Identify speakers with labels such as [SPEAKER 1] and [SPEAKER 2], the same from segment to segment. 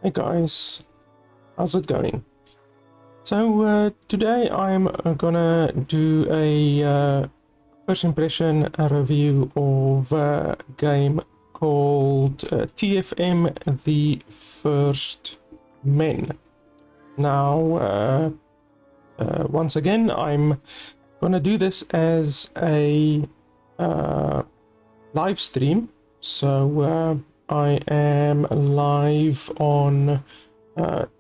[SPEAKER 1] Hey guys, how's it going? So today I'm gonna do a first impression review of a game called TFM The First Men. Now, once again, I'm gonna do this as a live stream. So I am live on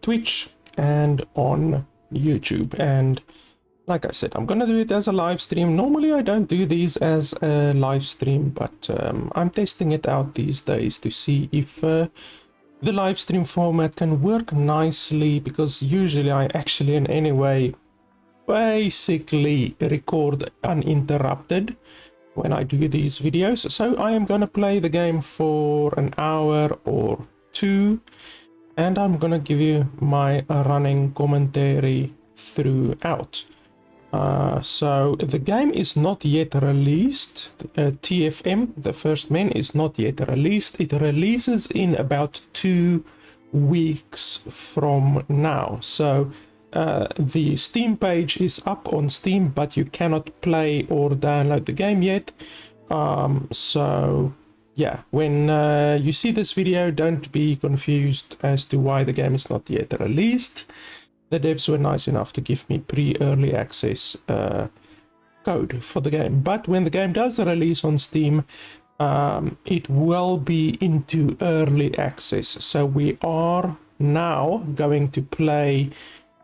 [SPEAKER 1] Twitch and on YouTube, and like I said, I'm gonna do it as a live stream. Normally I don't do these as a live stream, but I'm testing it out these days to see if the live stream format can work nicely, because usually I actually in any way basically record uninterrupted when I do these videos. So I am gonna play the game for an hour or two, and I'm gonna give you my running commentary throughout. So the game is not yet released. TFM, The First Men, is not yet released. It releases in about 2 weeks from now. So the Steam page is up on Steam, but you cannot play or download the game yet. So yeah, when you see this video, don't be confused as to why the game is not yet released. The devs were nice enough to give me pre-early access code for the game, but when the game does release on Steam, it will be into early access. So we are now going to play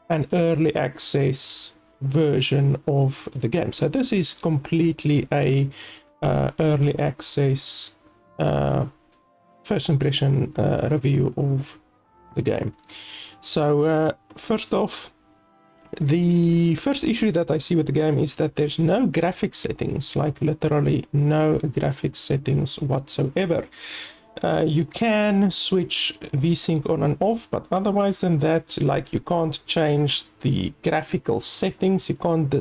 [SPEAKER 1] an early access version of the game. So this is completely a early access first impression review of the game. So first off, the first issue that I see with the game is that there's no graphic settings, like literally no graphic settings whatsoever. You can switch VSync on and off, but otherwise than that, like, you can't change the graphical settings, you can't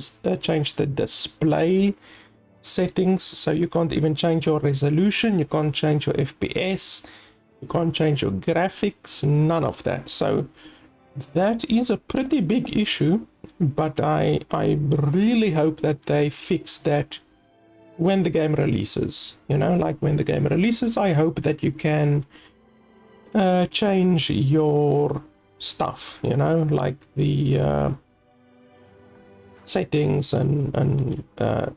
[SPEAKER 1] change the display settings, so you can't even change your resolution, you can't change your FPS, you can't change your graphics, none of that. So that is a pretty big issue, but I really hope that they fix that when the game releases. You know, like when the game releases, I hope that you can change your stuff, you know, like the settings and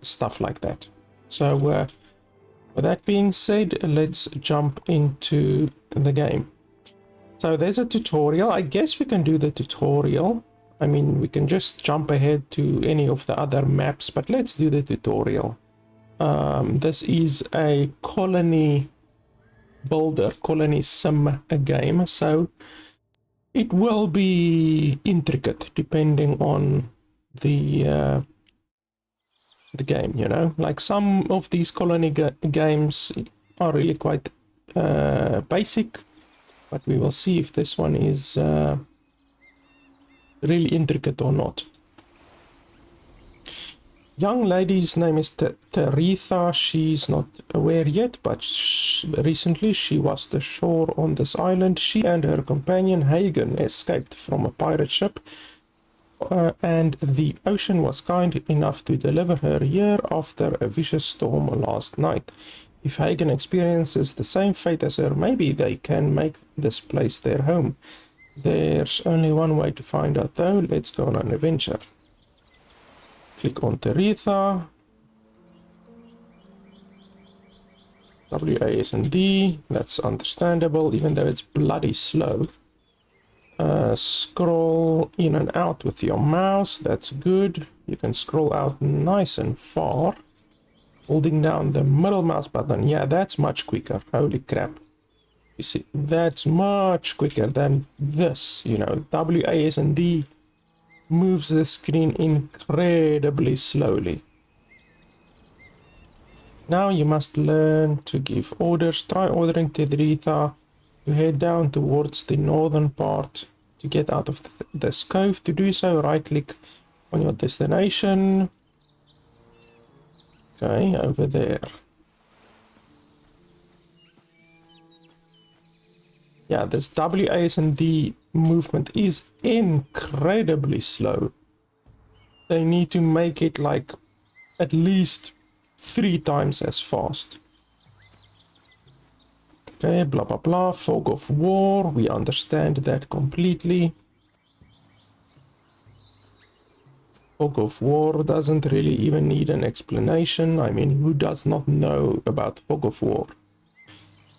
[SPEAKER 1] stuff like that. So with that being said, let's jump into the game. So there's a tutorial. I guess we can do the tutorial. I mean, we can just jump ahead to any of the other maps, but let's do the tutorial. This is a colony builder, colony sim game, so it will be intricate depending on the game, you know. Like some of these colony games are really quite basic, but we will see if this one is really intricate or not. Young lady's name is Taritha. She's not aware yet, but recently she was to shore on this island. She and her companion Hagen escaped from a pirate ship, and the ocean was kind enough to deliver her here after a vicious storm last night. If Hagen experiences the same fate as her, maybe they can make this place their home. There's only one way to find out though. Let's go on an adventure. Click on Taritha. WASD. That's understandable, even though it's bloody slow. Scroll in and out with your mouse. That's good. You can scroll out nice and far, holding down the middle mouse button. Yeah, that's much quicker. Holy crap. You see, that's much quicker than this, you know. WASD moves the screen incredibly slowly. Now you must learn to give orders. Try ordering Taritha to head down towards the northern part to get out of this cove. To do so, right click on your destination. Okay, over there. Yeah, this WASD movement is incredibly slow. They need to make it like at least 3 times as fast. Okay, blah blah blah, fog of war, we understand that completely. Fog of war doesn't really even need an explanation. I mean, who does not know about fog of war?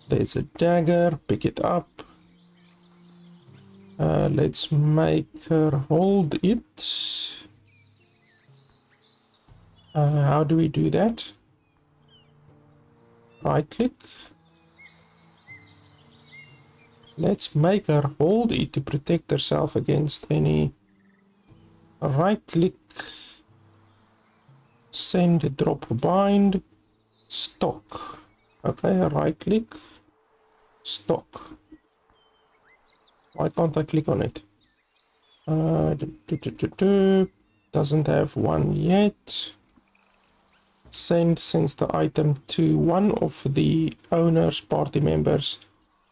[SPEAKER 1] There's a dagger, pick it up. Let's make her hold it. How do we do that? Right click. Let's make her hold it to protect herself against any. Right click. Send, drop, bind. Stock. Okay, right click. Stock. Why can't I click on it? Doesn't have one yet. Sends the item to one of the owner's party members,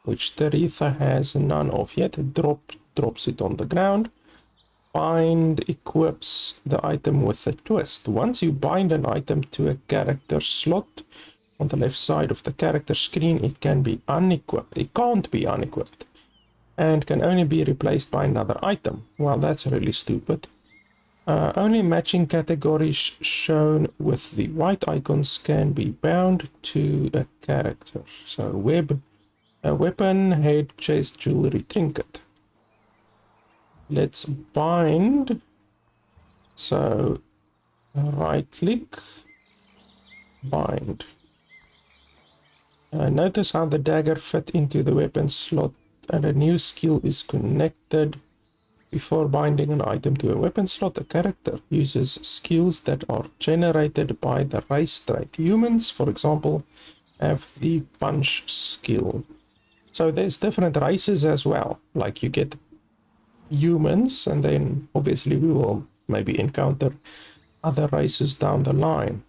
[SPEAKER 1] which Taritha has none of yet. Drops it on the ground. Bind equips the item with a twist. Once you bind an item to a character slot on the left side of the character screen, it can be unequipped. It can't be unequipped and can only be replaced by another item. Well, that's really stupid. Only matching categories shown with the white icons can be bound to a character. So weapon, head, chest, jewelry, trinket. Let's bind. So right click, bind. Notice how the dagger fit into the weapon slot and a new skill is connected. Before binding an item to a weapon slot, the character uses skills that are generated by the race trait. Humans, for example, have the punch skill. So there's different races as well. Like you get humans, and then obviously we will maybe encounter other races down the line.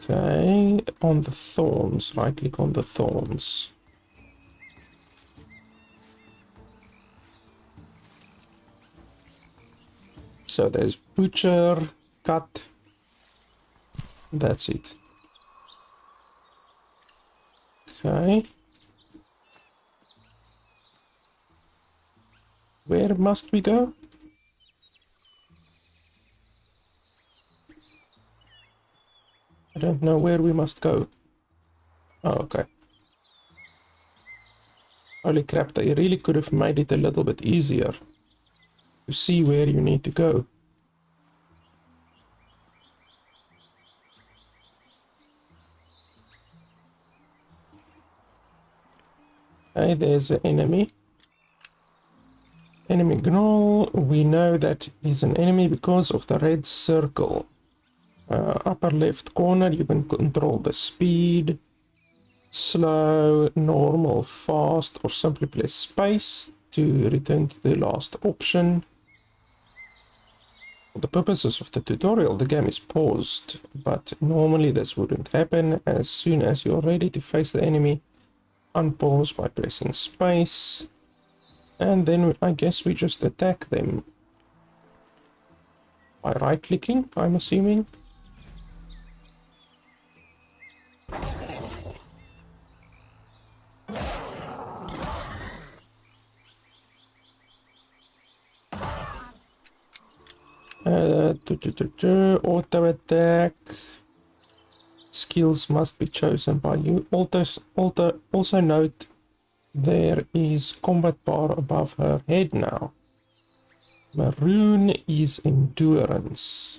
[SPEAKER 1] Okay, on the thorns, right click on the thorns. So there's butcher, cut, that's it. Okay. Where must we go? I don't know where we must go. Oh, okay. Holy crap, they really could have made it a little bit easier to see where you need to go. Okay, there's an enemy. Enemy Gnoll. We know that he's an enemy because of the red circle. Upper left corner, you can control the speed, slow, normal, fast, or simply press space to return to the last option. For the purposes of the tutorial, the game is paused, but normally this wouldn't happen. As soon as you're ready to face the enemy, unpause by pressing space, and then I guess we just attack them by right-clicking, I'm assuming. Auto attack. Skills must be chosen by you. Also note there is combat bar above her head now. Maroon is endurance.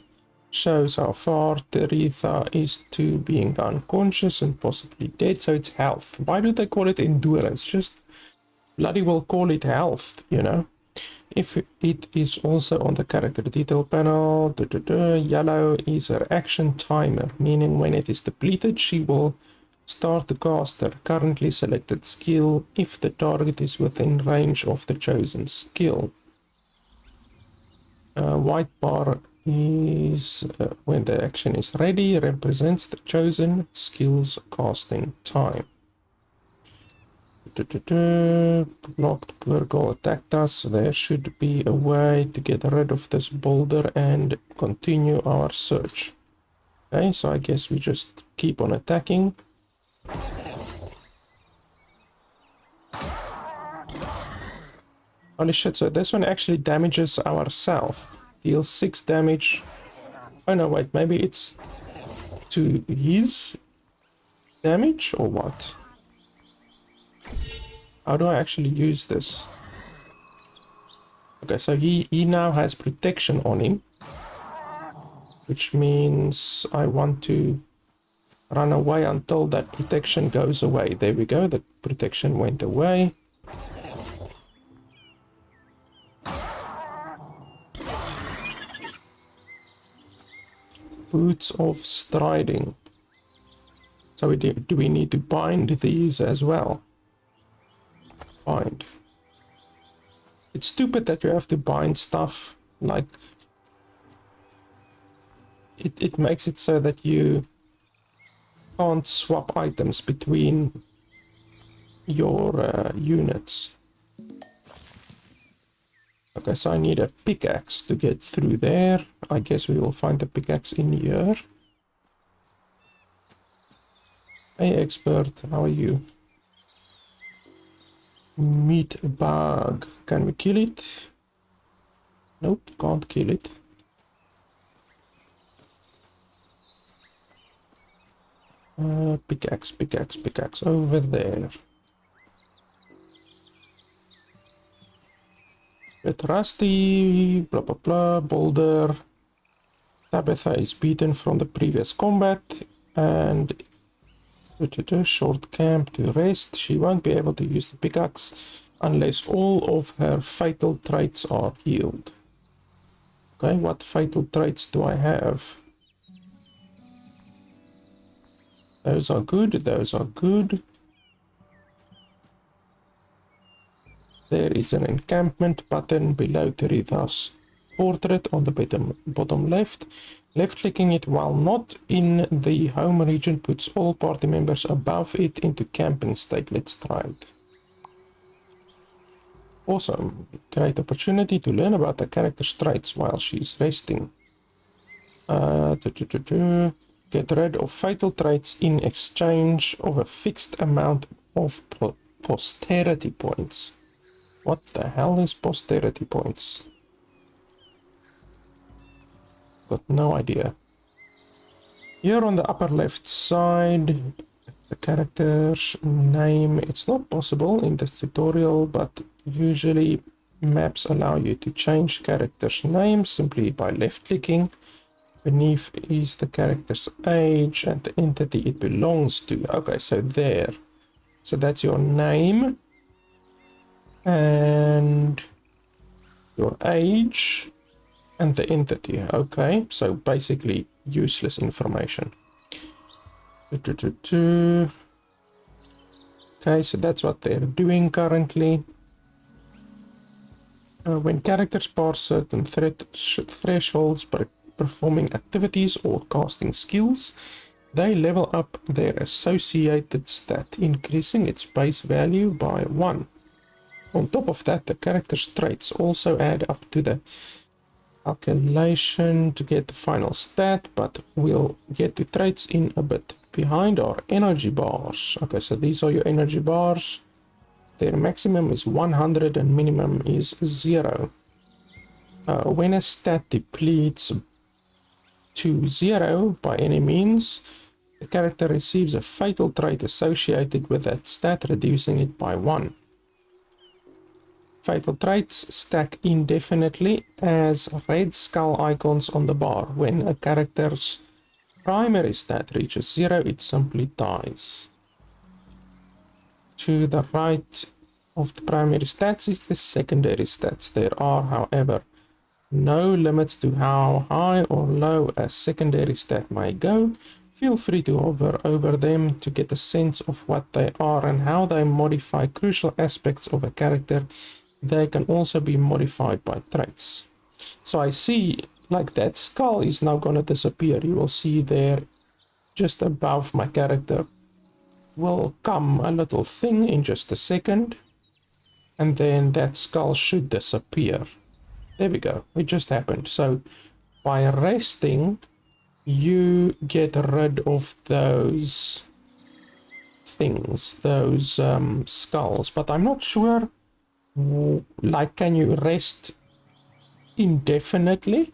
[SPEAKER 1] Shows how far Taritha is to being unconscious and possibly dead, so it's health. Why do they call it endurance? Just bloody well call it health, you know? If it is also on the character detail panel, yellow is her action timer, meaning when it is depleted, she will start to cast her currently selected skill if the target is within range of the chosen skill. White bar is when the action is ready, represents the chosen skill's casting time. Blocked Purgle attacked us. There should be a way to get rid of this boulder and continue our search. Okay, so I guess we just keep on attacking. Holy shit, so this one actually damages ourselves. Deals 6 damage. Oh no, wait, maybe it's to his damage or what? How do I actually use this? Okay, so he now has protection on him, which means I want to run away until that protection goes away. There we go, the protection went away. Boots of Striding. So do we need to bind these as well? Bind. It's stupid that you have to bind stuff, like it makes it so that you can't swap items between your units. Okay, so I need a pickaxe to get through there. I guess we will find the pickaxe in here. Hey expert, how are you? Meat bug. Can we kill it? Nope, can't kill it. Pickaxe over there. Bit rusty, blah blah blah, boulder. Tabitha is beaten from the previous combat and short camp to rest. She won't be able to use the pickaxe unless all of her fatal traits are healed. Okay, what fatal traits do I have? Those are good, those are good. There is an encampment button below Teritha's portrait on the bottom left. Left-clicking it while not in the home region puts all party members above it into camping state. Let's try it. Awesome. Great opportunity to learn about the character's traits while she's resting. Get rid of fatal traits in exchange of a fixed amount of posterity points. What the hell is posterity points? Got no idea. Here on the upper left side, the character's name. It's not possible in this tutorial, but usually maps allow you to change character's name simply by left clicking. Beneath is the character's age and the entity it belongs to. Okay, so there. So that's your name and your age and the entity. Okay, so basically useless information. Okay, so that's what they're doing currently. When characters pass certain thresholds by performing activities or casting skills, they level up their associated stat, increasing its base value by 1. On top of that, the character's traits also add up to the calculation to get the final stat, but we'll get to traits in a bit. Behind are energy bars. Okay, so these are your energy bars. Their maximum is 100 and minimum is 0. When a stat depletes to 0 by any means, the character receives a fatal trait associated with that stat, reducing it by 1. Fatal traits stack indefinitely as red skull icons on the bar. When a character's primary stat reaches 0, it simply dies. To the right of the primary stats is the secondary stats. There are, however, no limits to how high or low a secondary stat may go. Feel free to hover over them to get a sense of what they are and how they modify crucial aspects of a character. They can also be modified by traits. So I see, like, that skull is now going to disappear. You will see there just above my character will come a little thing in just a second, and then that skull should disappear. There we go, it just happened. So by resting, you get rid of those things, those skulls, but I'm not sure, like, can you rest indefinitely,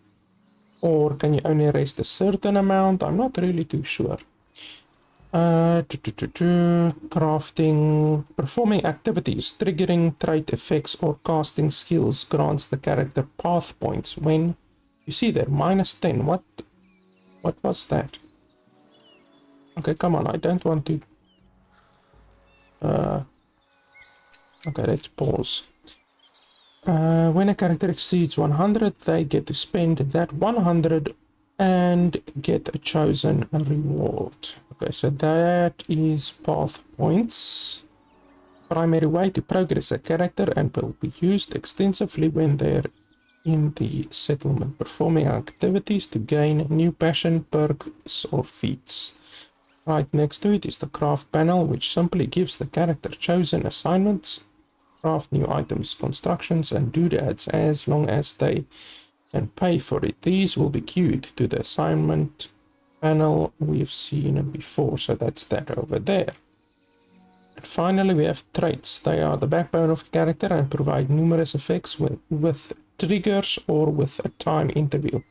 [SPEAKER 1] or can you only rest a certain amount? I'm not really too sure. Crafting, performing activities, triggering trait effects or casting skills grants the character path points. When you see there, -10. What was that? Okay, come on, I don't want to. Okay, let's pause. When a character exceeds 100, they get to spend that 100 and get a chosen reward. Okay, so that is path points. Primary way to progress a character and will be used extensively when they're in the settlement, performing activities to gain new passion, perks, or feats. Right next to it is the craft panel, which simply gives the character chosen assignments, craft new items, constructions, and doodads as long as they can pay for it. These will be queued to the assignment panel we've seen before, so that's that over there. And finally, we have traits. They are the backbone of a character and provide numerous effects with triggers or with a time interval.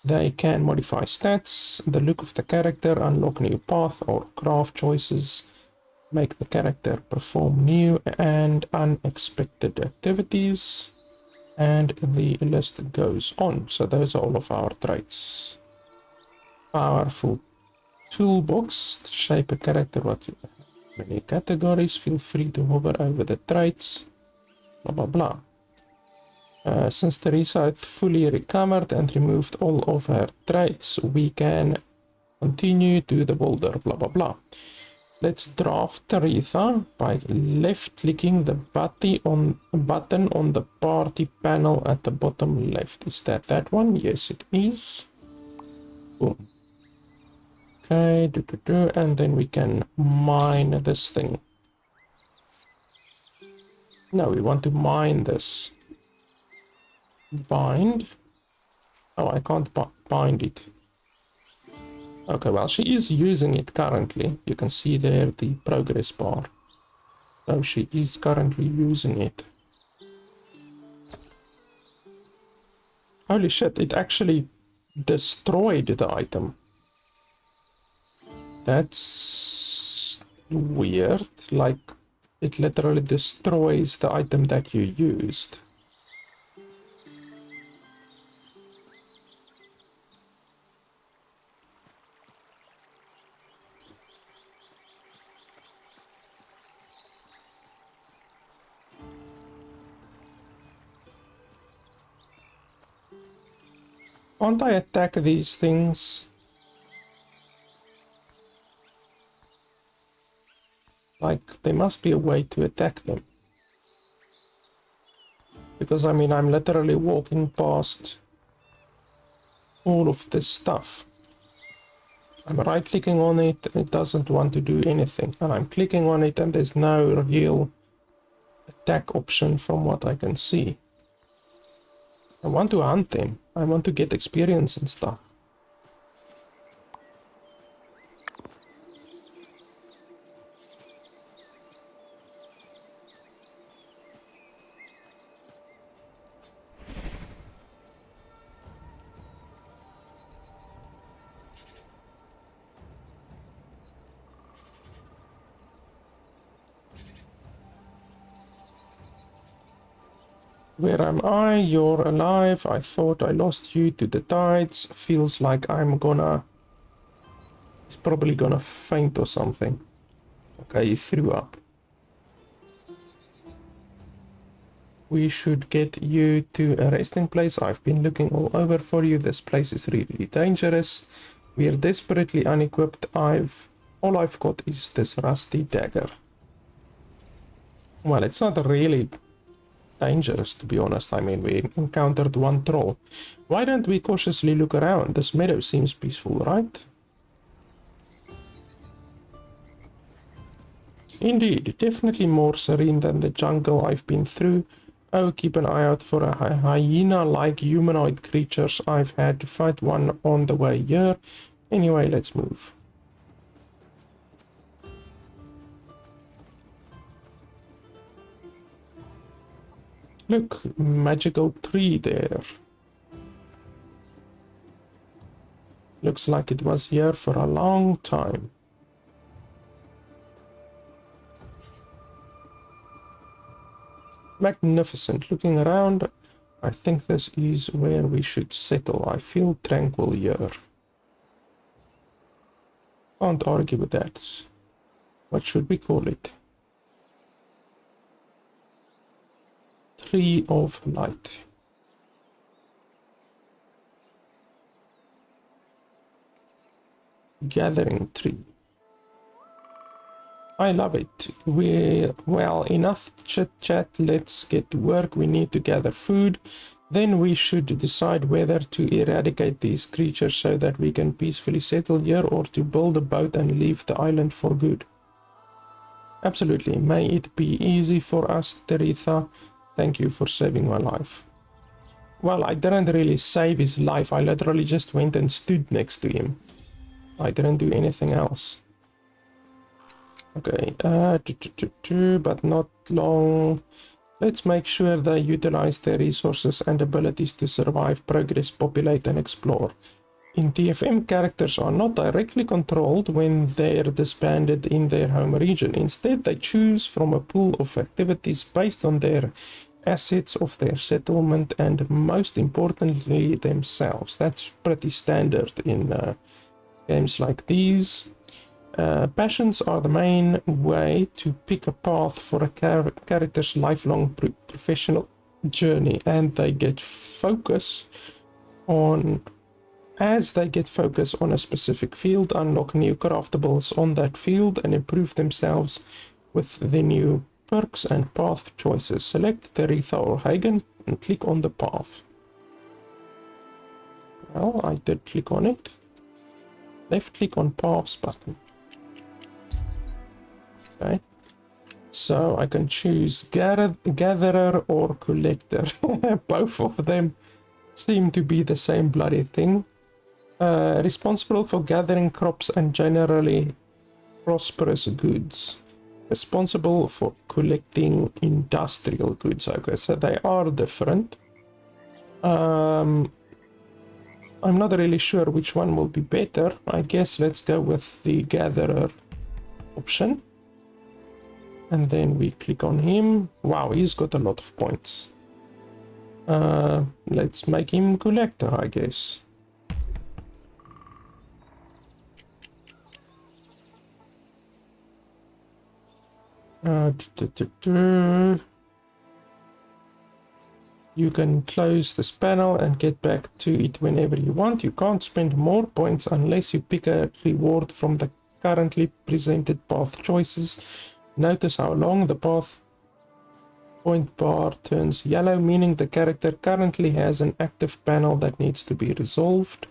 [SPEAKER 1] They can modify stats, the look of the character, unlock new path or craft choices, make the character perform new and unexpected activities, and the list goes on. So those are all of our traits. Powerful toolbox to shape a character. What many categories? Feel free to hover over the traits. Blah blah blah. Since Teresa had fully recovered and removed all of her traits, we can continue to the boulder. Blah blah blah. Let's draft Teresa by left-clicking the button on the party panel at the bottom left. Is that one? Yes, it is. Boom. Okay, and then we can mine this thing. No, we want to mine this. Bind. Oh, I can't bind it. Okay, well, she is using it currently. You can see there the progress bar. So she is currently using it. Holy shit, it actually destroyed the item. That's weird. Like, it literally destroys the item that you used. Can't I attack these things? Like, there must be a way to attack them. Because, I mean, I'm literally walking past all of this stuff. I'm right-clicking on it, and it doesn't want to do anything. And I'm clicking on it, and there's no real attack option from what I can see. I want to hunt them. I want to get experience and stuff. Where am I? You're alive. I thought I lost you to the tides. Feels like I'm gonna... He's probably gonna faint or something. Okay, he threw up. We should get you to a resting place. I've been looking all over for you. This place is really dangerous. We are desperately unequipped. All I've got is this rusty dagger. Well, it's not really dangerous, to be honest. I mean, we encountered one troll. Why don't we cautiously look around? This meadow seems peaceful, right? indeed, definitely more serene than the jungle I've been through. Oh, keep an eye out for a hyena-like humanoid creatures. I've had to fight one on the way here. Anyway, let's move. Look, magical tree there. Looks like it was here for a long time. Magnificent. Looking around, I think this is where we should settle. I feel tranquil here. Can't argue with that. What should we call it? Tree of Light. Gathering tree. I love it. Well, enough chit chat. Let's get to work. We need to gather food. Then we should decide whether to eradicate these creatures so that we can peacefully settle here, or to build a boat and leave the island for good. Absolutely. May it be easy for us, Teretha. Thank you for saving my life. Well, I didn't really save his life. I literally just went and stood next to him. I didn't do anything else. Okay, but not long. Let's make sure they utilize their resources and abilities to survive, progress, populate, and explore. In TFM, characters are not directly controlled when they're disbanded in their home region. Instead, they choose from a pool of activities based on their assets of their settlement and, most importantly, themselves. That's pretty standard in games like these. Passions are the main way to pick a path for a character's lifelong professional journey, and they get focus on... As they get focus on a specific field, unlock new craftables on that field, and improve themselves with the new perks and path choices. Select Teretha or Hagen and click on the path. Well, I did click on it. Left click on paths button. Okay. So I can choose gatherer or collector. Both of them seem to be the same bloody thing. Responsible for gathering crops and generally prosperous goods. Responsible for collecting industrial goods. Okay, so they are different. I'm not really sure which one will be better. I guess let's go with the gatherer option. And then we click on him. Wow, he's got a lot of points. Let's make him collector, I guess. You can close this panel and get back to it whenever you want. You can't spend more points unless you pick a reward from the currently presented path choices. Notice how long the path point bar turns yellow, meaning the character currently has an active panel that needs to be resolved.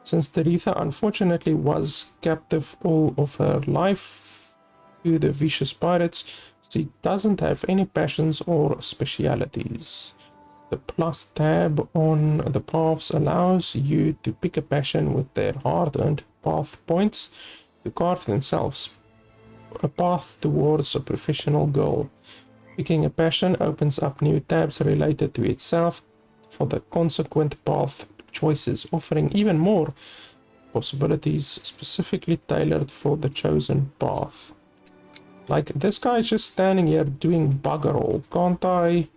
[SPEAKER 1] Since Teretha unfortunately was captive all of her life to the vicious pirates, she doesn't have any passions or specialities. The plus tab on the paths allows you to pick a passion with their hard-earned path points to carve themselves a path towards a professional goal. Picking a passion opens up new tabs related to itself for the consequent path choices, offering even more possibilities specifically tailored for the chosen path. Like, this guy is just standing here doing bugger all. Can't I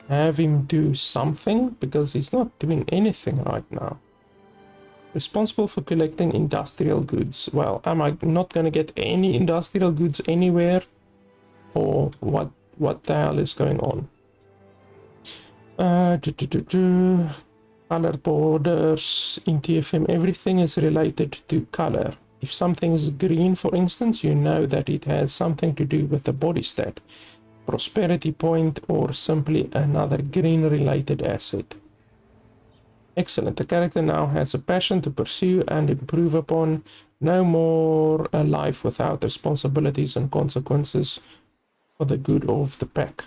[SPEAKER 1] have him do something? Because he's not doing anything right now. Responsible for collecting industrial goods. Well, am I not going to get any industrial goods anywhere? Or what the hell is going on? Color borders in TFM. Everything is related to color. If something is green, for instance, you know that it has something to do with the body stat, prosperity point, or simply another green related asset. Excellent. The character now has a passion to pursue and improve upon. No more a life without responsibilities and consequences for the good of the pack.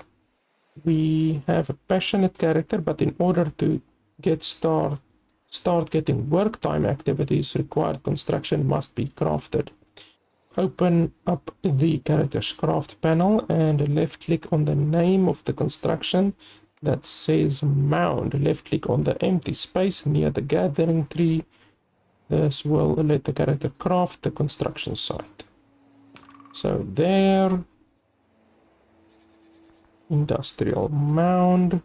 [SPEAKER 1] We have a passionate character, but in order to start getting work time activities, required construction must be crafted. Open up the character's craft panel and left click on the name of the construction that says mound. Left click on the empty space near the gathering tree. This will let the character craft the construction site. So there, industrial mound.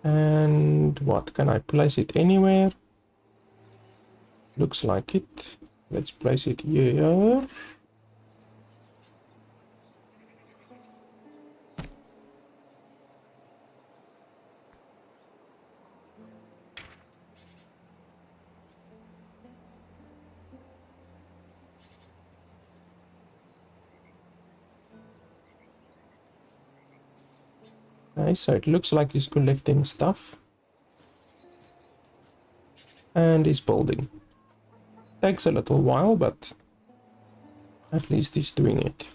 [SPEAKER 1] And what, can I place it anywhere? Looks like it. Let's place it here. Okay, so it looks like he's collecting stuff. And he's building. Takes a little while, but at least he's doing it.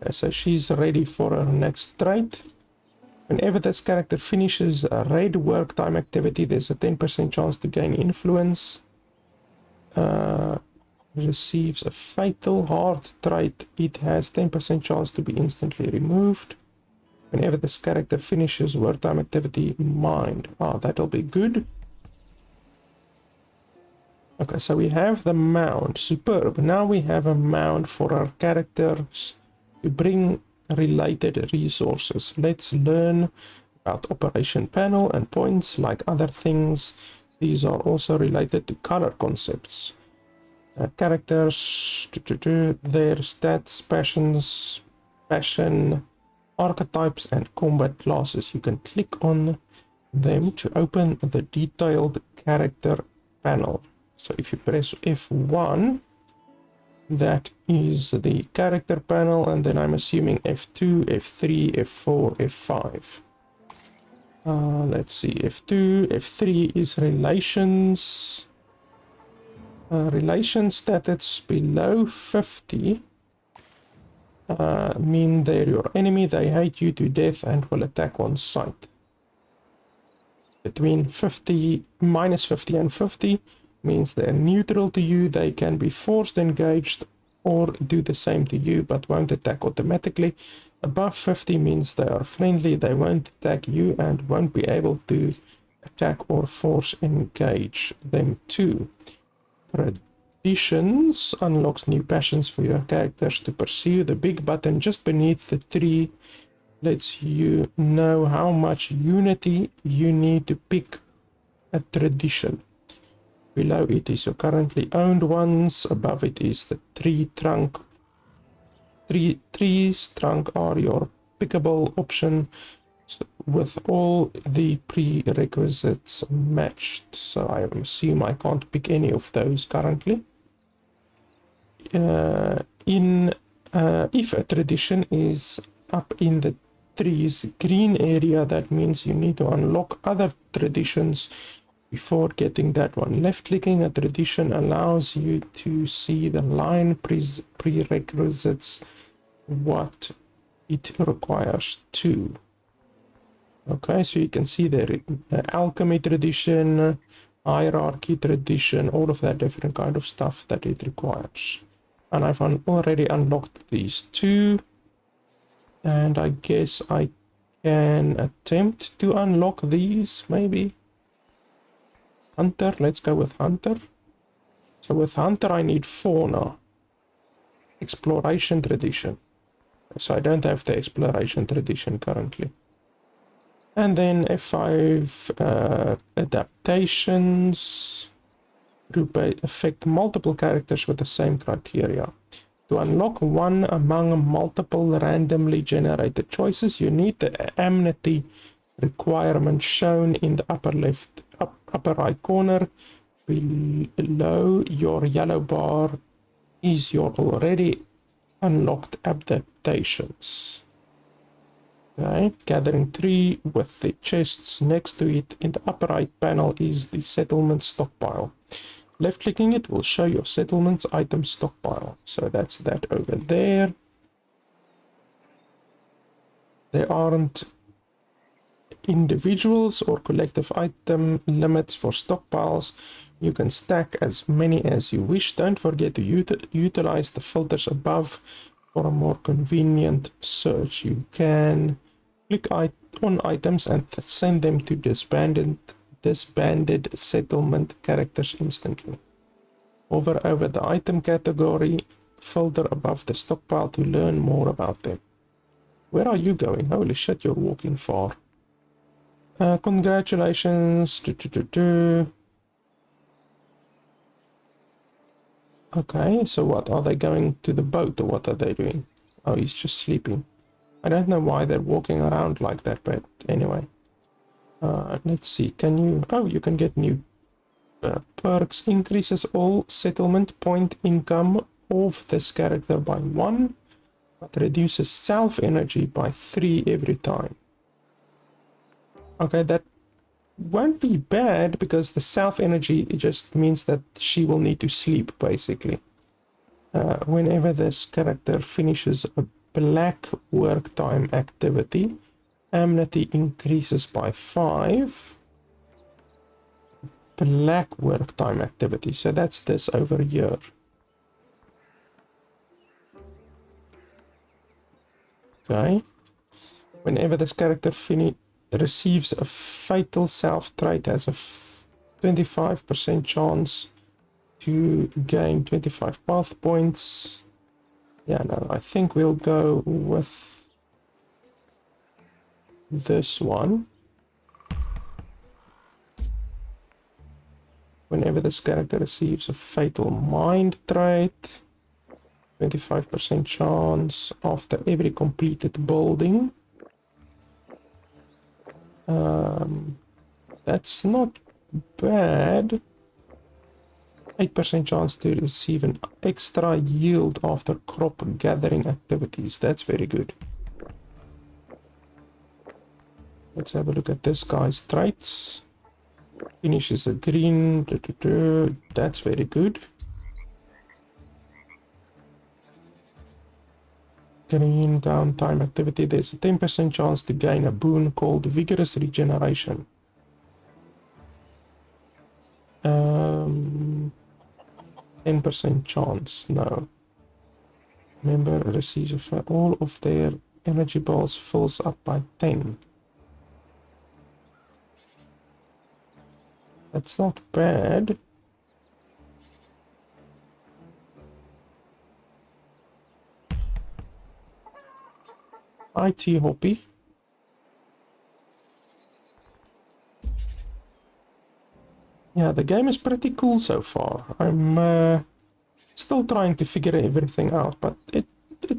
[SPEAKER 1] Okay, so she's ready for her next trait. Whenever this character finishes a raid work time activity, there's a 10% chance to gain influence. Receives a fatal hard trait. It has 10% chance to be instantly removed. Whenever this character finishes work time activity, mind. Ah, that'll be good. Okay, so we have the mound. Superb. Now we have a mound for our characters to bring related resources. Let's learn about operation panel and points. Like other things, these are also related to color concepts. Characters, their stats, passion, archetypes, and combat classes. You can click on them to open the detailed character panel. So if you press F1, that is the character panel, and then I'm assuming F2, F3, F4, F5. Let's see, F2, F3 is relations. Relation stats below 50 mean they're your enemy, they hate you to death and will attack on sight. Between minus 50 and 50 means they're neutral to you, they can be forced engaged or do the same to you but won't attack automatically. Above 50 means they are friendly, they won't attack you and won't be able to attack or force engage them too. Traditions unlocks new passions for your characters to pursue. The big button just beneath the tree lets you know how much unity you need to pick a tradition. Below it is your currently owned ones. Above it is the tree trunk. Trees trunk are your pickable option with all the prerequisites matched. So I assume I can't pick any of those currently. If a tradition is up in the tree's green area, that means you need to unlock other traditions before getting that one. Left clicking a tradition allows you to see the line prerequisites, what it requires too. Okay, so you can see the alchemy tradition, hierarchy tradition, all of that different kind of stuff that it requires. And I've already unlocked these two. And I guess I can attempt to unlock these, maybe. Hunter, let's go with Hunter. So with Hunter I need fauna. Exploration tradition. So I don't have the exploration tradition currently. And then F5 adaptations group affect multiple characters with the same criteria. To unlock one among multiple randomly generated choices, you need the amenity requirement shown in the upper right corner. Below your yellow bar is your already unlocked adaptations. Okay, gathering 3 with the chests next to it. In the upper right panel is the settlement stockpile. Left clicking it will show your settlements item stockpile. So that's that over there. There aren't individuals or collective item limits for stockpiles. You can stack as many as you wish. Don't forget to utilize the filters above for a more convenient search. You can click on items and send them to disbanded settlement characters instantly. Hover over the item category filter above the stockpile to learn more about them. Where are you going? Holy shit, you're walking far. Congratulations. Okay, so what? Are they going to the boat or what are they doing? Oh, he's just sleeping. I don't know why they're walking around like that, but anyway. Let's see. Can you... Oh, you can get new perks. Increases all settlement point income of this character by 1, but reduces self-energy by 3 every time. Okay, that won't be bad because the self-energy just means that she will need to sleep, basically. Whenever this character finishes a black work time activity, amenity increases by 5. Black work time activity, so that's this over here. Okay. Whenever this character receives a fatal self trait, has a 25% chance to gain 25 path points. Yeah, no, I think we'll go with this one. Whenever this character receives a fatal mind trait, 25% chance after every completed building. That's not bad. 8% chance to receive an extra yield after crop gathering activities. That's very good. Let's have a look at this guy's traits. Finishes a green. That's very good. Green downtime activity. There's a 10% chance to gain a boon called Vigorous Regeneration. 10% chance. No. Member receives all of their energy balls fills up by 10. That's not bad. IT Hoppy. Yeah, the game is pretty cool so far. I'm still trying to figure everything out, but it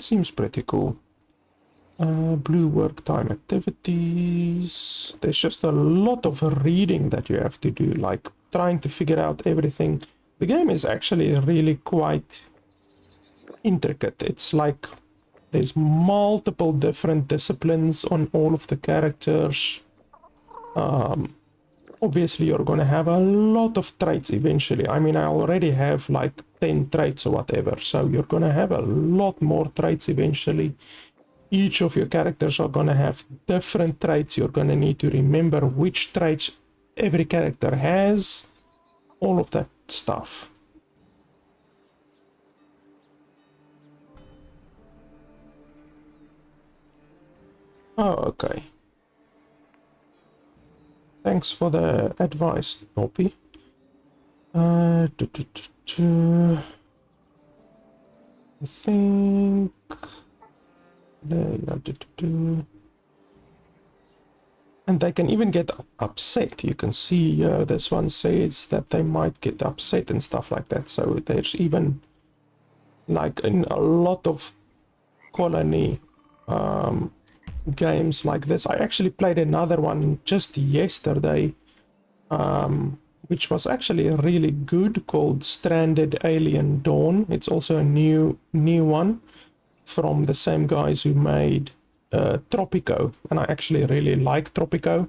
[SPEAKER 1] seems pretty cool. Blue work time activities. There's just a lot of reading that you have to do, like trying to figure out everything. The game is actually really quite intricate. It's like there's multiple different disciplines on all of the characters. Obviously you're gonna have a lot of traits eventually. I mean, I already have like 10 traits or whatever, so you're gonna have a lot more traits eventually. Each of your characters are gonna have different traits. You're gonna need to remember which traits every character has. All of that stuff. Oh, okay. Thanks for the advice, Noppy. I think... And they can even get upset. You can see here, this one says that they might get upset and stuff like that. So there's even, like in a lot of colony games like this. I actually played another one just yesterday, which was actually really good, called Stranded Alien Dawn. It's also a new one from the same guys who made Tropico, and I actually really like Tropico.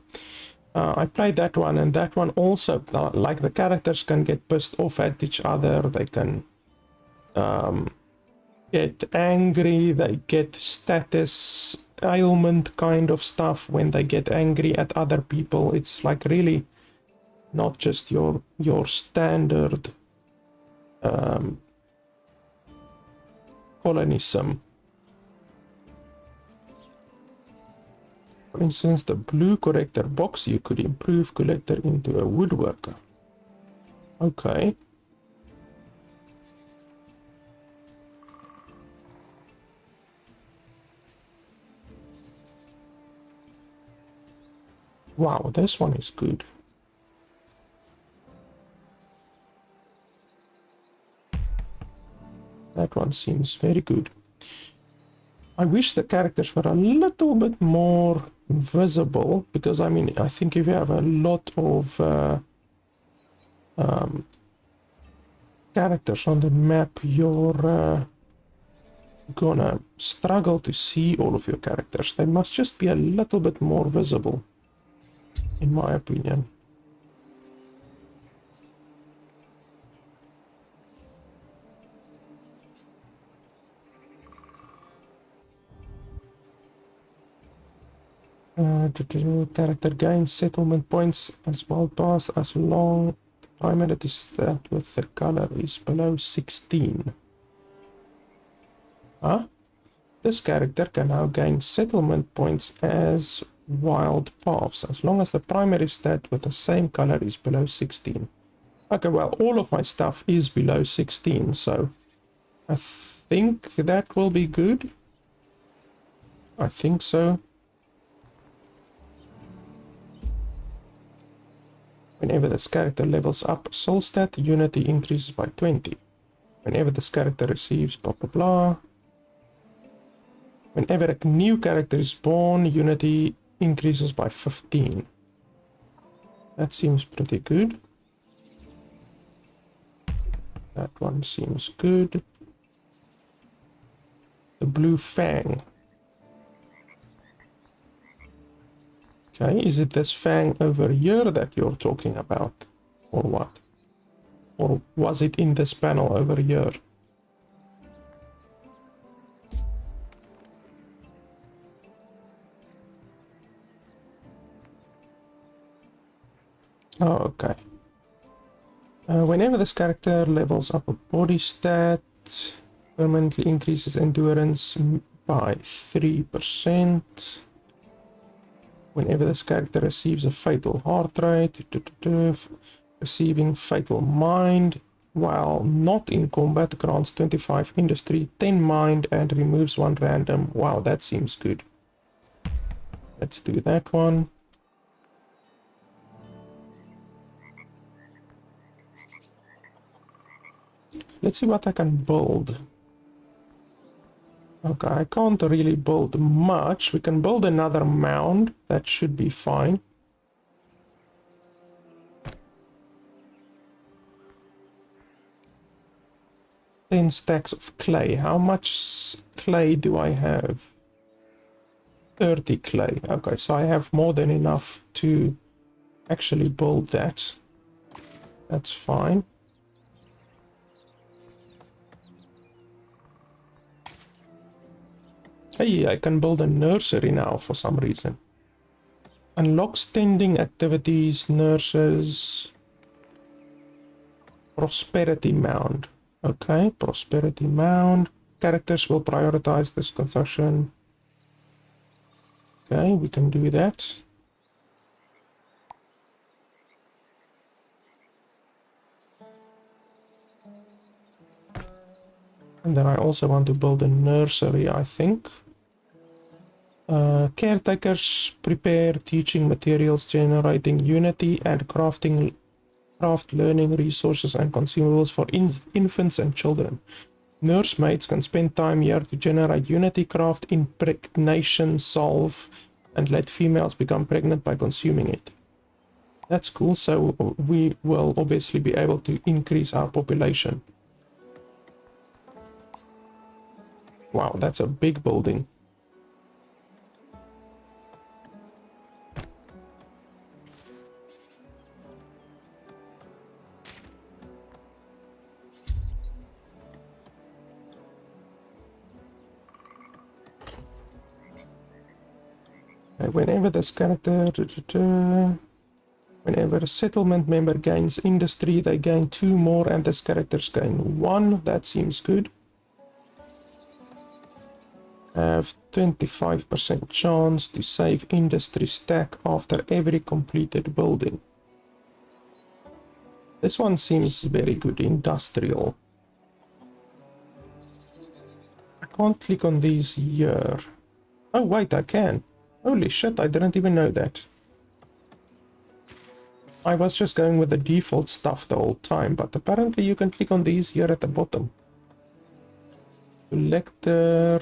[SPEAKER 1] I played that one, and that one also, like the characters can get pissed off at each other, they can get angry, they get status ailment kind of stuff when they get angry at other people. It's like really not just your standard colonism. For instance, the blue collector box, you could improve collector into a woodworker. Okay. Wow, this one is good. That one seems very good. I wish the characters were a little bit more visible, because I mean, I think if you have a lot of characters on the map, you're gonna struggle to see all of your characters. They must just be a little bit more visible, in my opinion. Character gains settlement points as well pass as long the primary stat with the color is below 16. Huh? This character can now gain settlement points as wild paths as long as the primary stat with the same color is below 16. Okay, well, all of my stuff is below 16, so I think that will be good. I think so. Whenever this character levels up soul stat, unity increases by 20. Whenever this character receives blah blah blah. Whenever a new character is born, unity increases by 15. That seems pretty good. That one seems good. The blue fang. Okay, is it this fang over here that you're talking about? Or what? Or was it in this panel over here? Oh, okay. Whenever this character levels up a body stat, permanently increases endurance by 3%. Whenever this character receives a fatal heart rate, receiving fatal mind, while not in combat, grants 25 industry, 10 mind, and removes 1 random. Wow, that seems good. Let's do that one. Let's see what I can build. Okay, I can't really build much. We can build another mound. That should be fine. Ten stacks of clay. How much clay do I have? 30 clay. Okay, so I have more than enough to actually build that. That's fine. Hey, I can build a nursery now for some reason. Unlocks tending activities, nurses, prosperity mound. Okay, prosperity mound. Characters will prioritize this construction. Okay, we can do that. And then I also want to build a nursery, I think. Caretakers prepare teaching materials, generating unity, and craft learning resources and consumables for infants and children. Nursemaids can spend time here to generate unity, craft impregnation salve, and let females become pregnant by consuming it. That's cool, so we will obviously be able to increase our population. Wow, that's a big building. whenever this character... Whenever a settlement member gains industry, they gain 2 more, and this characters gain 1. That seems good. Have 25% chance to save industry stack after every completed building. This one seems very good. Industrial. I can't click on these here. Oh wait, I can. Holy shit, I didn't even know that. I was just going with the default stuff the whole time, but apparently you can click on these here at the bottom. Collector.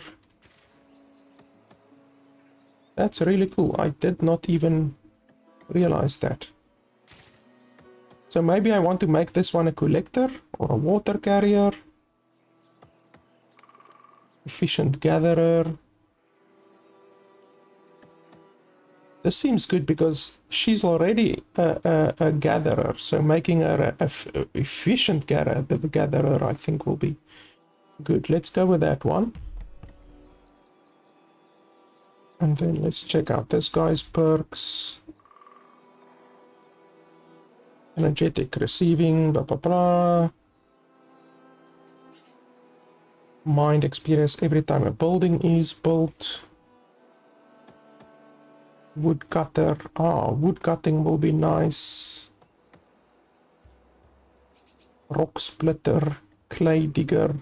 [SPEAKER 1] That's really cool. I did not even realize that. So maybe I want to make this one a collector or a water carrier. Efficient gatherer. This seems good because she's already a gatherer, so making her a efficient gatherer I think will be good. Let's go with that one. And then let's check out this guy's perks. Energetic receiving, blah blah blah. Mind experience every time a building is built. Woodcutter. Ah, woodcutting will be nice. Rock splitter, clay digger.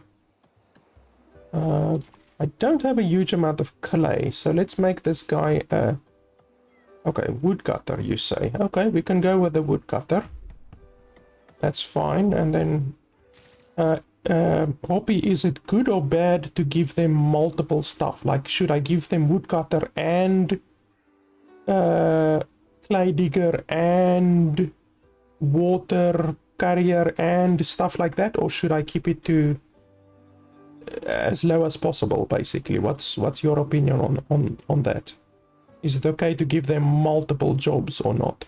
[SPEAKER 1] I don't have a huge amount of clay, so let's make this guy a... Okay, woodcutter, you say. Okay, we can go with the woodcutter. That's fine. And then... Hoppy, is it good or bad to give them multiple stuff? Like, should I give them woodcutter and... clay digger and water carrier and stuff like that, or should I keep it to as low as possible? Basically, what's your opinion on that? Is it okay to give them multiple jobs or not?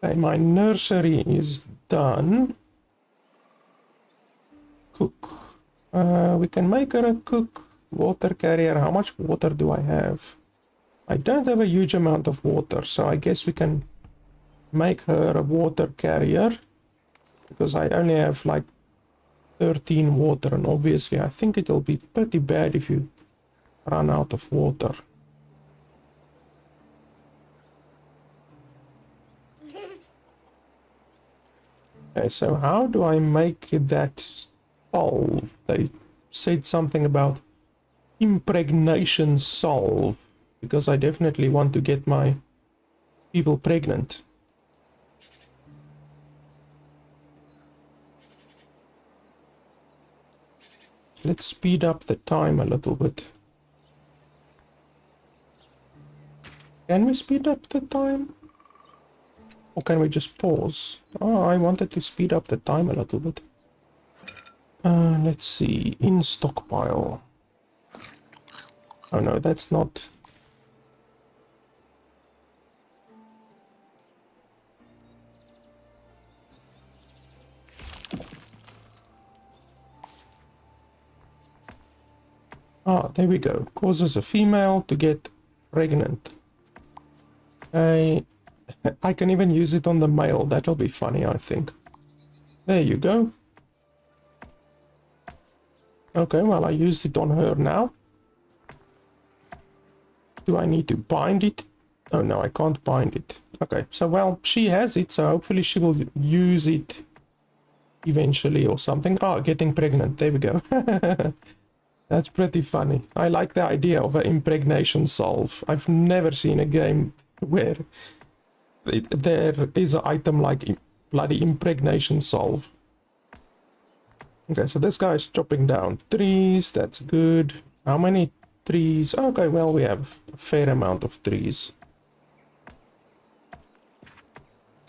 [SPEAKER 1] Okay, my nursery is done. Cook. We can make her a cook. Water carrier. How much water do I have? I don't have a huge amount of water, so I guess we can make her a water carrier. Because I only have like 13 water, and obviously I think it'll be pretty bad if you run out of water. Okay, so how do I make that solve? They said something about impregnation solve, because I definitely want to get my people pregnant. Let's speed up the time a little bit. Can we speed up the time? Or can we just pause? Oh, I wanted to speed up the time a little bit. Let's see. In stockpile. Oh no, that's not... Ah, there we go. Causes a female to get pregnant. I can even use it on the male. That'll be funny, I think. There you go. Okay, well, I used it on her now. Do I need to bind it? Oh, no, I can't bind it. Okay, so, well, she has it, so hopefully she will use it eventually or something. Oh, getting pregnant. There we go. That's pretty funny. I like the idea of an impregnation solve. I've never seen a game where there is an item like bloody impregnation solve. Okay, so this guy is chopping down trees. That's good. How many trees. Okay, well, we have a fair amount of trees.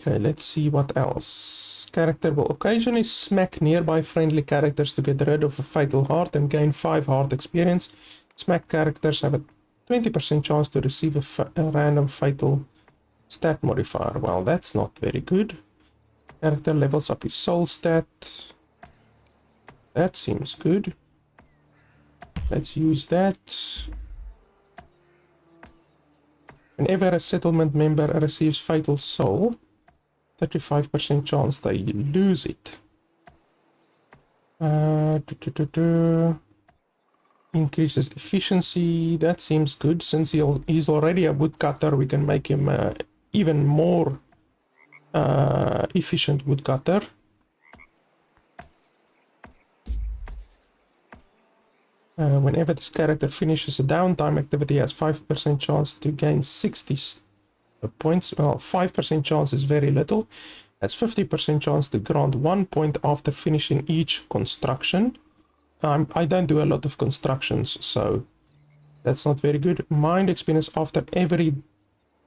[SPEAKER 1] Okay, let's see what else. Character will occasionally smack nearby friendly characters to get rid of a fatal heart and gain 5 heart experience. Smack characters have a 20% chance to receive a random fatal stat modifier. Well, that's not very good. Character levels up his soul stat. That seems good. Let's use that. Whenever a settlement member receives fatal soul, 35% chance they lose it. Increases efficiency. That seems good. Since he's already a woodcutter, we can make him even more efficient woodcutter. Whenever this character finishes a downtime activity, has 5% chance to gain 60 points. Well, 5% chance is very little. That's 50% chance to grant 1 point after finishing each construction. I don't do a lot of constructions, so that's not very good. Mind experience after every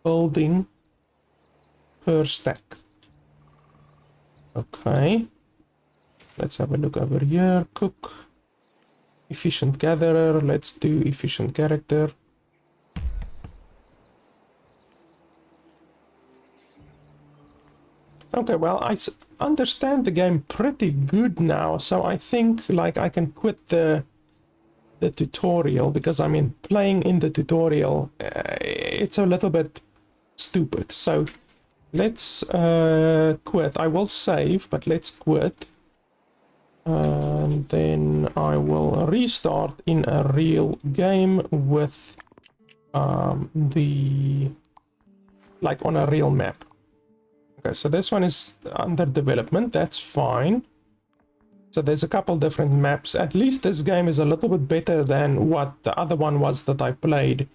[SPEAKER 1] building per stack. Okay. Let's have a look over here. Cook. Efficient gatherer. Let's do efficient character. Okay, well, I understand the game pretty good now, so I think like I can quit the tutorial, because I mean playing in the tutorial it's a little bit stupid. So let's quit. I will save, but let's quit. And then I will restart in a real game with like on a real map. Okay, so this one is under development. That's fine. So there's a couple different maps. At least this game is a little bit better than what the other one was that I played,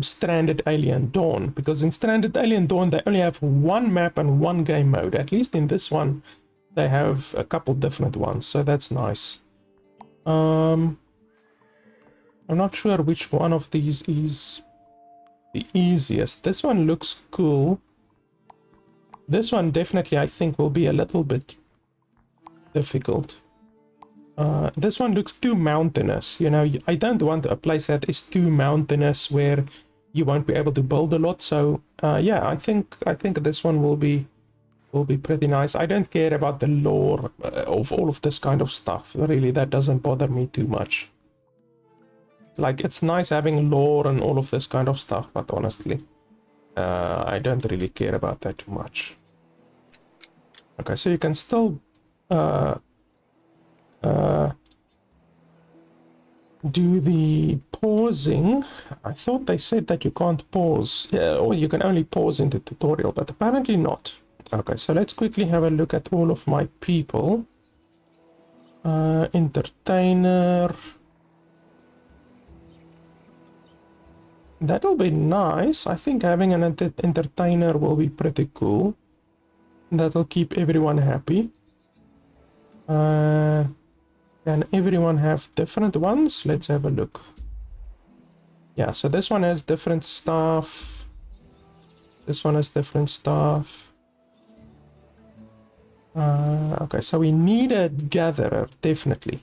[SPEAKER 1] Stranded Alien Dawn. Because in Stranded Alien Dawn, they only have one map and one game mode. At least in this one, they have a couple different ones. So that's nice. I'm not sure which one of these is the easiest. This one looks cool. This one definitely, I think, will be a little bit difficult. This one looks too mountainous. You know, I don't want a place that is too mountainous where you won't be able to build a lot. So yeah, I think this one will be pretty nice. I don't care about the lore of all of this kind of stuff. Really, that doesn't bother me too much. Like, it's nice having lore and all of this kind of stuff, but honestly, I don't really care about that too much. Okay, so you can still do the pausing. I thought they said that you can't pause, or you can only pause in the tutorial, but apparently not. Okay, so let's quickly have a look at all of my people. Entertainer. That'll be nice. I think having an entertainer will be pretty cool. That'll keep everyone happy. Can everyone have different ones? Let's have a look. Yeah, so this one has different stuff. This one has different stuff. Okay, so we need a gatherer, definitely.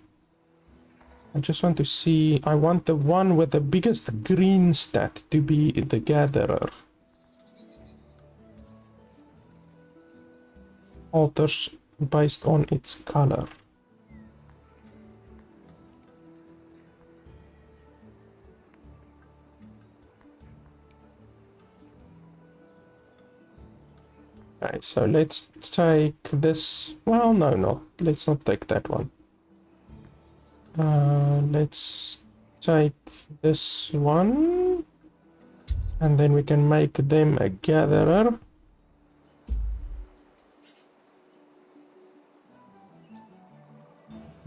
[SPEAKER 1] I just want to see, I want the one with the biggest green stat to be the gatherer. Alters based on its color. Okay, so let's take this. Well, no, let's not take that one. Let's take this one, and then we can make them a gatherer.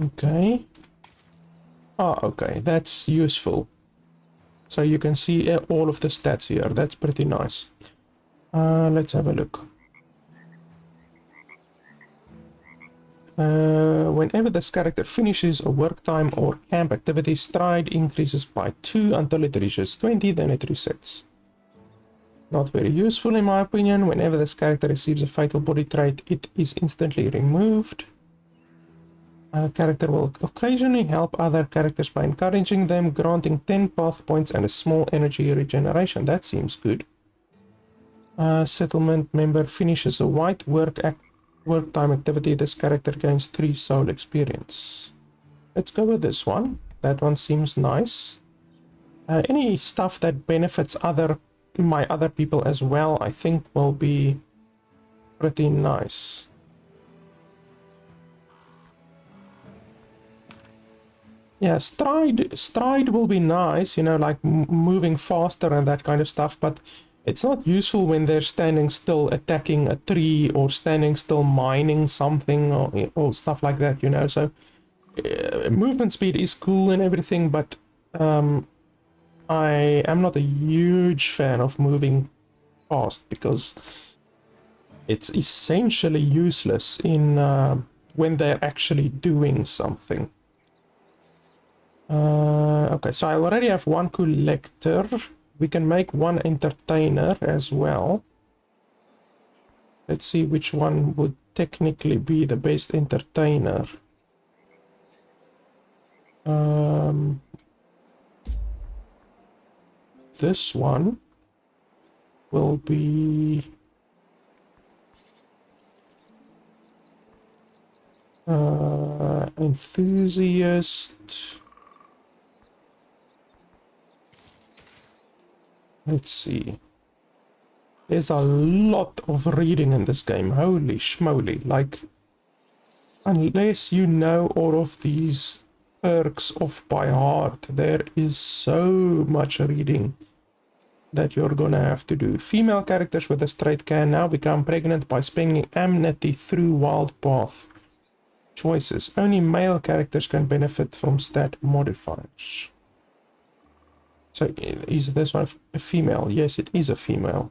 [SPEAKER 1] Okay. Ah, okay, that's useful. So you can see all of the stats here. That's pretty nice. Let's have a look. Whenever this character finishes a work time or camp activity, stride increases by 2 until it reaches 20, then it resets. Not very useful in my opinion. Whenever this character receives a fatal body trait, it is instantly removed. A character will occasionally help other characters by encouraging them, granting 10 path points and a small energy regeneration. That seems good. Settlement member finishes a white work time activity. This character gains 3 soul experience. Let's go with this one. That one seems nice. Any stuff that benefits my other people as well, I think will be pretty nice. Yeah, stride will be nice, you know, like moving faster and that kind of stuff, but it's not useful when they're standing still attacking a tree or standing still mining something or stuff like that, you know. So movement speed is cool and everything, but I am not a huge fan of moving fast because it's essentially useless in when they're actually doing something. Okay, so I already have one collector. We can make one entertainer as well. Let's see which one would technically be the best entertainer. This one will be enthusiast. Let's see. There's a lot of reading in this game. Holy schmoly. Like, unless you know all of these perks off by heart, there is so much reading that you're gonna have to do. Female characters with this trait can now become pregnant by spending amnesty through wild path choices. Only male characters can benefit from stat modifiers. So is this one a female? Yes, it is a female.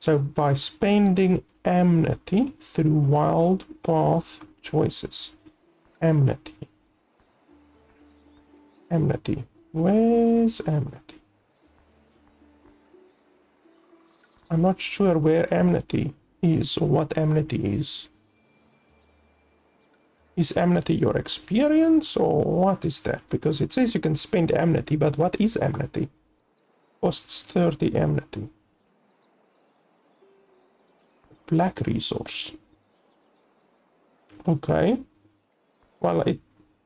[SPEAKER 1] So by spending amnesty through wild path choices. Amnesty. Amnesty. Where's amnesty? I'm not sure where amnesty is or what amnesty is. Is amnesty your experience or what is that? Because it says you can spend amnesty, but what is amnesty? Costs 30 amnesty. Black resource. Okay. Well,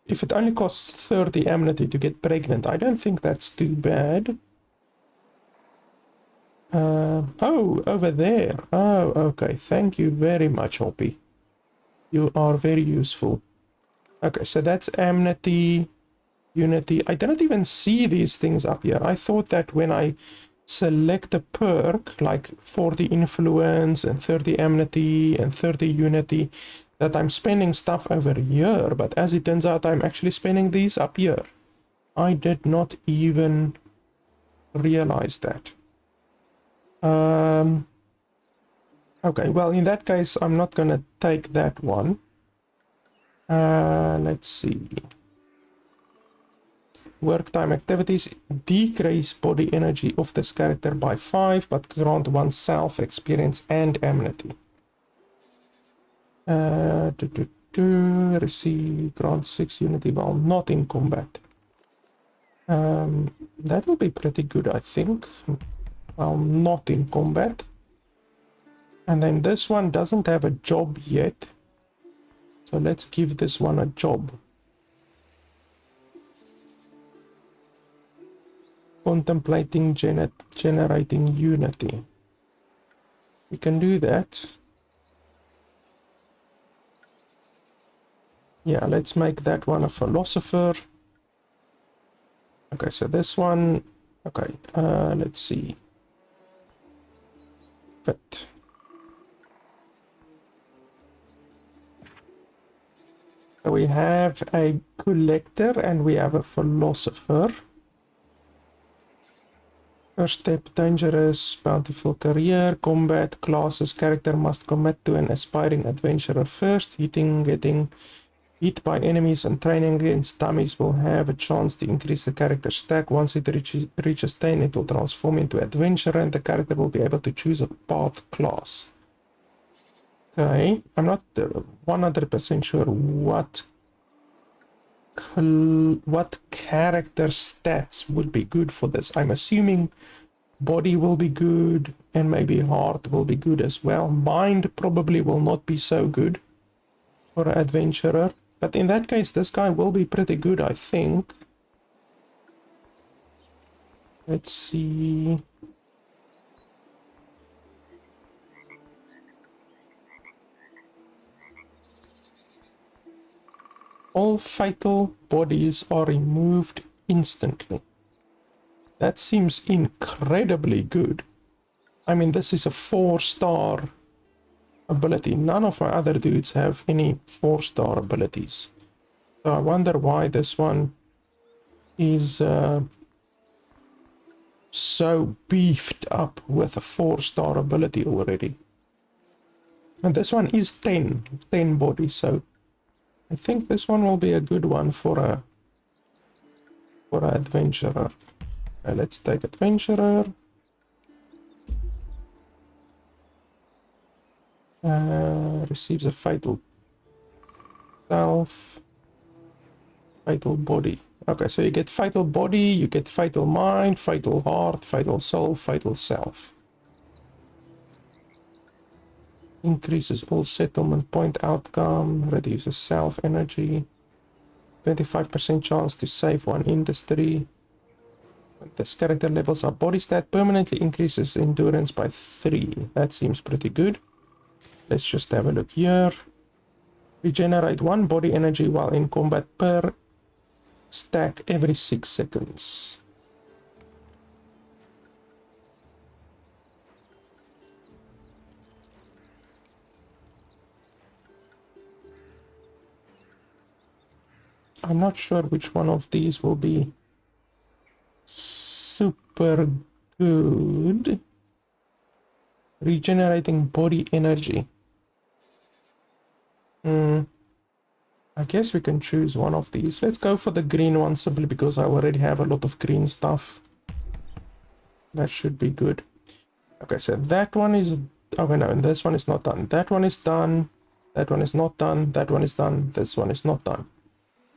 [SPEAKER 1] if it only costs 30 amnesty to get pregnant, I don't think that's too bad. Oh, over there. Oh, okay. Thank you very much, Hoppy. You are very useful. Okay, so that's amnesty, unity. I didn't even see these things up here. I thought that when I select a perk, like 40 influence and 30 amnesty and 30 unity, that I'm spending stuff over here. But as it turns out, I'm actually spending these up here. I did not even realize that. Okay, well, in that case, I'm not gonna take that one. Let's see. Work time activities decrease body energy of this character by 5, but grant oneself experience and amnesty. Receive grant 6 unity while not in combat. That will be pretty good, I think. While not in combat. And then this one doesn't have a job yet. So let's give this one a job. Contemplating generating unity. We can do that. Yeah, let's make that one a philosopher. Okay, so this one. Okay, let's see. Fit. So we have a collector and we have a philosopher. First step, dangerous, bountiful career, combat, classes, character must commit to an aspiring adventurer first. Getting hit by enemies and training against dummies will have a chance to increase the character stack. Once it reaches 10, it will transform into adventurer and the character will be able to choose a path class. Okay, I'm not 100% sure what character stats would be good for this. I'm assuming body will be good and maybe heart will be good as well. Mind probably will not be so good for an adventurer, but in that case this guy will be pretty good, I think. Let's see. All fatal bodies are removed instantly. That seems incredibly good. I mean, this is a 4-star ability. None of my other dudes have any 4-star abilities. So I wonder why this one is so beefed up with a 4-star ability already. And this one is 10 body, so I think this one will be a good one for a adventurer. Let's take adventurer. Receives a fatal self, fatal body. Okay, so you get fatal body, you get fatal mind, fatal heart, fatal soul, fatal self. Increases all settlement point outcome, reduces self energy, 25% chance to save one industry. When this character levels up, body stat permanently increases endurance by 3. That seems pretty good. Let's just have a look here. Regenerate 1 body energy while in combat per stack every 6 seconds. I'm not sure which one of these will be super good. Regenerating body energy. I guess we can choose one of these. Let's go for the green one simply because I already have a lot of green stuff. That should be good. Okay, so that one is... Okay, no, and this one is not done. That one is done. That one is not done. That one is done. This one is not done.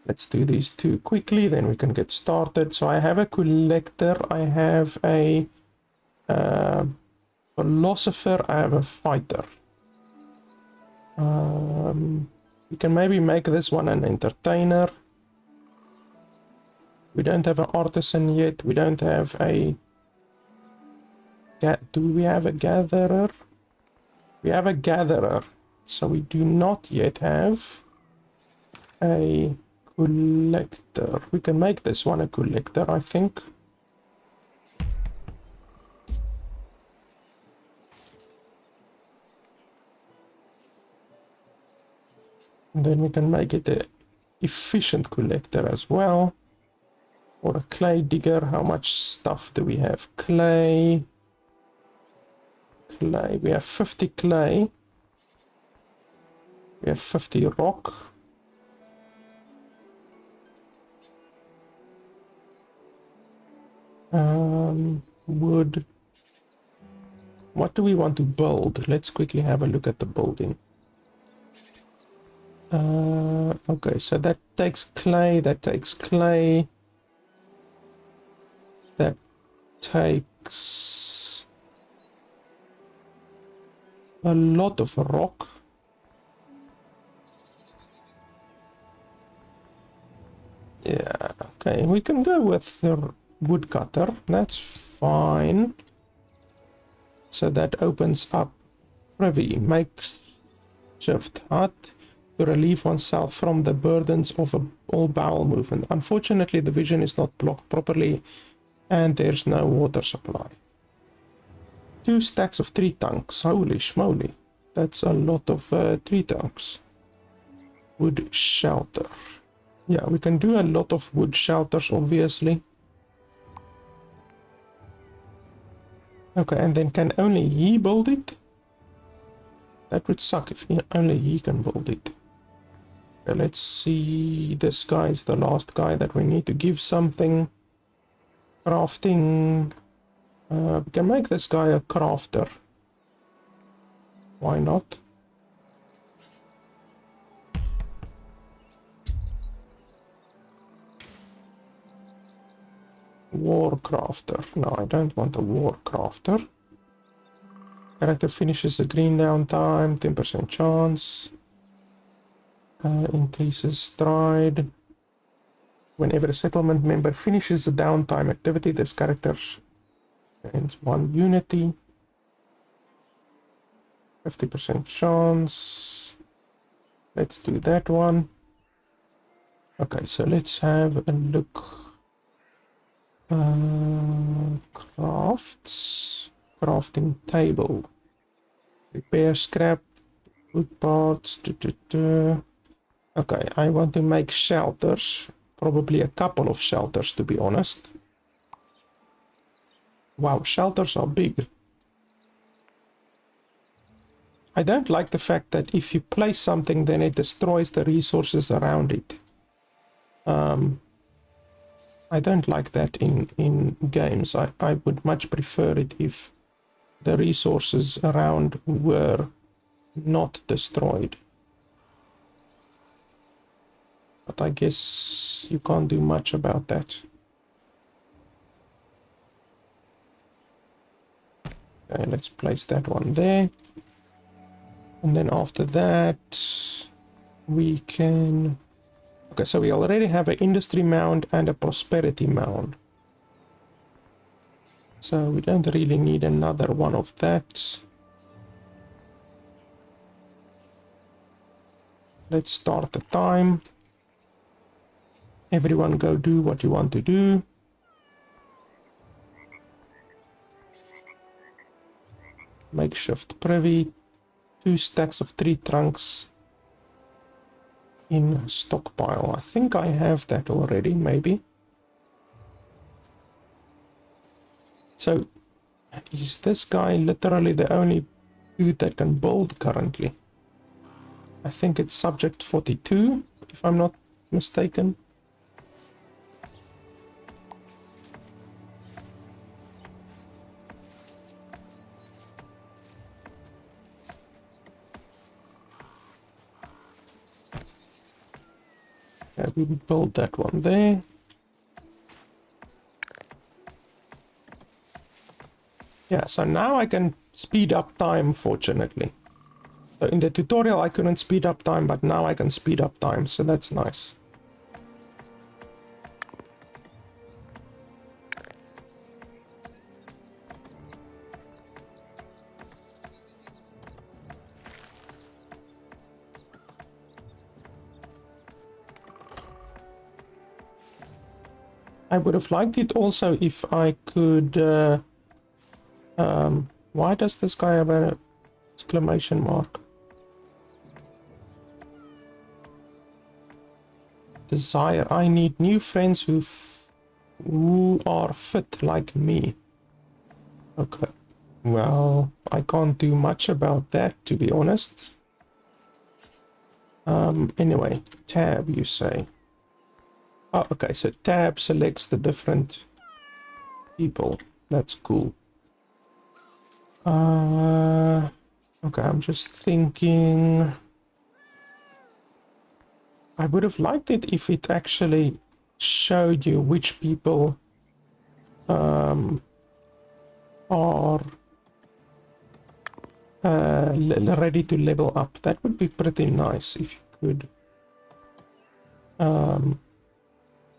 [SPEAKER 1] Let's do these two quickly, then we can get started. So I have a collector. I have a philosopher. I have a fighter. We can maybe make this one an entertainer. We don't have an artisan yet. We don't have a... Do we have a gatherer? We have a gatherer. So we do not yet have a collector. We can make this one a collector, I think. And then we can make it a efficient collector as well. Or a clay digger. How much stuff do we have? Clay. Clay. We have 50 clay. We have 50 rock. Wood. What do we want to build? Let's quickly have a look at the building. Okay, so that takes clay, that takes clay. That takes a lot of rock. Yeah, okay, we can go with the woodcutter, that's fine. So that opens up privy, makeshift hut to relieve oneself from the burdens of all bowel movement. Unfortunately, the vision is not blocked properly and there's no water supply. 2 stacks of 3 tanks, holy schmoly. That's a lot of 3 tanks. Wood shelter. Yeah, we can do a lot of wood shelters, obviously. Okay, and then can only he build it? That would suck if only he can build it. Okay, let's see. This guy is the last guy that we need to give something. Crafting. We can make this guy a crafter. Why not? War crafter. No, I don't want a war crafter. Character finishes the green downtime, 10% chance. Increases stride. Whenever a settlement member finishes the downtime activity, this character gains 1 unity. 50% chance. Let's do that one. Okay, so let's have a look. Crafts. Crafting table. Repair scrap. Wood parts. Okay, I want to make shelters. Probably a couple of shelters, to be honest. Wow, shelters are big. I don't like the fact that if you place something, then it destroys the resources around it. I don't like that in games. I would much prefer it if the resources around were not destroyed. But I guess you can't do much about that. Okay, let's place that one there. And then after that, we can... Okay, so we already have an industry mound and a prosperity mound. So we don't really need another one of that. Let's start the time. Everyone go do what you want to do. Makeshift privy. 2 stacks of 3 trunks in stockpile. I think I have that already, maybe. So, is this guy literally the only dude that can build currently? I think it's subject 42, if I'm not mistaken. Yeah, we build that one there. Yeah, so now I can speed up time, fortunately. So in the tutorial I couldn't speed up time, but now I can speed up time, so that's nice. I would have liked it also if I could... why does this guy have an exclamation mark? Desire. I need new friends who are fit like me. Okay. Well, I can't do much about that, to be honest. Anyway, tab, you say. Oh, okay, so tab selects the different people. That's cool. Okay, I'm just thinking... I would have liked it if it actually showed you which people are ready to level up. That would be pretty nice if you could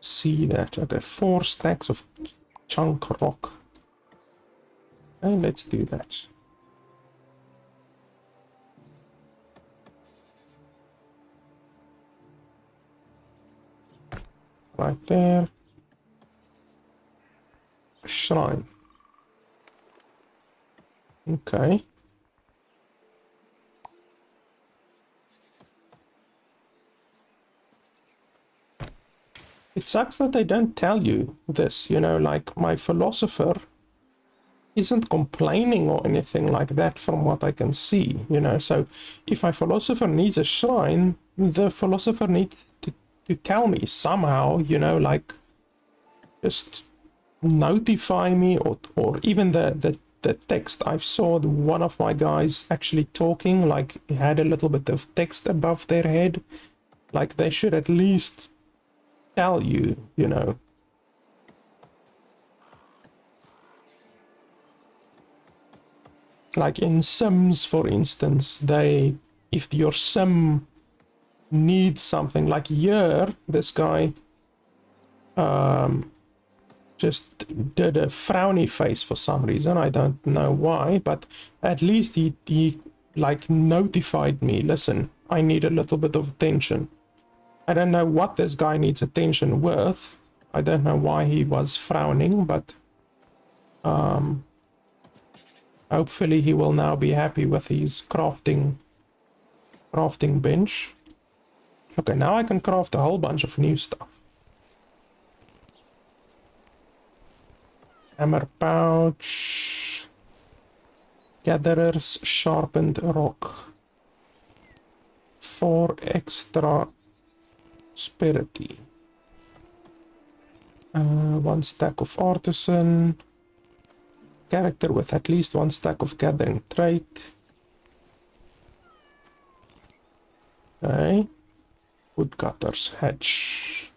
[SPEAKER 1] see that. Okay, 4 stacks of chunk rock. And let's do that. Right there. Shrine. Okay. It sucks that they don't tell you this, you know, like my philosopher isn't complaining or anything like that from what I can see, you know. So if my philosopher needs a shrine, the philosopher needs to tell me somehow, you know, like just notify me, or even the text. I saw one of my guys actually talking, like he had a little bit of text above their head. Like they should at least tell you, you know. Like in Sims, for instance, if your Sim needs something, like here, this guy just did a frowny face for some reason. I don't know why, but at least he like notified me, listen, I need a little bit of attention. I don't know what this guy needs attention with. I don't know why he was frowning, but hopefully he will now be happy with his crafting bench. Okay, now I can craft a whole bunch of new stuff. Hammer pouch. Gatherer's sharpened rock. 4 extra prosperity. 1 stack of artisan. Character with at least 1 stack of gathering trait. Okay. Woodcutter's hatch.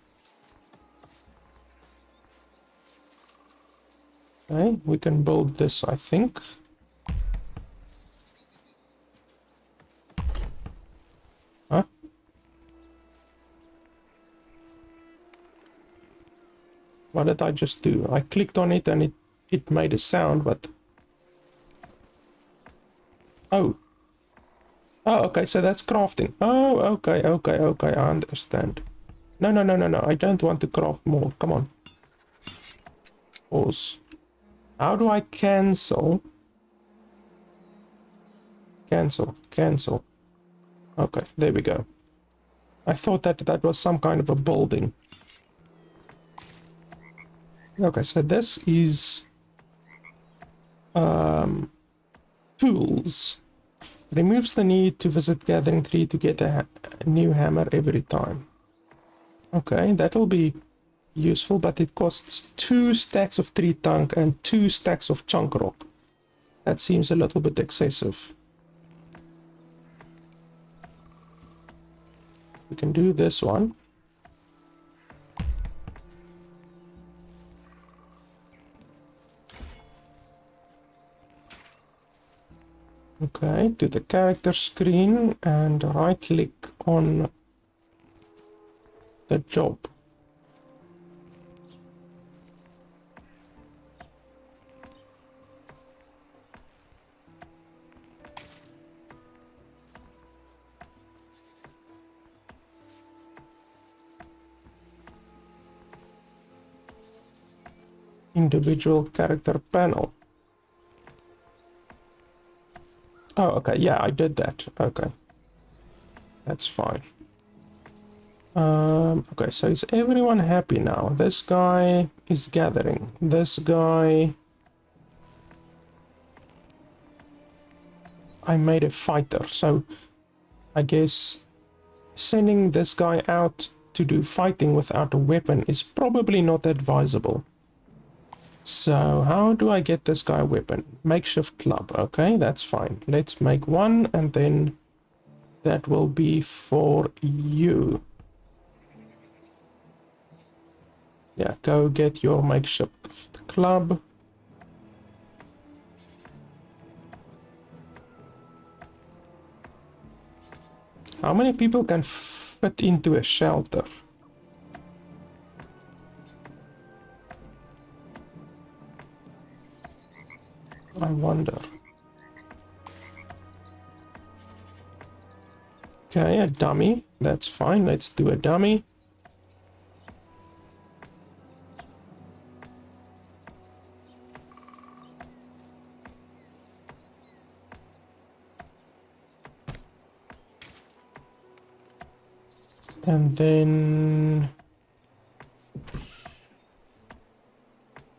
[SPEAKER 1] Okay, we can build this, I think. Huh? What did I just do? I clicked on it and it made a sound, but... Oh. Oh, okay, so that's crafting. Oh, okay, I understand. No, I don't want to craft more. Come on. Pause. How do I cancel? Cancel. Okay, there we go. I thought that was some kind of a building. Okay, so this is tools. Removes the need to visit Gathering Tree to get a new hammer every time. Okay, that'll be useful, but it costs 2 stacks of tree trunk and 2 stacks of chunk rock. That seems a little bit excessive. We can do this one. Okay, to the character screen and right click on the job. Individual character panel. Oh, okay, yeah, I did that. Okay. That's fine. Okay, so is everyone happy now? This guy is gathering. This guy... I made a fighter, so I guess sending this guy out to do fighting without a weapon is probably not advisable. So how do I get this guy a weapon? Makeshift club. Okay, that's fine. Let's make one, and then that will be for you. Yeah, go get your makeshift club. How many people can fit into a shelter? I wonder. Okay, a dummy. That's fine. Let's do a dummy. And then...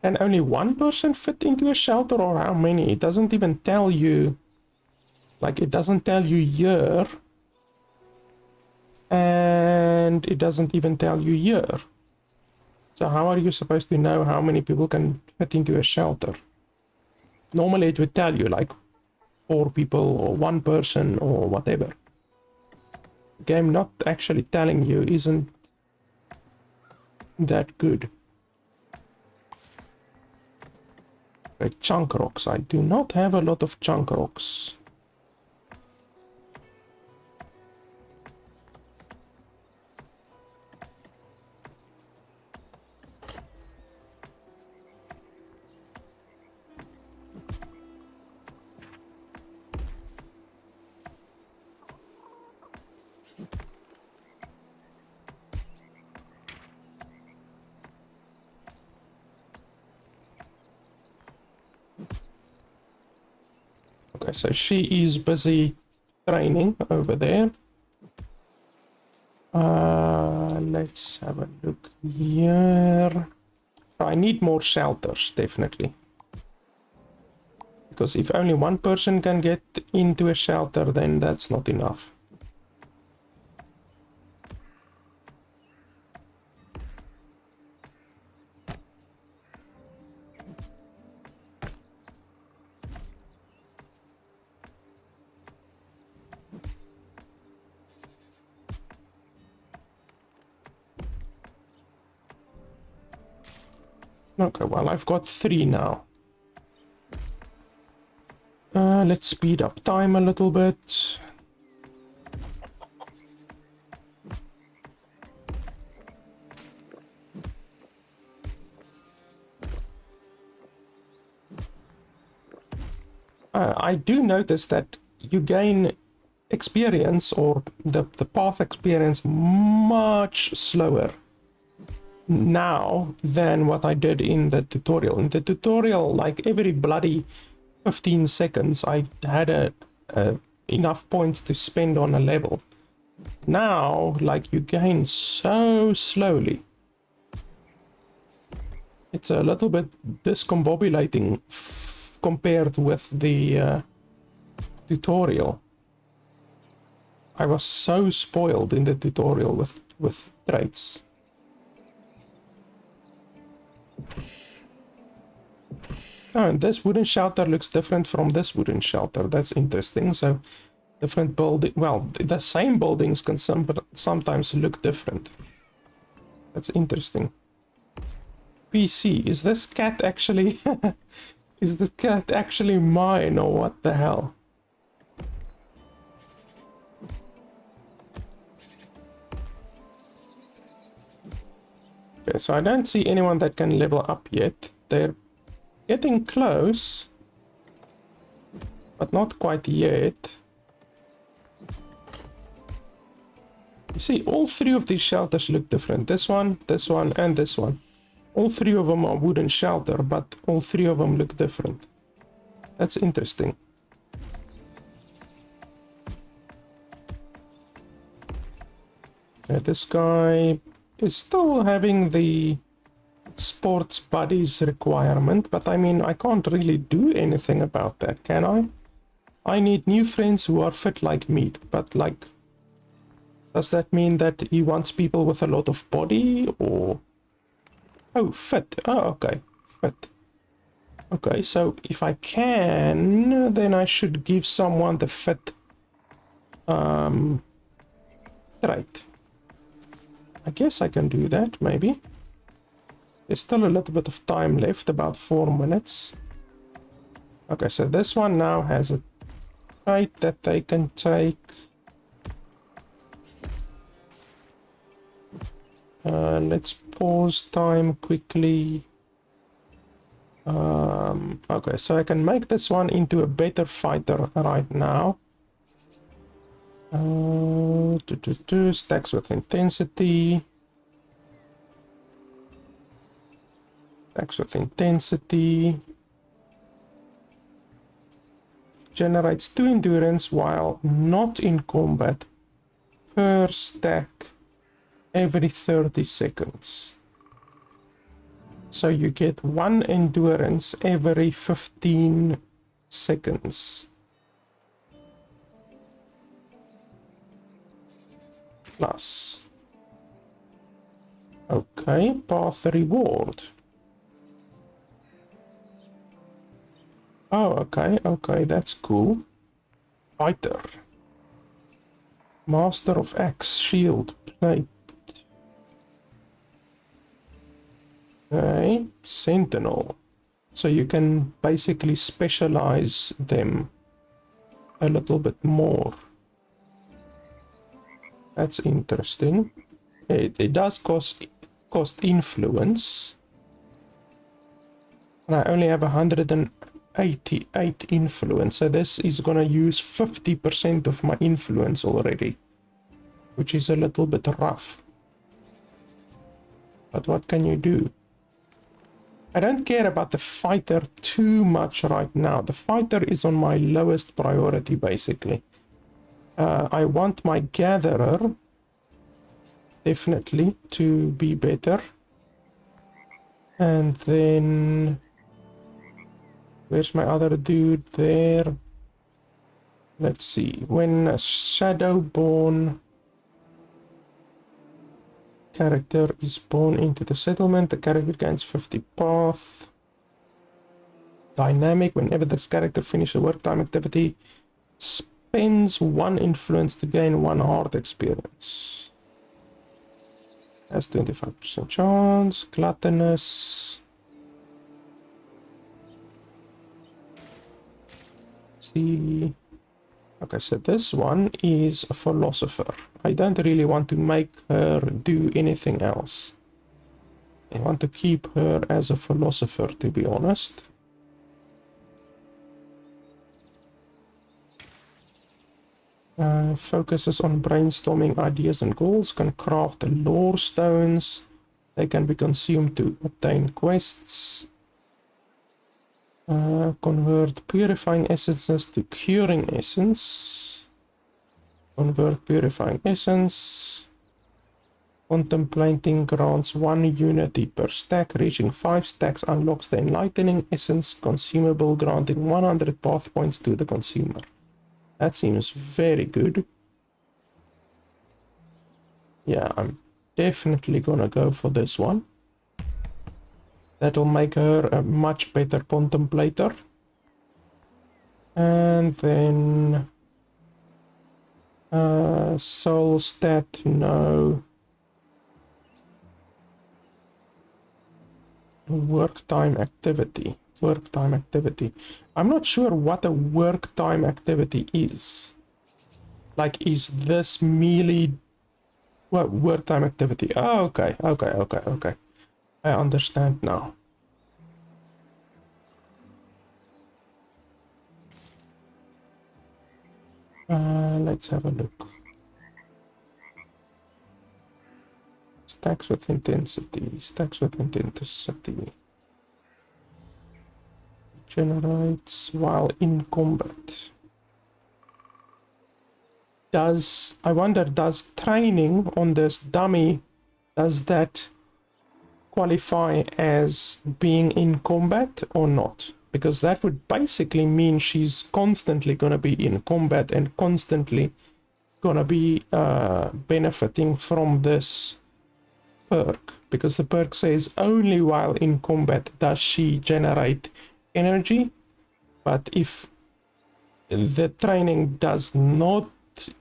[SPEAKER 1] Can only one person fit into a shelter, or how many? It doesn't even tell you. Like, it doesn't tell you year. And it doesn't even tell you year. So how are you supposed to know how many people can fit into a shelter? Normally it would tell you like 4 people or 1 person or whatever. The game not actually telling you isn't that good. Okay, chunk rocks. I do not have a lot of chunk rocks. Okay, so she is busy training over there. Let's have a look here. I need more shelters, definitely. Because if only one person can get into a shelter, then that's not enough. Okay, well, I've got 3 now. Let's speed up time a little bit. I do notice that you gain experience, or the path experience, much slower now than what I did in the tutorial. In the tutorial, like every bloody 15 seconds, I had enough points to spend on a level. Now, like, you gain so slowly. It's a little bit discombobulating compared with the tutorial. I was so spoiled in the tutorial with traits. Oh, and this wooden shelter looks different from this wooden shelter. That's interesting. So different building, well, the same buildings can sometimes look different. That's interesting. PC, is this cat actually is the cat actually mine, or what the hell? Okay, so I don't see anyone that can level up yet. They're getting close, but not quite yet. You see, all 3 of these shelters look different. This one, and this one. All 3 of them are wooden shelter, but all 3 of them look different. That's interesting. Okay, this guy is still having the sports buddies requirement, but I mean, I can't really do anything about that, can I? I need new friends who are fit like meat, but like, does that mean that he wants people with a lot of body, or... Oh, fit. Oh, okay, fit. Okay, so if I can, then I should give someone the fit trait. I guess I can do that, maybe. There's still a little bit of time left, about 4 minutes. Okay, so this one now has a trait that they can take. Let's pause time quickly. Okay, so I can make this one into a better fighter right now. Stacks with intensity. Stacks with intensity. Generates 2 endurance while not in combat per stack every 30 seconds. So you get 1 endurance every 15 seconds. Plus. Okay, path reward. Oh, okay, that's cool. Fighter. Master of Axe, Shield, Plate. Okay, Sentinel. So you can basically specialize them a little bit more. That's interesting. It does cost influence. And I only have 188 influence, so this is gonna use 50% of my influence already, which is a little bit rough. But what can you do? I don't care about the fighter too much right now. The fighter is on my lowest priority, basically. I want my gatherer definitely to be better. And then... where's my other dude there? Let's see. When a Shadowborn character is born into the settlement, the character gains 50 path. Dynamic. Whenever this character finishes a work time activity, spends 1 influence to gain 1 hard experience. Has 25% chance. Gluttonous. See. Okay, so this one is a philosopher. I don't really want to make her do anything else. I want to keep her as a philosopher, to be honest. Focuses on brainstorming ideas and goals, can craft lore stones. They can be consumed to obtain quests. Convert purifying essences to curing essence. Convert purifying essence. Contemplating grants 1 unity per stack. Reaching 5 stacks unlocks the enlightening essence consumable, granting 100 path points to the consumer. That seems very good. Yeah, I'm definitely gonna go for this one. That'll make her a much better contemplator. And then... soul stat, no. Work time activity. Work time activity. I'm not sure what a work time activity is. Like, is this merely... what work time activity? Oh, okay. I understand now. Let's have a look. Stacks with intensity. Stacks with intensity. Generates while in combat. I wonder, does training on this dummy, does that qualify as being in combat or not? Because that would basically mean she's constantly gonna be in combat and constantly gonna be benefiting from this perk, because the perk says only while in combat does she generate energy. But if the training does not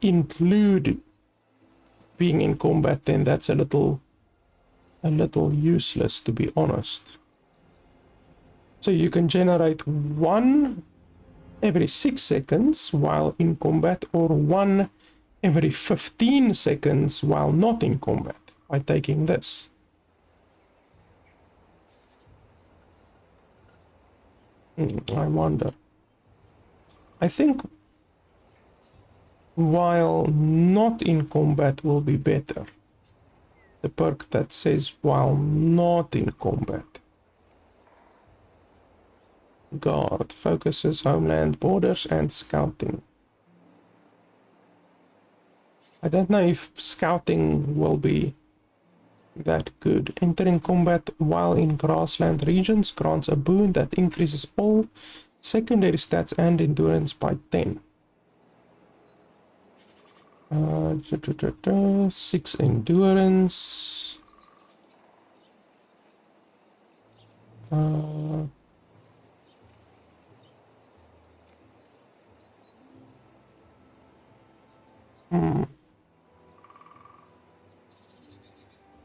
[SPEAKER 1] include being in combat, then that's a little useless, to be honest. So you can generate 1 every 6 seconds while in combat, or 1 every 15 seconds while not in combat by taking this. I wonder. I think while not in combat will be better. The perk that says while not in combat. Guard focuses homeland, borders, and scouting. I don't know if scouting will be that good. Entering combat while in grassland regions grants a boon that increases all secondary stats and endurance by 10. 6 endurance.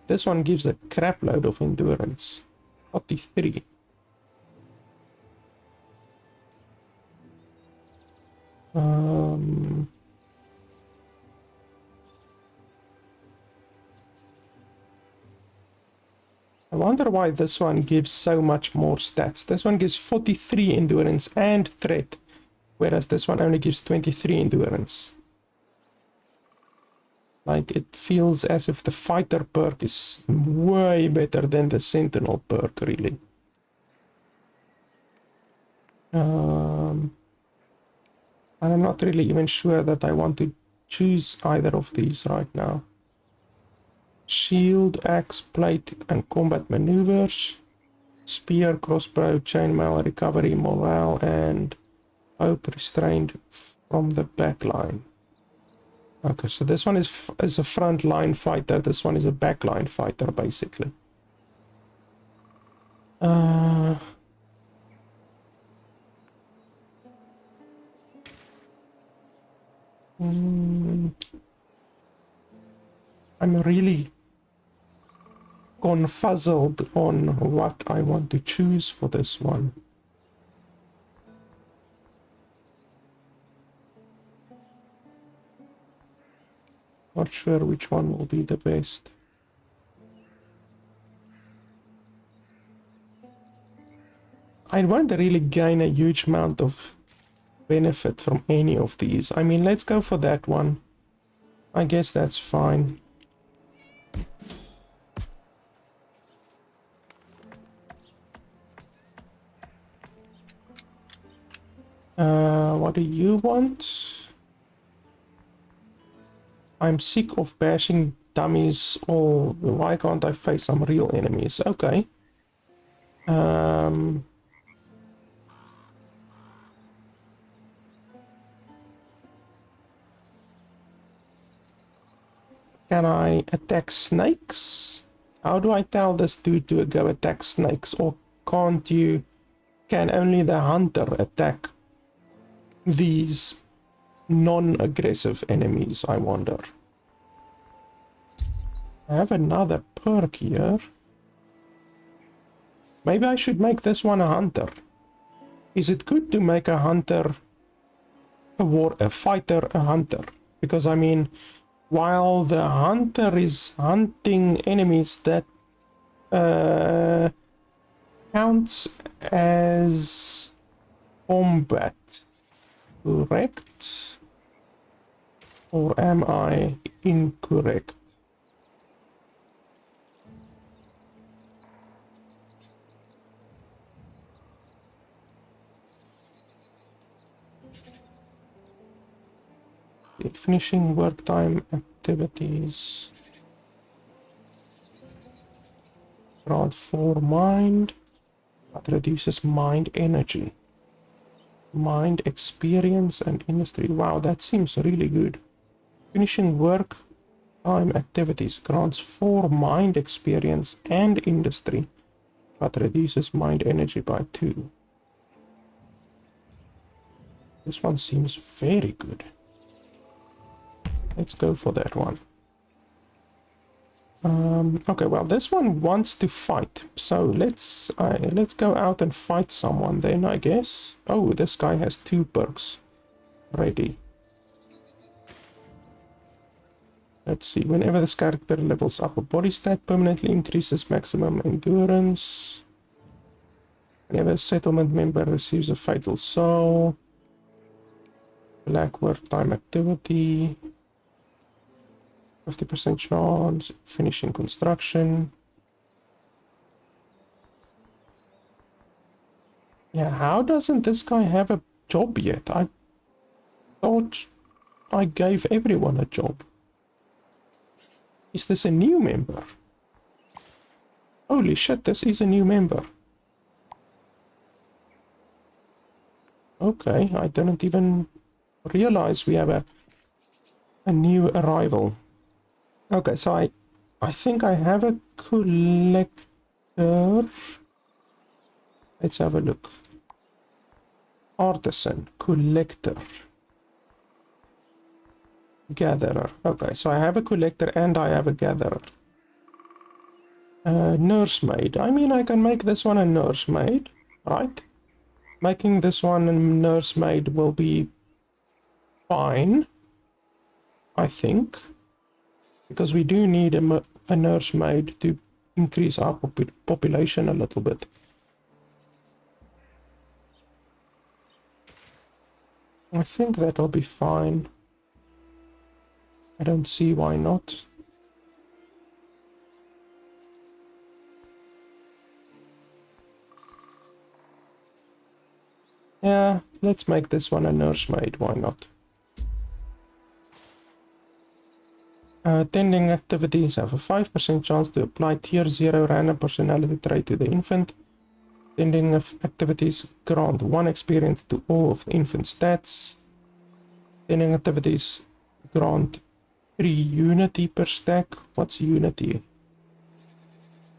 [SPEAKER 1] This one gives a crap load of endurance. 43. I wonder why this one gives so much more stats. This one gives 43 endurance and threat, whereas this one only gives 23 endurance. Like, it feels as if the fighter perk is way better than the sentinel perk, really. And I'm not really even sure that I want to choose either of these right now. Shield, axe, plate, and combat maneuvers. Spear, crossbow, chainmail, recovery, morale, and hope restrained from the backline. Okay, so this one is a front line fighter. This one is a backline fighter, basically. I'm really confuzzled on what I want to choose for this one. Not sure which one will be the best. I won't really gain a huge amount of benefit from any of these. I mean, let's go for that one. I guess that's fine. What do you want? I'm sick of bashing dummies, or why can't I face some real enemies? Okay. Can I attack snakes? How do I tell this dude to go attack snakes? Or can't you? Can only the hunter attack these non-aggressive enemies, I wonder? I have another perk here. Maybe I should make this one a hunter. Is it good to make a hunter a fighter a hunter? Because I mean, while the hunter is hunting enemies, that counts as combat, correct? Or am I incorrect? Finishing work time activities. Grant 4 mind. That reduces mind energy. Mind experience and industry. Wow, that seems really good. Finishing work time activities grants 4 mind experience and industry, but reduces mind energy by 2. This one seems very good. Let's go for that one. Okay, well, this one wants to fight, so let's go out and fight someone then, I guess. Oh, this guy has 2 perks ready. Let's see. Whenever this character levels up, a body stat permanently increases maximum endurance. Whenever a settlement member receives a fatal soul. Black work time activity. 50% chance, finishing construction. Yeah, how doesn't this guy have a job yet? I thought I gave everyone a job. Is this a new member? Holy shit, this is a new member. Okay, I didn't even realize we have a new arrival. Okay, so I think I have a collector. Let's have a look. Artisan, collector, gatherer. Okay, so I have a collector and I have a gatherer. Nursemaid. I mean, I can make this one a nursemaid, right? Making this one a nursemaid will be fine, I think, because we do need a nursemaid to increase our population a little bit. I think that'll be fine. I don't see why not. Yeah, let's make this one a nursemaid, why not? Tending activities have a 5% chance to apply tier 0 random personality trait to the infant. Tending activities grant 1 experience to all of the infant stats. Tending activities grant 3 unity per stack. What's unity?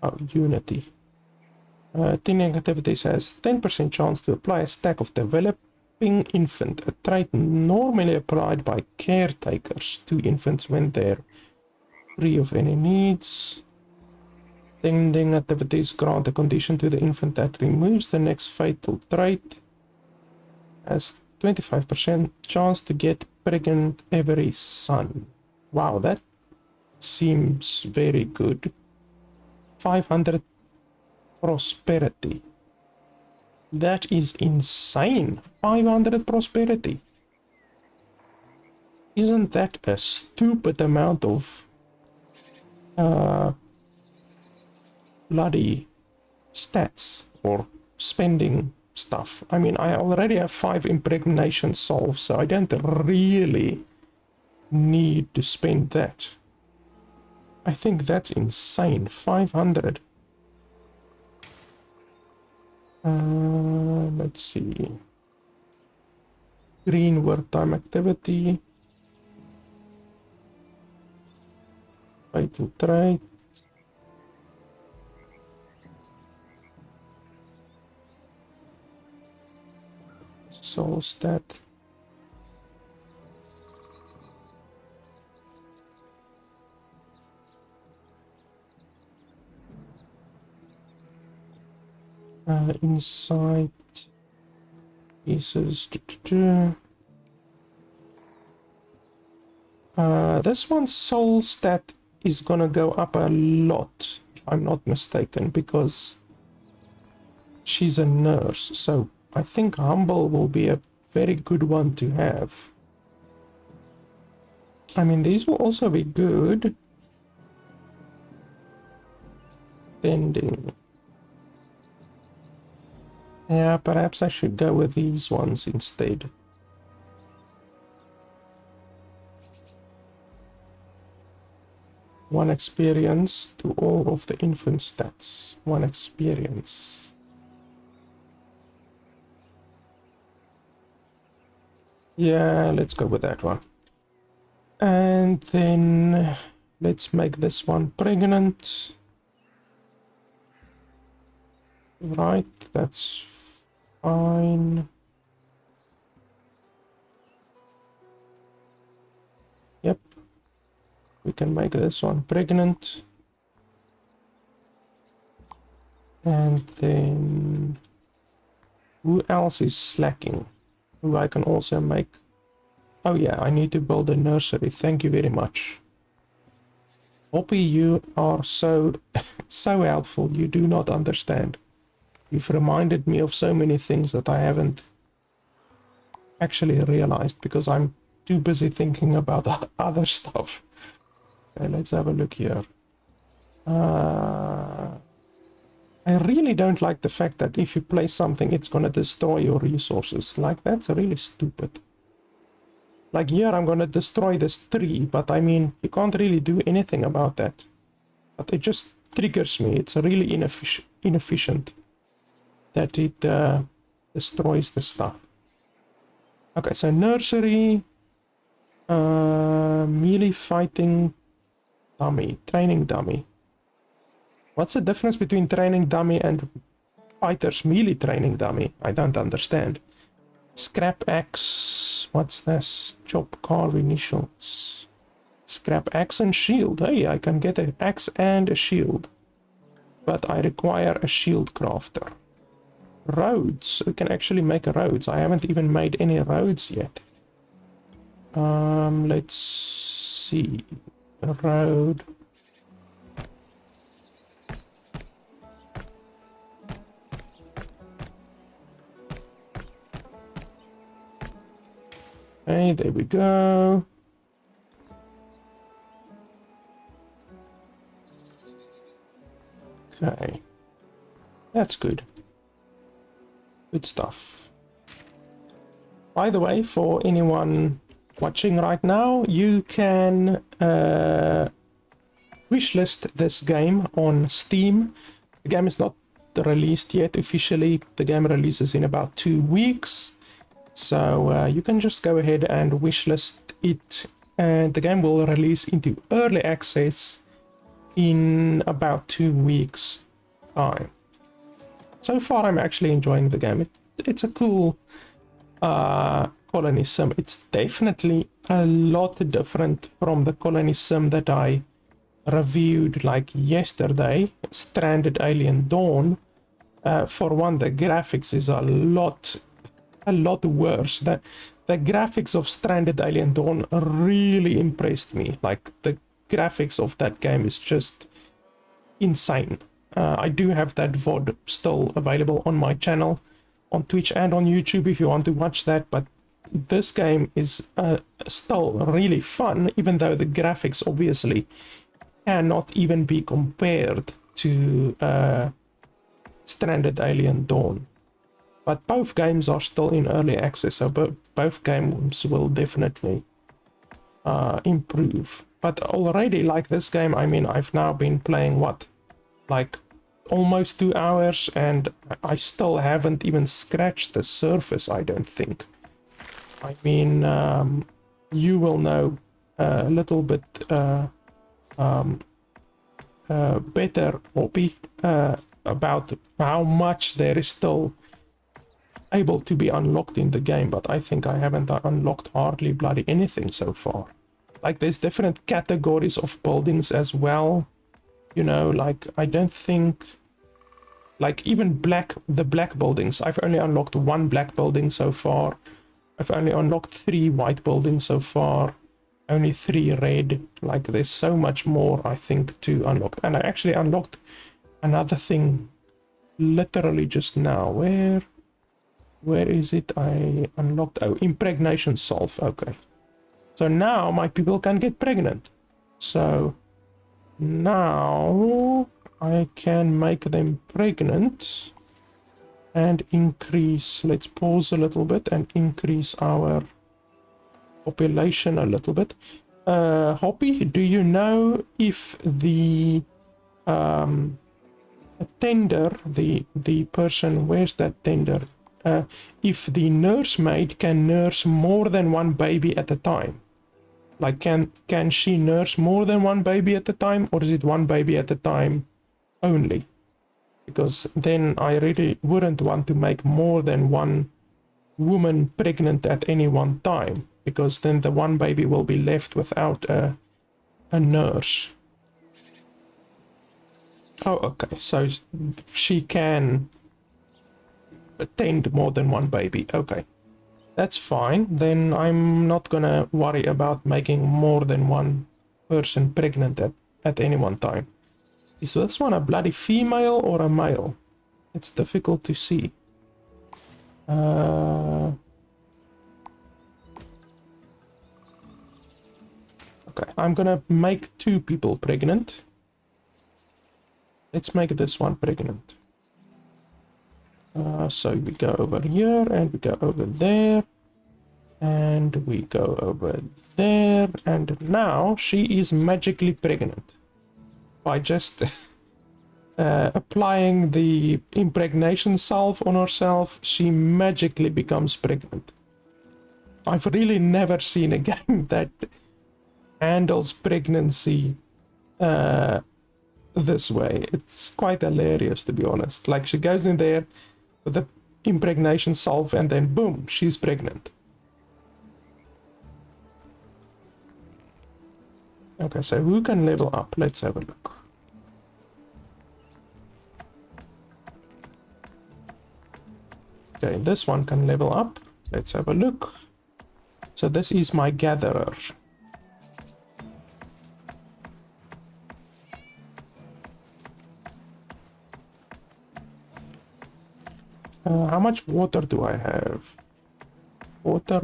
[SPEAKER 1] Oh, unity. Tending activities has 10% chance to apply a stack of developing infant, a trait normally applied by caretakers to infants when they're free of any needs. Tending activities grant a condition to the infant that removes the next fatal trait. Has 25% chance to get pregnant every son. Wow, that seems very good. 500 prosperity. That is insane. 500 prosperity. Isn't that a stupid amount of bloody stats or spending stuff? I mean, I already have 5 impregnation solves, so I don't really need to spend that. I think that's insane. 500. Let's see. Green work time activity. Fatal trait. Soul stat. Insight pieces. This one's soul stat is gonna go up a lot, if I'm not mistaken, because she's a nurse. So I think humble will be a very good one to have. I mean, these will also be good. Tending. Yeah, perhaps I should go with these ones instead. One experience to all of the infant stats. 1 experience. Yeah, let's go with that one. And then let's make this one pregnant. Right, that's fine. Yep. We can make this one pregnant. And then who else is slacking? Who I can also make. Oh yeah, I need to build a nursery. Thank you very much. Hoppy, you are so helpful. You do not understand. You've reminded me of so many things that I haven't actually realized because I'm too busy thinking about other stuff. Okay, let's have a look here. I really don't like the fact that if you place something, it's gonna destroy your resources. Like, that's really stupid. Like here, I'm gonna destroy this tree, but I mean, you can't really do anything about that. But it just triggers me. It's really inefficient that it destroys the stuff. Okay, so nursery, melee fighting dummy, training dummy. What's the difference between training dummy and fighter's melee training dummy? I don't understand. Scrap axe, what's this? Chop carve initials. Scrap axe and shield. Hey, I can get an axe and a shield. But I require a shield crafter. Roads. We can actually make roads. I haven't even made any roads yet. Let's see. A road. Okay, there we go. Okay. That's good. Good stuff. By the way, for anyone watching right now, you can wishlist this game on Steam. The game is not released yet officially. The game releases in about 2 weeks. So you can just go ahead and wishlist it, and the game will release into early access in about 2 weeks time. So far I'm actually enjoying the game. It's a cool colony sim. It's definitely a lot different from the colony sim that I reviewed like yesterday, Stranded Alien Dawn. For one, the graphics is a lot worse. The graphics of Stranded Alien Dawn really impressed me. Like, the graphics of that game is just insane. I do have that VOD still available on my channel on Twitch and on YouTube if you want to watch that, but this game is still really fun, even though the graphics obviously cannot even be compared to Stranded Alien Dawn. But both games are still in early access, so both games will definitely improve. But already, like this game, I mean, I've now been playing, what, like almost 2 hours, and I still haven't even scratched the surface, I don't think. I mean, you will know a little bit better, Hoppy, about how much there is still able to be unlocked in the game, but I think I haven't unlocked hardly bloody anything so far. Like, there's different categories of buildings as well, you know, like, I don't think, like, even the black buildings, I've only unlocked 1 black building so far. I've only unlocked 3 white buildings so far, only 3 red. Like, there's so much more, I think, to unlock. And I actually unlocked another thing literally just now. Where is it? I unlocked, oh, impregnation solve. Okay, so now my people can get pregnant. So now I can make them pregnant and increase, let's pause a little bit and increase our population a little bit. Hoppy, do you know if the tender, the person, where's that tender? If the nursemaid can nurse more than 1 baby at a time? Like, can she nurse more than 1 baby at a time, or is it 1 baby at a time only? Because then I really wouldn't want to make more than 1 woman pregnant at any one time, because then the 1 baby will be left without a nurse. Oh, okay, so she can attend more than 1 baby. Okay, that's fine. Then I'm not gonna worry about making more than 1 person pregnant at any one time. Is this one a bloody female or a male? It's difficult to see. Okay, I'm gonna make 2 people pregnant. Let's make this one pregnant. So we go over here, and we go over there, and we go over there, and now she is magically pregnant by just applying the impregnation salve on herself, she magically becomes pregnant. I've really never seen a game that handles pregnancy this way. It's quite hilarious, to be honest. Like, she goes in there with the impregnation salve and then boom, she's pregnant. Okay, so who can level up? Let's have a look. Okay, this one can level up. Let's have a look. So this is my gatherer. How much water do I have? Water.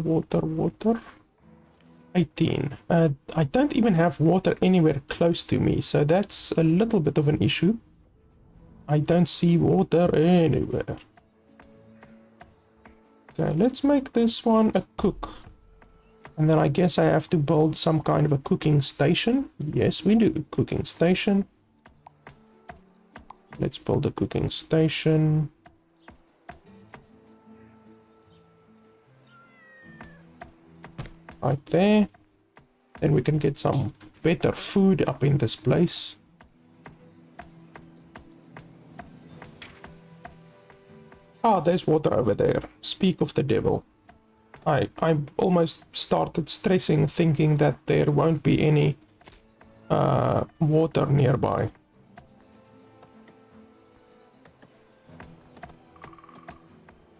[SPEAKER 1] 18. I don't even have water anywhere close to me, so that's a little bit of an issue. I don't see water anywhere. Okay, let's make this one a cook. And then I guess I have to build some kind of a cooking station. Yes, we do. Cooking station. Let's build a cooking station. Right there. Then we can get some better food up in this place. Ah, there's water over there. Speak of the devil. I almost started stressing, thinking that there won't be any water nearby.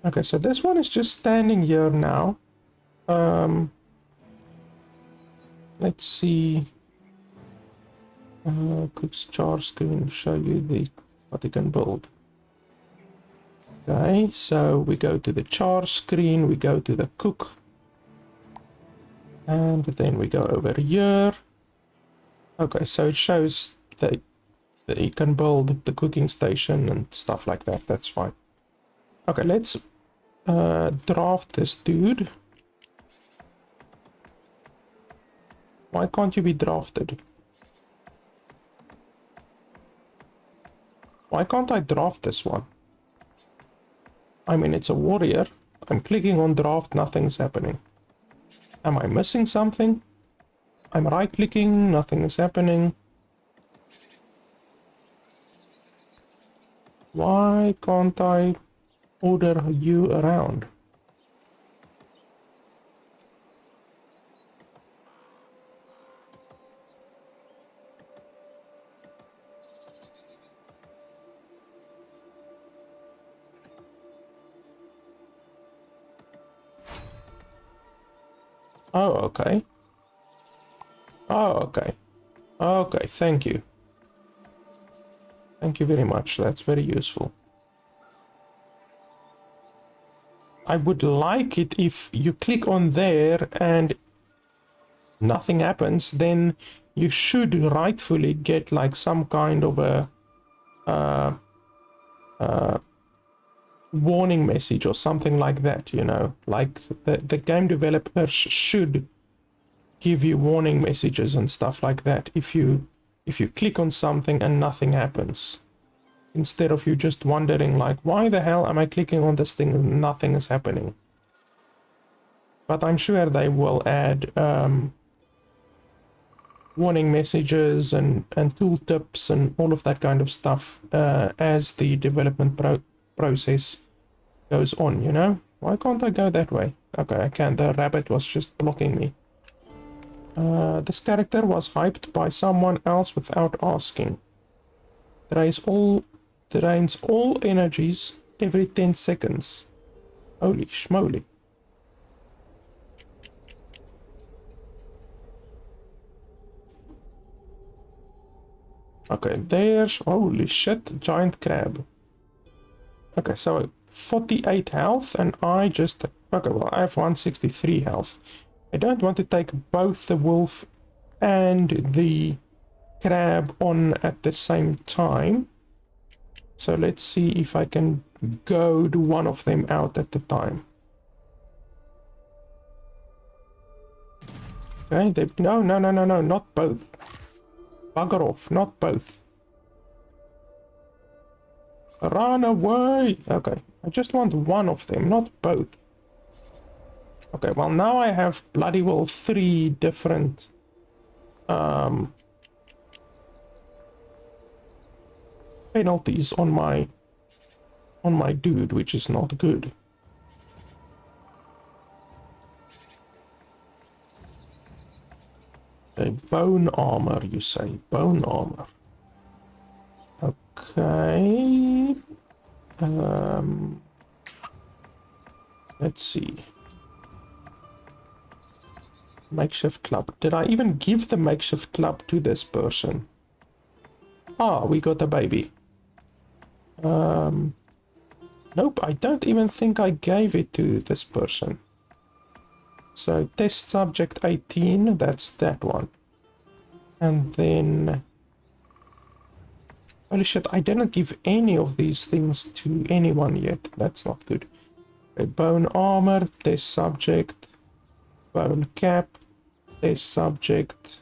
[SPEAKER 1] Okay, so this one is just standing here now. Let's see. Cook's char screen show you what you can build. Okay, so we go to the char screen, we go to the cook, and then we go over here. Okay, so it shows that you can build the cooking station and stuff like that. That's fine. Okay, let's draft this dude. Why can't you be drafted? Why can't I draft this one? I mean, it's a warrior. I'm clicking on draft, nothing's happening. Am I missing something? I'm right-clicking, nothing is happening. Why can't I order you around? Oh, okay. Oh, okay. Okay, thank you. Thank you very much. That's very useful. I would like it if you click on there and nothing happens, then you should rightfully get like some kind of a warning message or something like that, you know, like the game developers should give you warning messages and stuff like that if you click on something and nothing happens, instead of you just wondering like, why the hell am I clicking on this thing and nothing is happening. But I'm sure they will add warning messages and tooltips and all of that kind of stuff as the development process goes on, you know? Why can't I go that way? Okay, I can. The rabbit was just blocking me. This character was hyped by someone else without asking. Drains all energies every 10 seconds. Holy schmoly. Okay, there's... holy shit, giant crab. Okay, so 48 health and I just... okay, well, I have 163 health. I don't want to take both the wolf and the crab on at the same time. So let's see if I can goad one of them out at the time. Okay, no, not both. Bugger off, not both. Run away! Okay, I just want one of them, not both. Okay, well now I have bloody well 3 different penalties on my dude, which is not good. A bone armor, you say? Bone armor. Okay. Let's see. Makeshift club. Did I even give the makeshift club to this person? Ah, we got a baby. Nope, I don't even think I gave it to this person. So, test subject 18, that's that one. And then... Holy shit, I didn't give any of these things to anyone yet. That's not good. A bone armor, test subject, bone cap, test subject.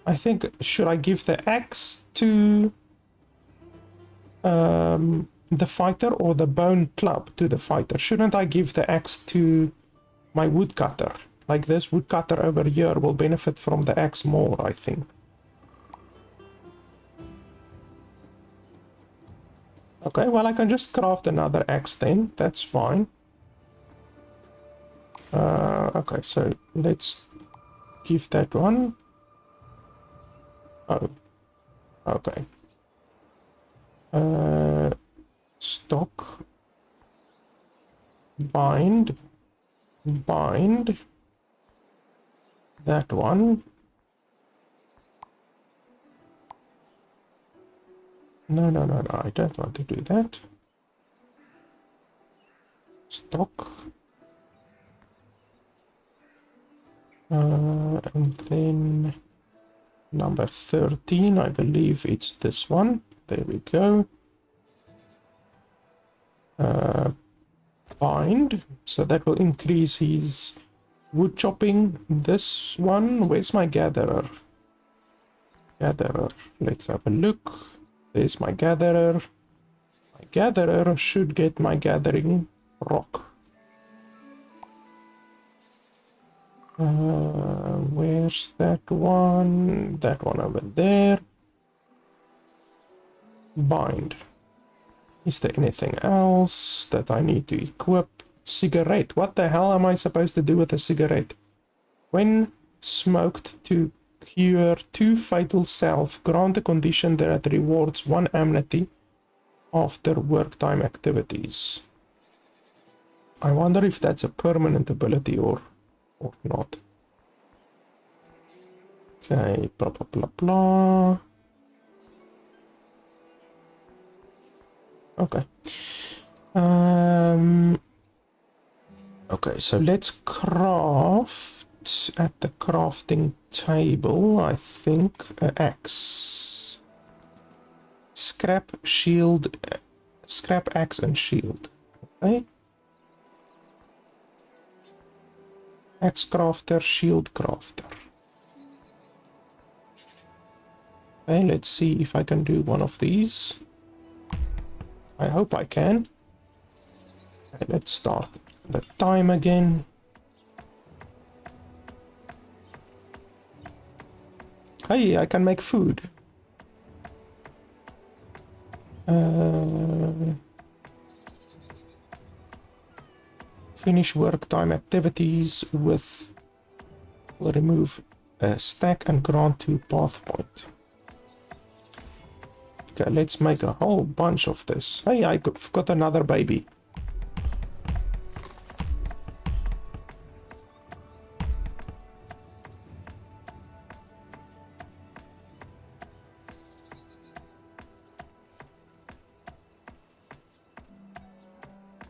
[SPEAKER 1] I think, should I give the axe to the fighter or the bone club to the fighter? Shouldn't I give the axe to my woodcutter? Like this woodcutter over here will benefit from the axe more, I think. Okay, well I can just craft another axe then, that's fine. Okay, so let's give that one. Oh, okay. Stock. Bind. Bind. That one. No, I don't want to do that. Stock. And then number 13, I believe it's this one. There we go. Bind. So that will increase his wood chopping. This one, where's my gatherer? Gatherer. Let's have a look. There's my gatherer. My gatherer should get my gathering rock. Where's that one? That one over there. Bind. Is there anything else that I need to equip? Cigarette. What the hell am I supposed to do with a cigarette? When smoked to cure 2 fatal self, grant a condition that rewards 1 amenity after work time activities. I wonder if that's a permanent ability or not. Okay, blah blah blah blah. Okay. Okay, so let's craft at the crafting table, I think, an axe. Scrap shield, scrap axe and shield. Okay. Axe crafter, shield crafter. Okay, let's see if I can do one of these. I hope I can. Okay, let's start the time again. Hey, I can make food. Finish work time activities with... We'll remove a stack and grant 2 path point. Okay, let's make a whole bunch of this. Hey, I've got another baby.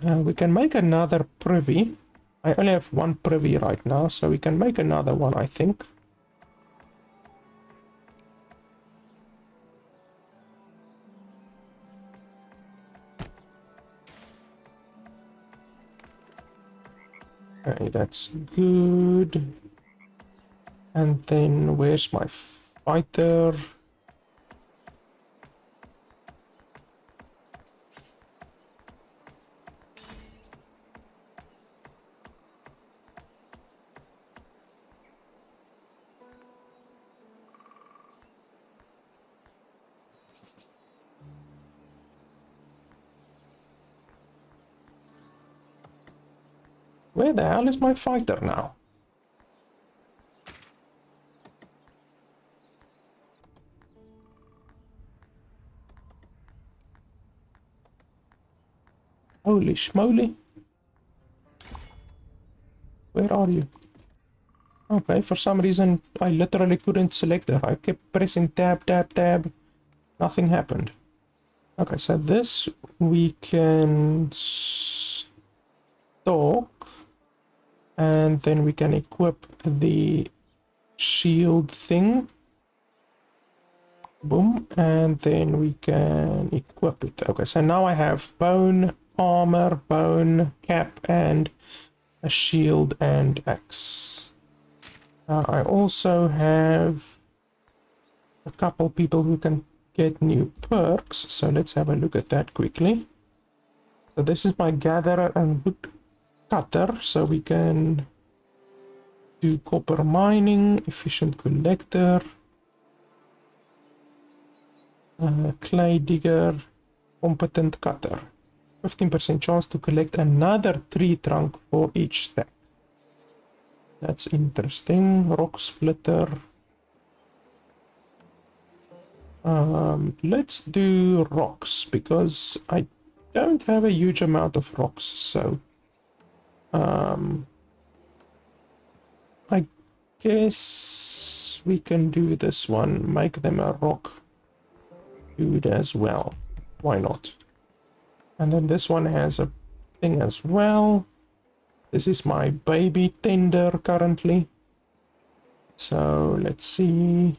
[SPEAKER 1] We can make another privy. I only have 1 privy right now, so we can make another one, I think. Okay, that's good. And then where's my fighter? Where the hell is my fighter now? Holy schmoly. Where are you? Okay, for some reason I literally couldn't select her. I kept pressing tab, tab, tab. Nothing happened. Okay, so this we can stock. And then we can equip the shield thing. Boom. And then we can equip it. Okay, so now I have bone, armor, bone, cap, and a shield and axe. I also have a couple people who can get new perks. So let's have a look at that quickly. So this is my gatherer and wood cutter, so we can do copper mining, efficient collector, clay digger, competent cutter. 15% chance to collect another tree trunk for each stack. That's interesting. Rock splitter. Let's do rocks because I don't have a huge amount of rocks, so I guess we can do this one, make them a rock dude as well. Why not? And then this one has a thing as well. This is my baby tender currently. So let's see.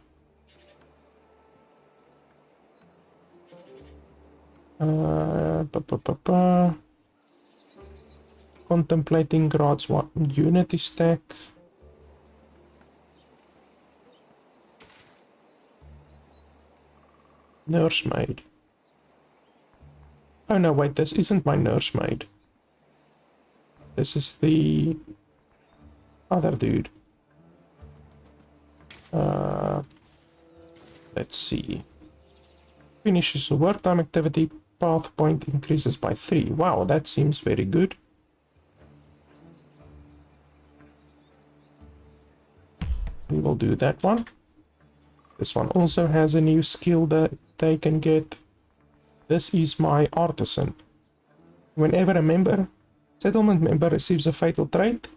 [SPEAKER 1] Contemplating Grad's one unity stack. Nursemaid. Oh no, wait, this isn't my nursemaid. This is the other dude. Let's see. Finishes a work time activity, path point increases by 3. Wow, that seems very good. We will do that one. This one also has a new skill that they can get. This is my artisan. Whenever a settlement member receives a fatal trait,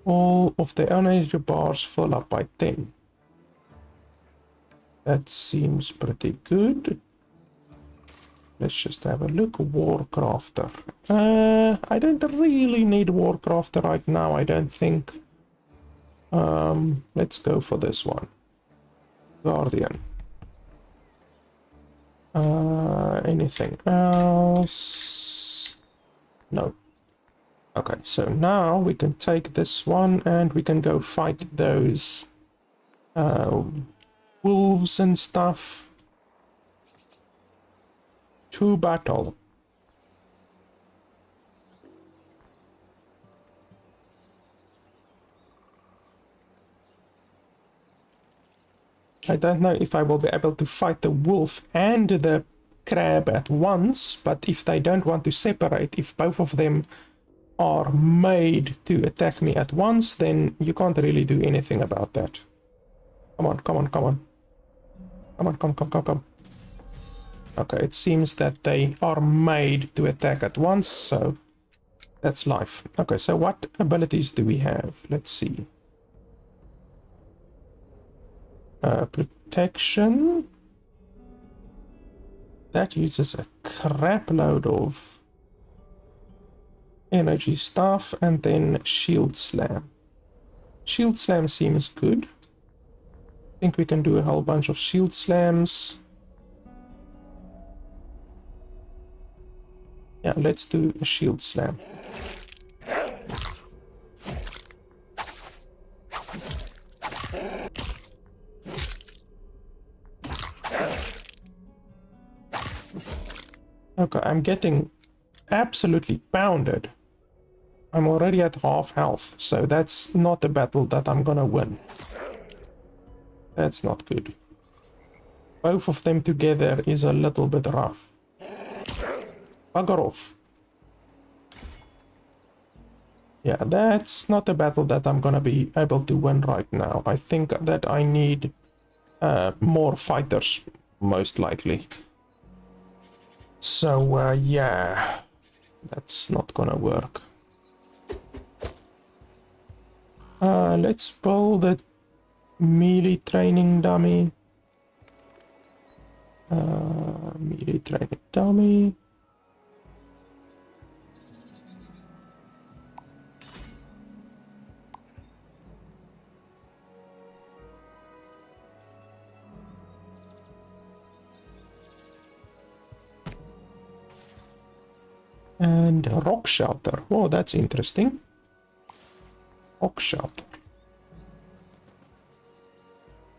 [SPEAKER 1] all of the energy bars fill up by 10. That seems pretty good. Let's just have a look. Warcrafter. I don't really need Warcrafter right now, I don't think. Let's go for this one. Guardian. Anything else? No. Okay, so now we can take this one and we can go fight those wolves and stuff. To battle. I don't know if I will be able to fight the wolf and the crab at once, but if they don't want to separate, if both of them are made to attack me at once, then you can't really do anything about that. Come on, come on, come on. Come on, come, come, come, come. Okay, it seems that they are made to attack at once, so that's life. Okay, so what abilities do we have? Let's see. Protection. That uses a crap load of energy stuff, and then shield slam. Shield slam seems good. I think we can do a whole bunch of shield slams. Yeah, let's do a shield slam. Okay, I'm getting absolutely pounded. I'm already at half health, so that's not a battle that I'm gonna win. That's not good. Both of them together is a little bit rough. Bugger off. Yeah, that's not a battle that I'm gonna be able to win right now. I think that I need more fighters, most likely. So, yeah, that's not gonna work. Let's build a melee training dummy. Melee training dummy. And a rock shelter. Oh, that's interesting. Rock shelter.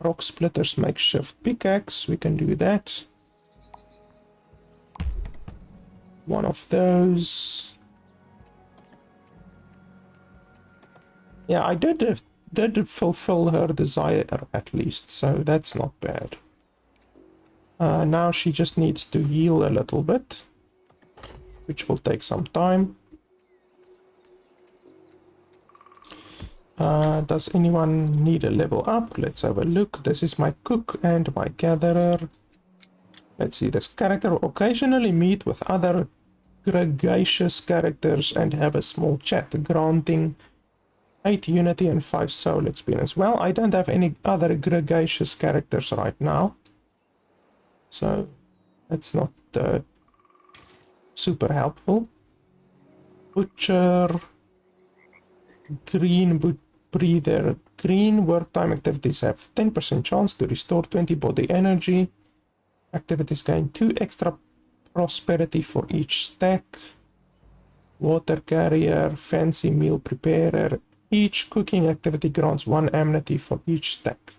[SPEAKER 1] Rock splitters makeshift pickaxe. We can do that. One of those. Yeah, I did fulfill her desire at least, so that's not bad. Now she just needs to heal a little bit, which will take some time. Does anyone need a level up? Let's have a look. This is my cook and my gatherer. Let's see, this character will occasionally meet with other gregarious characters and have a small chat, granting 8 unity and 5 soul experience. Well, I don't have any other gregarious characters right now, so that's not super helpful. Butcher, green breather. Green work time activities have 10% chance to restore 20 body energy. Activities gain 2 extra prosperity for each stack. Water carrier, fancy meal preparer. Each cooking activity grants 1 amenity for each stack.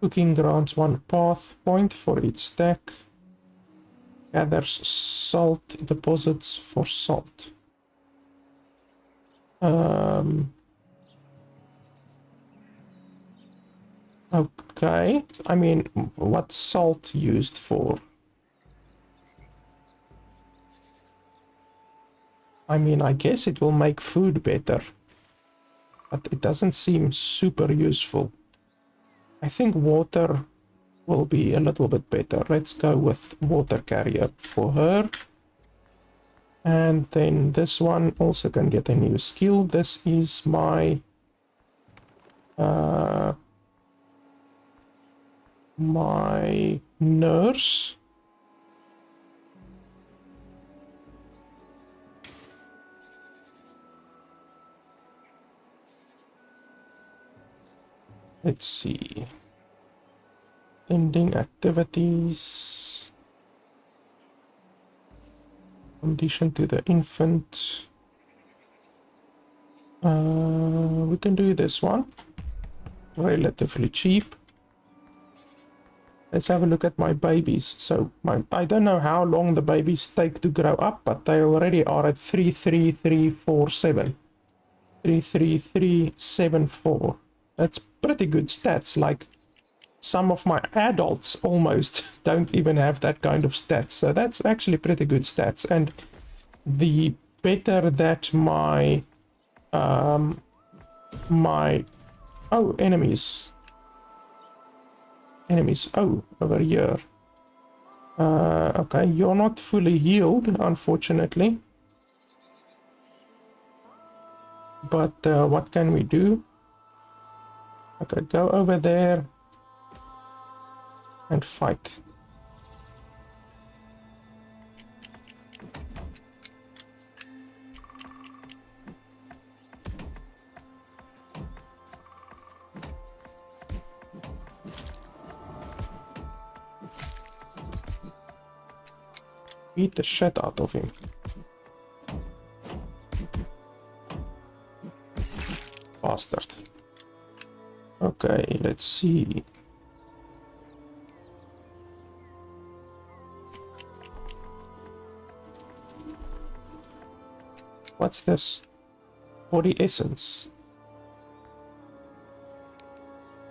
[SPEAKER 1] Cooking grants 1 path point for each stack. Gathers salt deposits for salt. Okay, I mean, what's salt used for? I mean, I guess it will make food better, but it doesn't seem super useful. I think water will be a little bit better. Let's go with water carrier for her. And then this one also can get a new skill. This is my my nurse. Let's see. Ending activities. Condition to the infant. We can do this one. Relatively cheap. Let's have a look at my babies. So I don't know how long the babies take to grow up, but they already are at 33347. 33374. That's pretty good stats. Like, some of my adults almost don't even have that kind of stats. So that's actually pretty good stats. And the better that my enemies. Oh, over here. Okay, you're not fully healed, unfortunately. But what can we do? Okay, go over there and fight. Beat the shit out of him. Bastard. Okay, let's see. What's this? Body essence.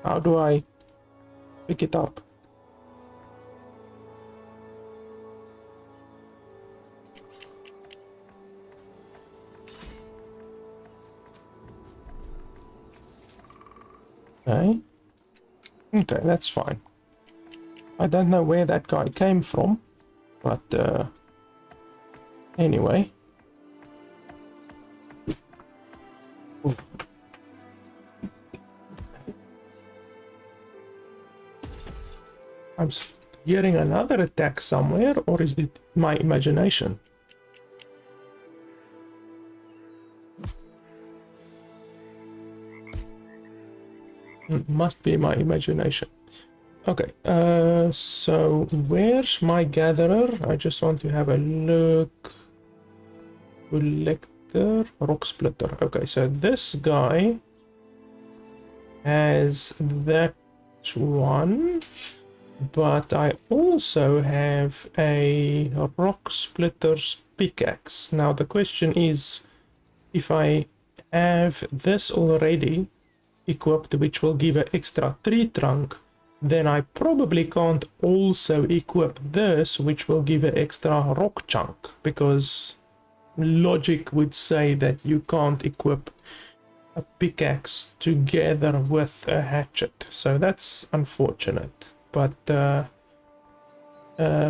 [SPEAKER 1] How do I pick it up? Okay. Okay, that's fine. I don't know where that guy came from, but anyway. Ooh. I'm hearing another attack somewhere, or is it my imagination? Must be my imagination. Okay, so where's my gatherer? I just want to have a look. Collector, rock splitter. Okay, so this guy has that one, but I also have a rock splitter's pickaxe. Now the question is, if I have this already equipped, which will give an extra tree trunk, then I probably can't also equip this, which will give an extra rock chunk, because logic would say that you can't equip a pickaxe together with a hatchet. So that's unfortunate, but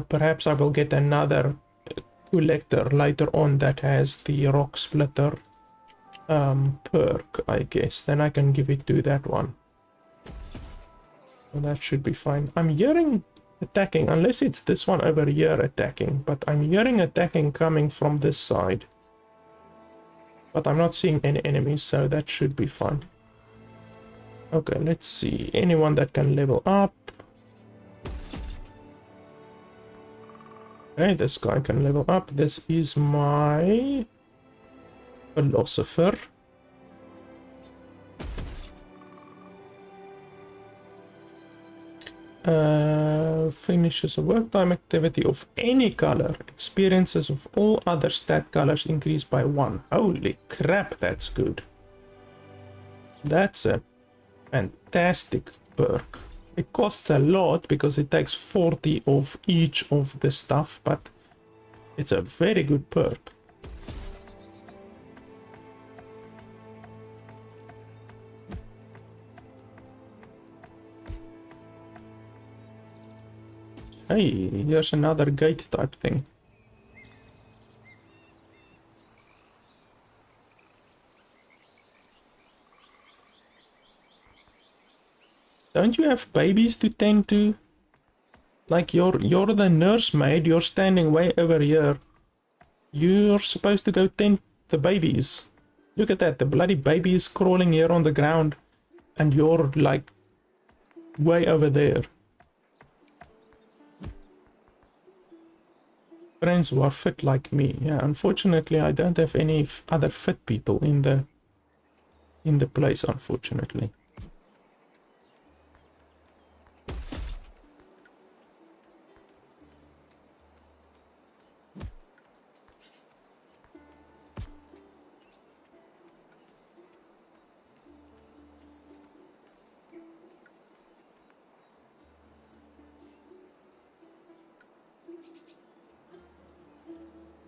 [SPEAKER 1] perhaps I will get another collector later on that has the rock splitter perk, I guess. Then I can give it to that one. So that should be fine. I'm hearing attacking, unless it's this one over here attacking, but I'm hearing attacking coming from this side. But I'm not seeing any enemies, so that should be fine. Okay, let's see. Anyone that can level up. Okay, this guy can level up. This is my philosopher. Finishes a work time activity of any color. Experiences of all other stat colors increase by 1. Holy crap, that's good. That's a fantastic perk. It costs a lot because it takes 40 of each of the stuff, but it's a very good perk. Hey, here's another gate type thing. Don't you have babies to tend to? Like you're the nursemaid, you're standing way over here. You're supposed to go tend the babies. Look at that, the bloody baby is crawling here on the ground and you're like way over there. Friends who are fit like me. Yeah, unfortunately I don't have any other fit people in the place, unfortunately.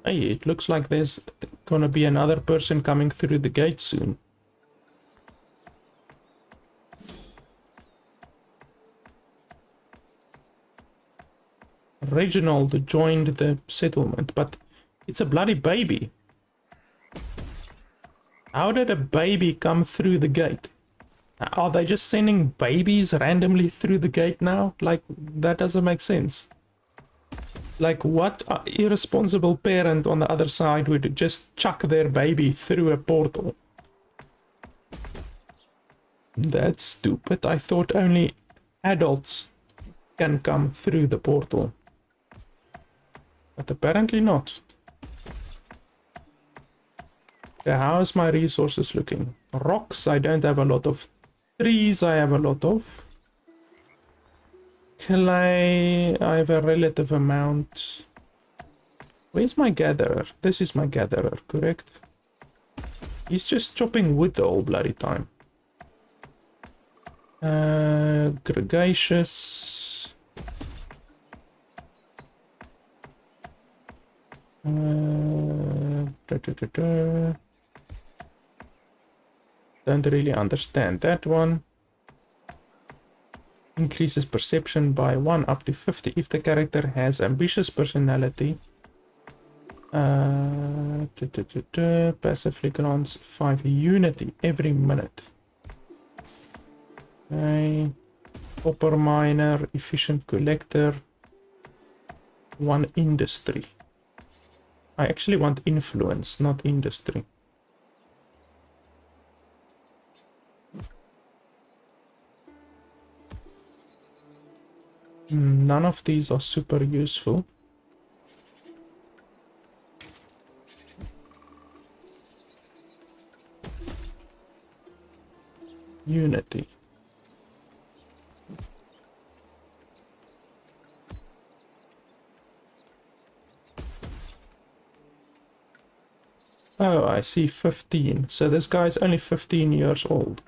[SPEAKER 1] Hey, it looks like there's gonna be another person coming through the gate soon. Reginald joined the settlement, but it's a bloody baby. How did a baby come through the gate? Are they just sending babies randomly through the gate now? Like, that doesn't make sense. Like, what irresponsible parent on the other side would just chuck their baby through a portal? That's stupid. I thought only adults can come through the portal. But apparently not. Okay, how's my resources looking? Rocks, I don't have a lot of. Trees, I have a lot of. Clay, I have a relative amount. Where's my gatherer? This is my gatherer, correct? He's just chopping wood the whole bloody time. Gregarious. Don't really understand that one. Increases perception by 1 up to 50 if the character has ambitious personality. Passively grants 5 unity every minute. Okay. Copper miner, efficient collector, 1 industry. I actually want influence, not industry. None of these are super useful. Unity. Oh, I see, 15. So this guy's only 15 years old.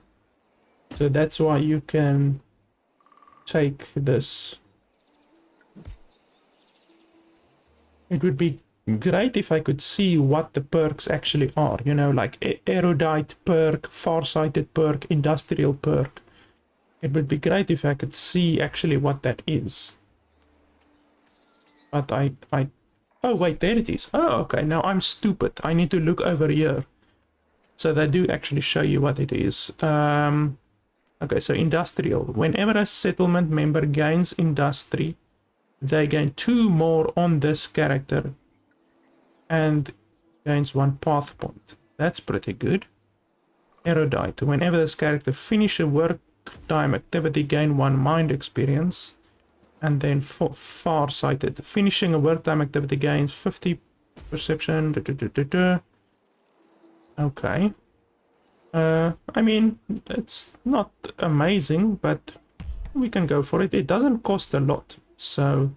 [SPEAKER 1] So that's why you can take this. It would be great if I could see what the perks actually are. You know, like erudite perk, farsighted perk, industrial perk. It would be great if I could see actually what that is. But oh wait, there it is. Oh, okay, now I'm stupid. I need to look over here. So they do actually show you what it is. Okay, so industrial. Whenever a settlement member gains industry, they gain 2 more on this character and gains 1 path point. That's pretty good. Erudite. Whenever this character finishes a work time activity, gain 1 mind experience. And then far-sighted. Finishing a work time activity gains 50 perception. Okay. I mean, it's not amazing, but we can go for it. It doesn't cost a lot, so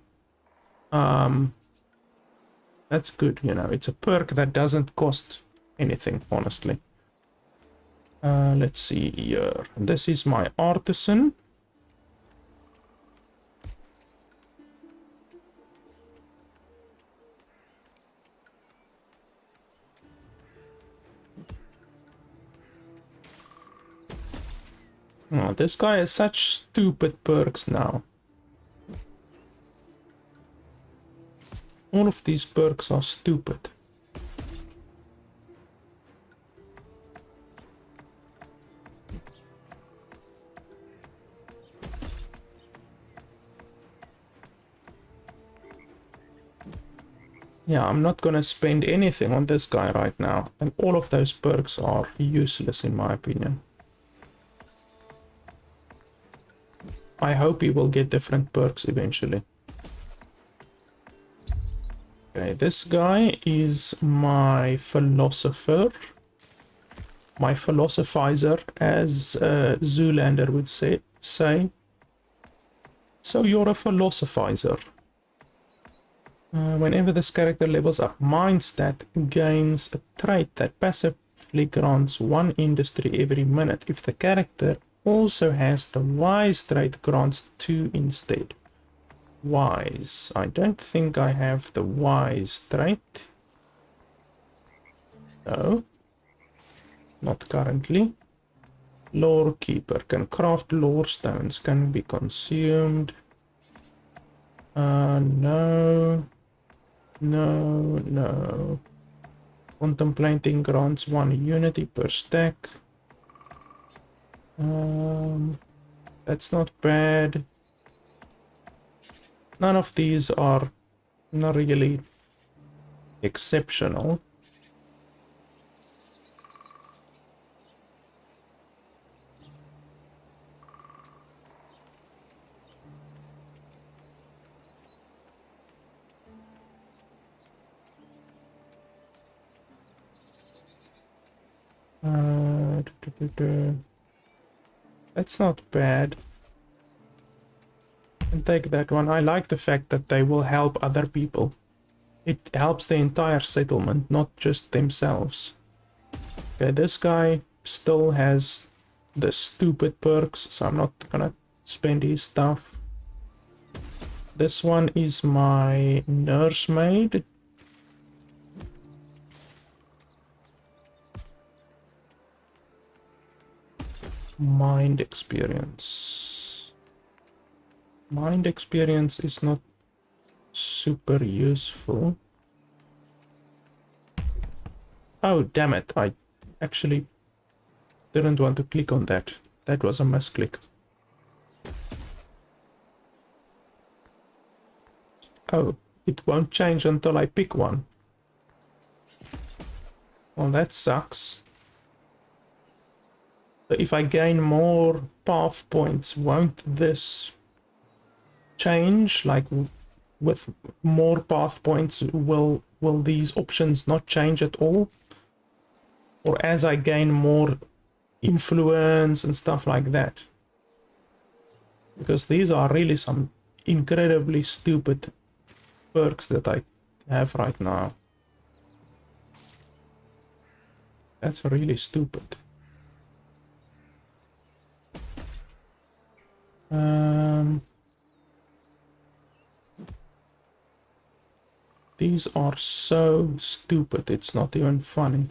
[SPEAKER 1] that's good, you know. It's a perk that doesn't cost anything, honestly. Let's see here. This is my artisan. Oh, this guy has such stupid perks now. All of these perks are stupid. Yeah, I'm not gonna spend anything on this guy right now, and all of those perks are useless in my opinion. I hope he will get different perks eventually. Okay, this guy is my philosopher. My philosophizer, as Zoolander would say. So you're a philosophizer. Whenever this character levels up, mind stat gains a trait that passively grants 1 industry every minute. If the character also has the wise trait, grants 2 instead. Wise. I don't think I have the wise trait. No. Not currently. Lore keeper. Can craft lore stones. Can be consumed. No. No. Contemplating grants 1 unity per stack. That's not bad. None of these are not really exceptional. That's not bad. And take that one. I like the fact that they will help other people. It helps the entire settlement, not just themselves. Okay, this guy still has the stupid perks, so I'm not gonna spend his stuff. This one is my nursemaid. Mind experience. Mind experience is not super useful. Oh, damn it. I actually didn't want to click on that. That was a misclick. Oh, it won't change until I pick one. Well, that sucks. So if I gain more path points, won't this change? Like with more path points, will these options not change at all? Or as I gain more influence and stuff like that? Because these are really some incredibly stupid perks that I have right now. That's really stupid. These are so stupid, it's not even funny.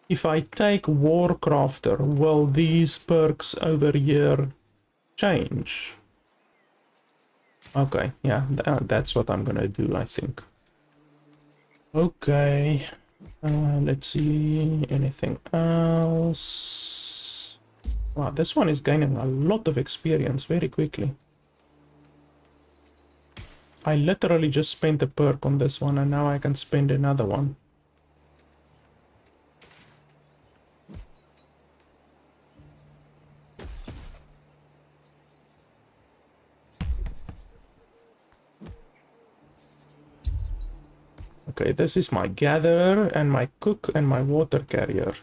[SPEAKER 1] If I take Warcrafter, will these perks over here change? Okay, yeah, that's what I'm gonna do, I think. Okay, let's see, anything else? Wow, this one is gaining a lot of experience very quickly. I literally just spent a perk on this one and now I can spend another one. Okay, this is my gatherer and my cook and my water carrier.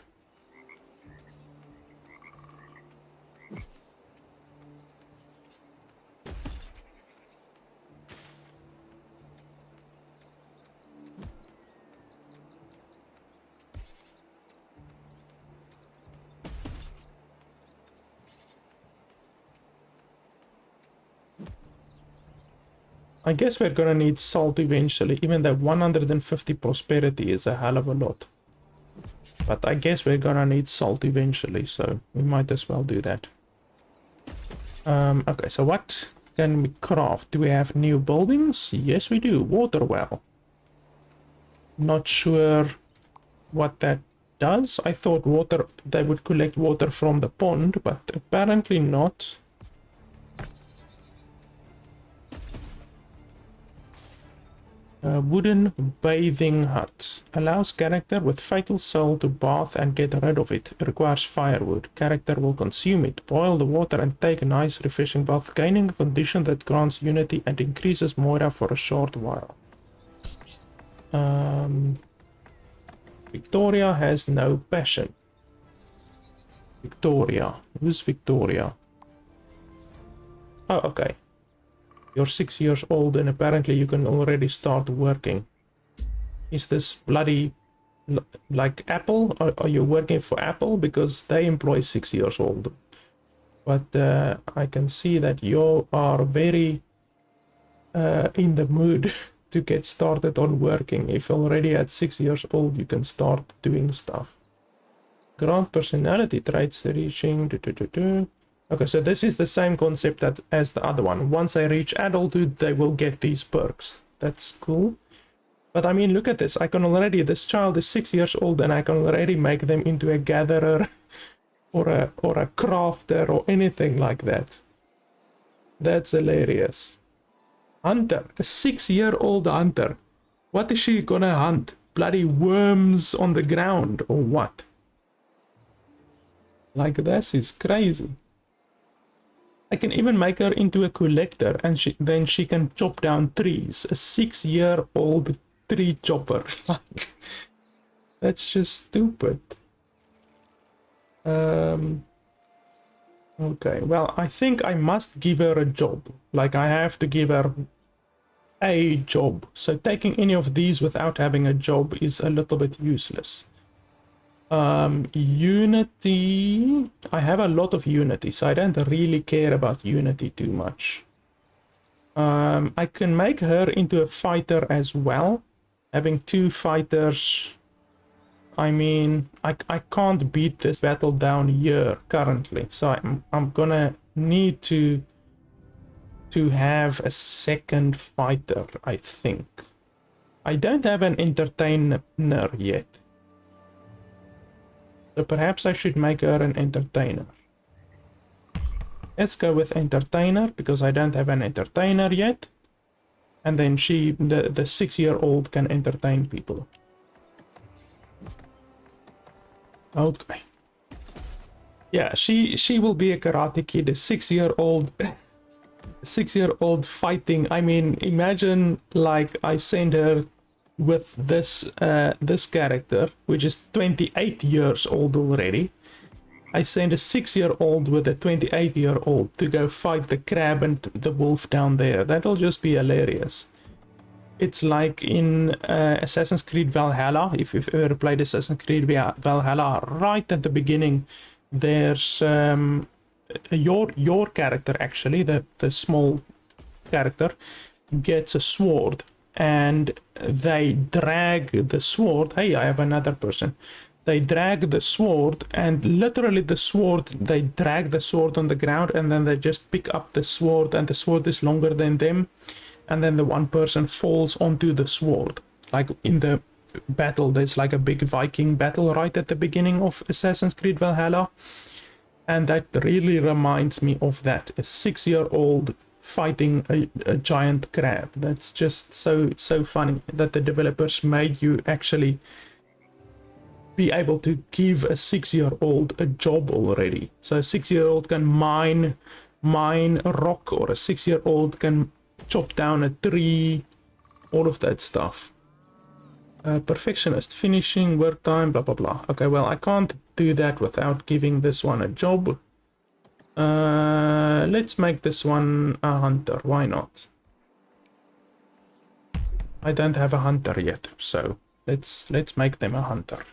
[SPEAKER 1] I guess we're gonna need salt eventually, even though 150 prosperity is a hell of a lot. But I guess we're gonna need salt eventually, so we might as well do that. Okay, so what can we craft? Do we have new buildings? Yes, we do. Water well. Not sure what that does. I thought water, they would collect water from the pond, but apparently not. Wooden bathing hut. Allows character with fatal soul to bath and get rid of it. It requires firewood. Character will consume it, boil the water and take a nice refreshing bath, gaining a condition that grants unity and increases Moira for a short while. Victoria has no passion. Victoria. Who's Victoria? Oh, okay. You're 6 years old and apparently you can already start working. Is this bloody like Apple? Are you working for Apple? Because they employ 6 years old. But I can see that you are very in the mood to get started on working. If already at 6 years old you can start doing stuff. Grant personality traits reaching... Okay, so this is the same concept as the other one. Once I reach adulthood, they will get these perks. That's cool. But I mean, look at this. I can already, this child is 6 years old and I can already make them into a gatherer or a crafter or anything like that. That's hilarious. Hunter, a 6-year-old hunter. What is she gonna hunt? Bloody worms on the ground or what? Like, this is crazy. I can even make her into a collector and then she can chop down trees. A 6-year-old tree chopper. Like, that's just stupid. Okay, well, I think I must give her a job. Like, I have to give her a job. So taking any of these without having a job is a little bit useless. Unity. I have a lot of Unity, so I don't really care about Unity too much. I can make her into a fighter as well. Having 2 fighters, I mean, I can't beat this battle down here currently, so I'm gonna need to have a second fighter, I think. I don't have an entertainer yet, so perhaps I should make her an entertainer. Let's go with entertainer because I don't have an entertainer yet, and then the 6-year-old can entertain people. Okay. Yeah, she will be a Karate Kid, a 6-year-old 6-year-old fighting. I mean, imagine like I send her with this character, which is 28 years old already. I send a 6-year-old with a 28-year-old to go fight the crab and the wolf down there. That'll just be hilarious. It's like in Assassin's Creed Valhalla. If you've ever played Assassin's Creed Valhalla, right at the beginning, there's your character, actually, the small character, gets a sword, and they drag the sword. Hey, I have another person. They drag the sword, and literally they drag the sword on the ground, and then they just pick up the sword, and the sword is longer than them, and then the one person falls onto the sword. Like in the battle, there's like a big Viking battle right at the beginning of Assassin's Creed Valhalla, and that really reminds me of that. A 6-year-old fighting a giant crab. That's just so funny that the developers made you actually be able to give a 6-year-old a job already. So a 6-year-old can mine a rock, or a 6-year-old can chop down a tree, all of that stuff. Perfectionist, finishing, work time, blah blah blah. Okay, well, I can't do that without giving this one a job. Let's make this one a hunter. Why not? I don't have a hunter yet, so let's make them a hunter.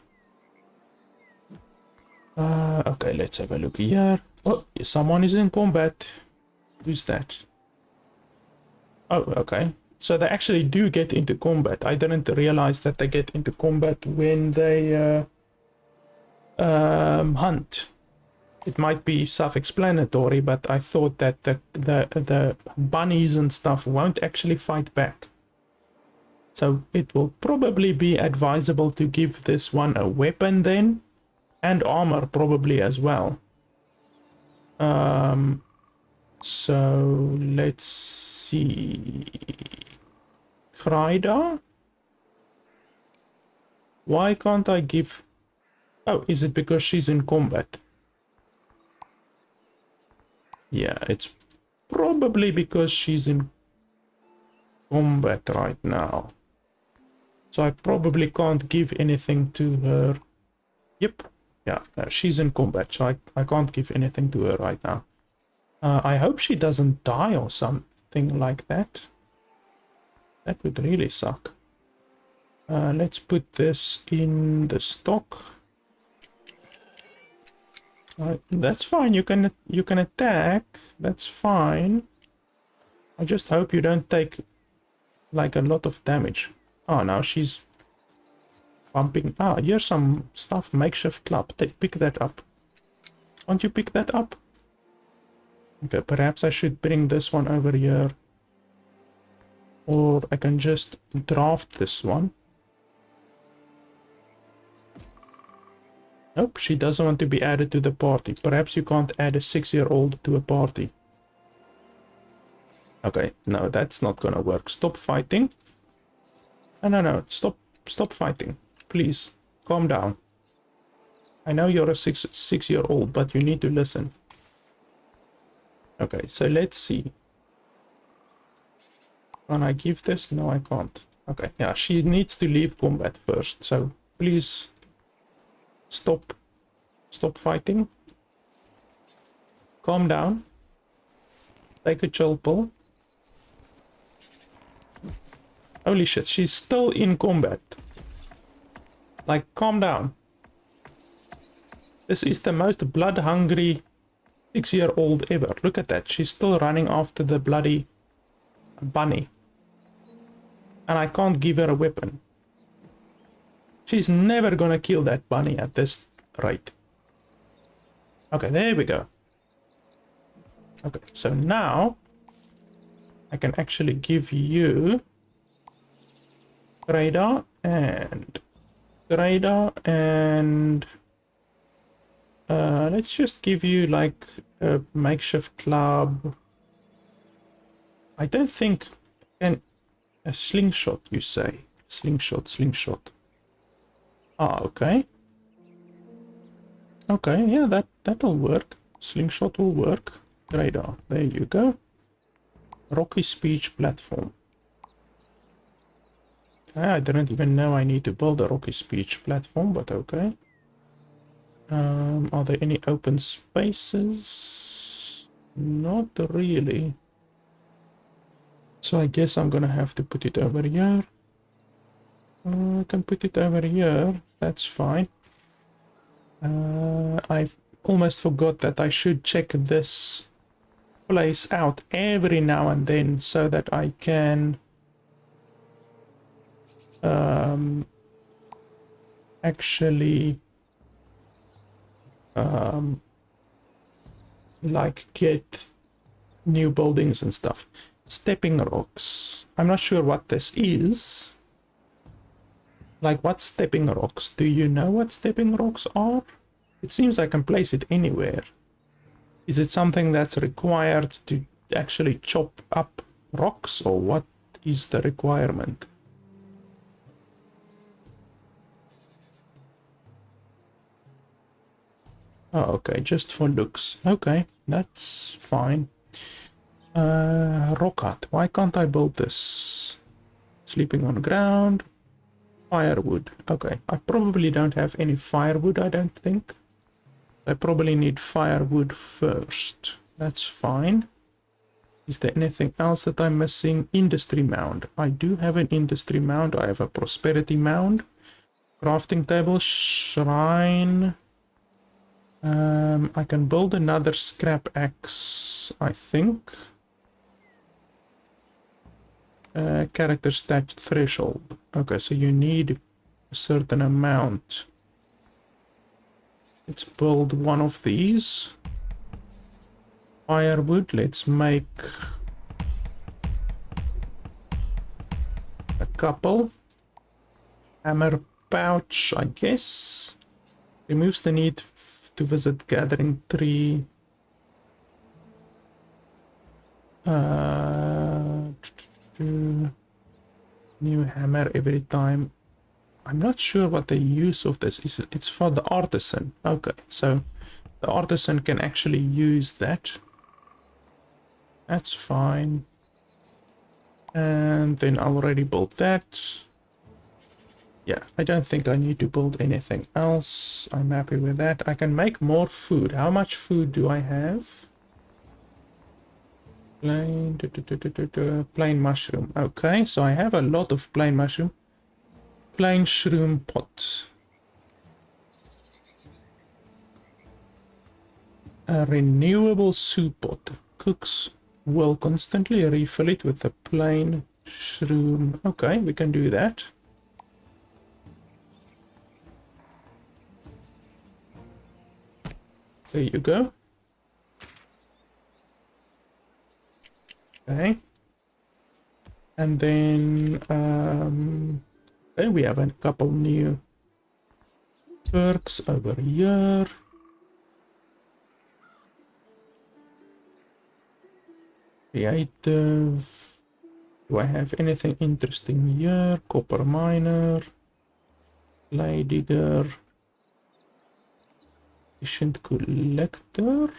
[SPEAKER 1] Okay, let's have a look here. Oh, someone is in combat. Who's that? Oh, okay. So they actually do get into combat. I didn't realize that they get into combat when they hunt. It might be self-explanatory, but I thought that the bunnies and stuff won't actually fight back. So it will probably be advisable to give this one a weapon then, and armor probably as well. So let's see. Kryda? Why can't I give... Oh, is it because she's in combat? Yeah, it's probably because she's in combat right now. So I probably can't give anything to her. Yep. Yeah, she's in combat, so I can't give anything to her right now. I hope she doesn't die or something like that. That would really suck. Let's put this in the stock. That's fine. You can attack. That's fine. I just hope you don't take like a lot of damage. Oh, now she's pumping. Ah, here's some stuff. Makeshift club. Pick that up. Won't you pick that up? Okay, perhaps I should bring this one over here. Or I can just draft this one. Nope, she doesn't want to be added to the party. Perhaps you can't add a 6-year-old to a party. Okay, no, that's not gonna work. Stop fighting. No, stop fighting. Please, calm down. I know you're a 6-year-old, but you need to listen. Okay, so let's see. Can I give this? No, I can't. Okay, yeah, she needs to leave combat first, so please stop fighting. calm down. Take a chill pill. Holy shit, she's still in combat. Like, calm down. This is the most blood-hungry 6-year-old ever. Look at that. She's still running after the bloody bunny. And I can't give her a weapon. She's never gonna kill that bunny at this rate. Okay, there we go. Okay, so now I can actually give you radar and let's just give you like a makeshift club. I don't think a slingshot, you say. Slingshot. Ah, okay. Okay, yeah, that'll work. Slingshot will work. Radar, there you go. Rocky speech platform. Okay, I didn't even know I need to build a rocky speech platform, but okay. Are there any open spaces? Not really. So I guess I'm gonna have to put it over here. I can put it over here. That's fine. I've almost forgot that I should check this place out every now and then so that I can actually like get new buildings and stuff. Stepping rocks. I'm not sure what this is. Like, what stepping rocks? Do you know what stepping rocks are? It seems I can place it anywhere. Is it something that's required to actually chop up rocks, or what is the requirement? Oh, okay, just for looks. Okay, that's fine. Rock hut. Why can't I build this? Sleeping on the ground. Firewood. Okay, I probably don't have any firewood, I don't think. I probably need firewood first. That's fine. Is there anything else that I'm missing? Industry mound. I do have an industry mound. I have a prosperity mound. Crafting table. Shrine. I can build another scrap axe, I think. Character stat threshold. Okay, so you need a certain amount. Let's build one of these. Firewood, let's make a couple. Hammer pouch, I guess. Removes the need to visit gathering tree. New hammer every time. I'm not sure what the use of this is. It's for the artisan. Okay, so the artisan can actually use that. That's fine. And then I already built that. Yeah, I don't think I need to build anything else. I'm happy with that. I can make more food. How much food do I have? Plain mushroom. Okay, so I have a lot of plain mushroom. Plain shroom pot. A renewable soup pot. Cooks will constantly refill it with a plain shroom. Okay, we can do that. There you go. Okay. And then okay, we have a couple new perks over here. Creative. Do I have anything interesting here? Copper miner. Clay digger. Efficient collector.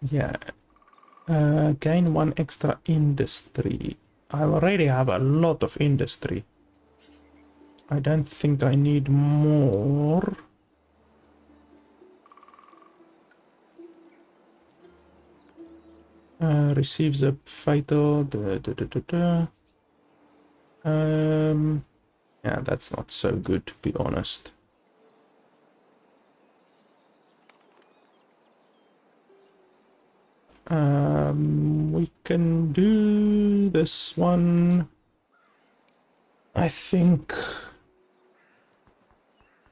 [SPEAKER 1] Yeah. Gain 1 extra industry. I already have a lot of industry. I don't think I need more. Receives a fatal. Yeah, that's not so good, to be honest. We can do this one. I think.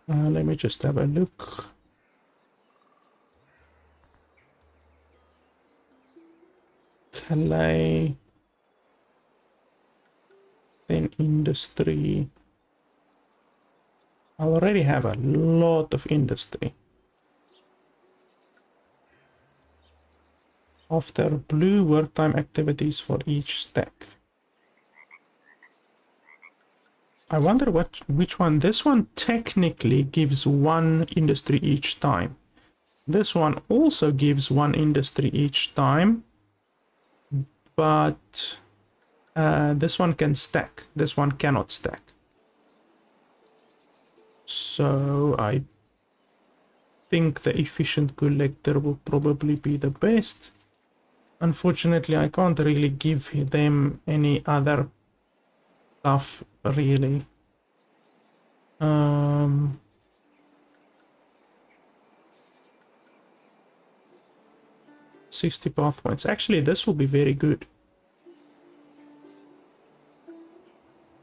[SPEAKER 1] Let me just have a look. Calais. Then industry. I already have a lot of industry. After blue, work time activities for each stack. I wonder which one. This one technically gives one industry each time. This one also gives one industry each time, but this one can stack. This one cannot stack. So I think the efficient collector will probably be the best. Unfortunately, I can't really give them any other stuff, really. 60 path points. Actually, this will be very good.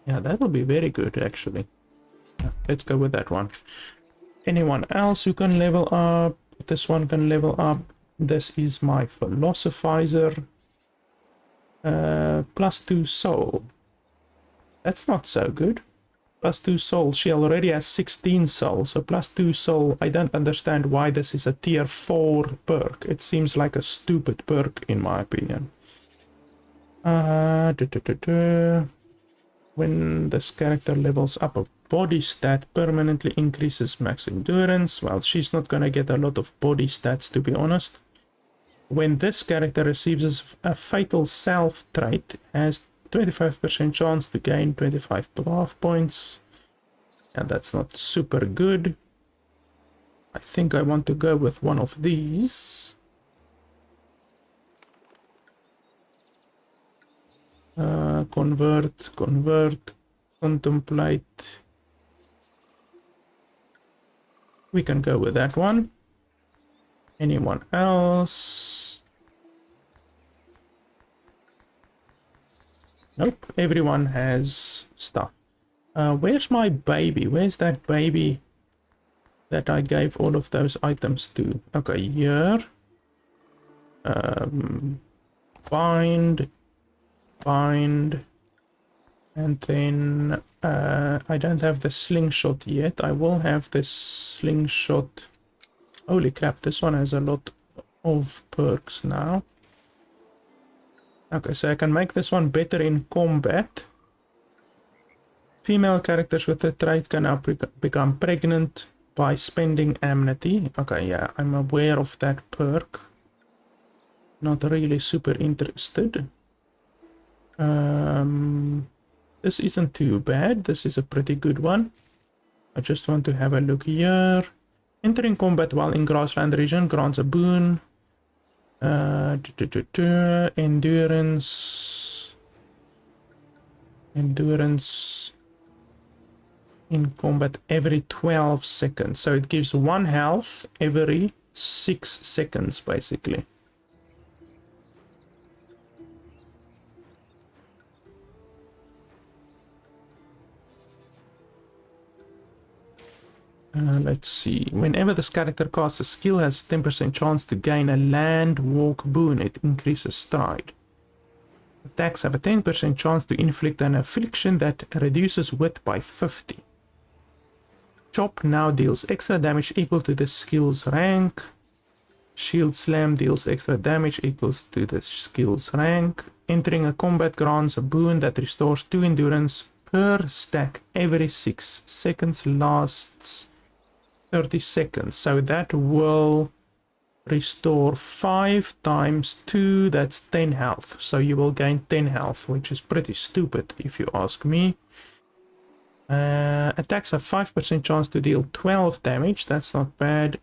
[SPEAKER 1] Yeah, that will be very good, actually. Yeah, let's go with that one. Anyone else who can level up? This one can level up. This is my philosophizer. +2 soul. That's not so good. +2 soul. She already has 16 soul, so +2 soul. I don't understand why this is a tier 4 perk. It seems like a stupid perk in my opinion. When this character levels up a body stat, permanently increases max endurance. Well, she's not gonna get a lot of body stats, to be honest. When this character receives a fatal self trait, has 25% chance to gain 25 path points. And that's not super good. I think I want to go with one of these. Convert, contemplate. We can go with that one. Anyone else? Nope, everyone has stuff. Where's my baby? Where's that baby that I gave all of those items to? Okay, here. Bind. And then I don't have the slingshot yet. I will have this slingshot. Holy crap, this one has a lot of perks now. Okay, so I can make this one better in combat. Female characters with the trait can now become pregnant by spending amnesty. Okay, yeah, I'm aware of that perk. Not really super interested. This isn't too bad. This is a pretty good one. I just want to have a look here. Entering combat while in grassland region grants a boon. Endurance in combat every 12 seconds. So it gives 1 health every 6 seconds, basically. Let's see. Whenever this character casts a skill, has 10% chance to gain a land walk boon. It increases stride. Attacks have a 10% chance to inflict an affliction that reduces width by 50. Chop now deals extra damage equal to the skill's rank. Shield slam deals extra damage equals to the skill's rank. Entering a combat grants a boon that restores 2 endurance per stack every 6 seconds. Lasts 30 seconds, so that will restore 5 times 2, that's 10 health. So you will gain 10 health, which is pretty stupid if you ask me. Attacks have 5% chance to deal 12 damage, that's not bad.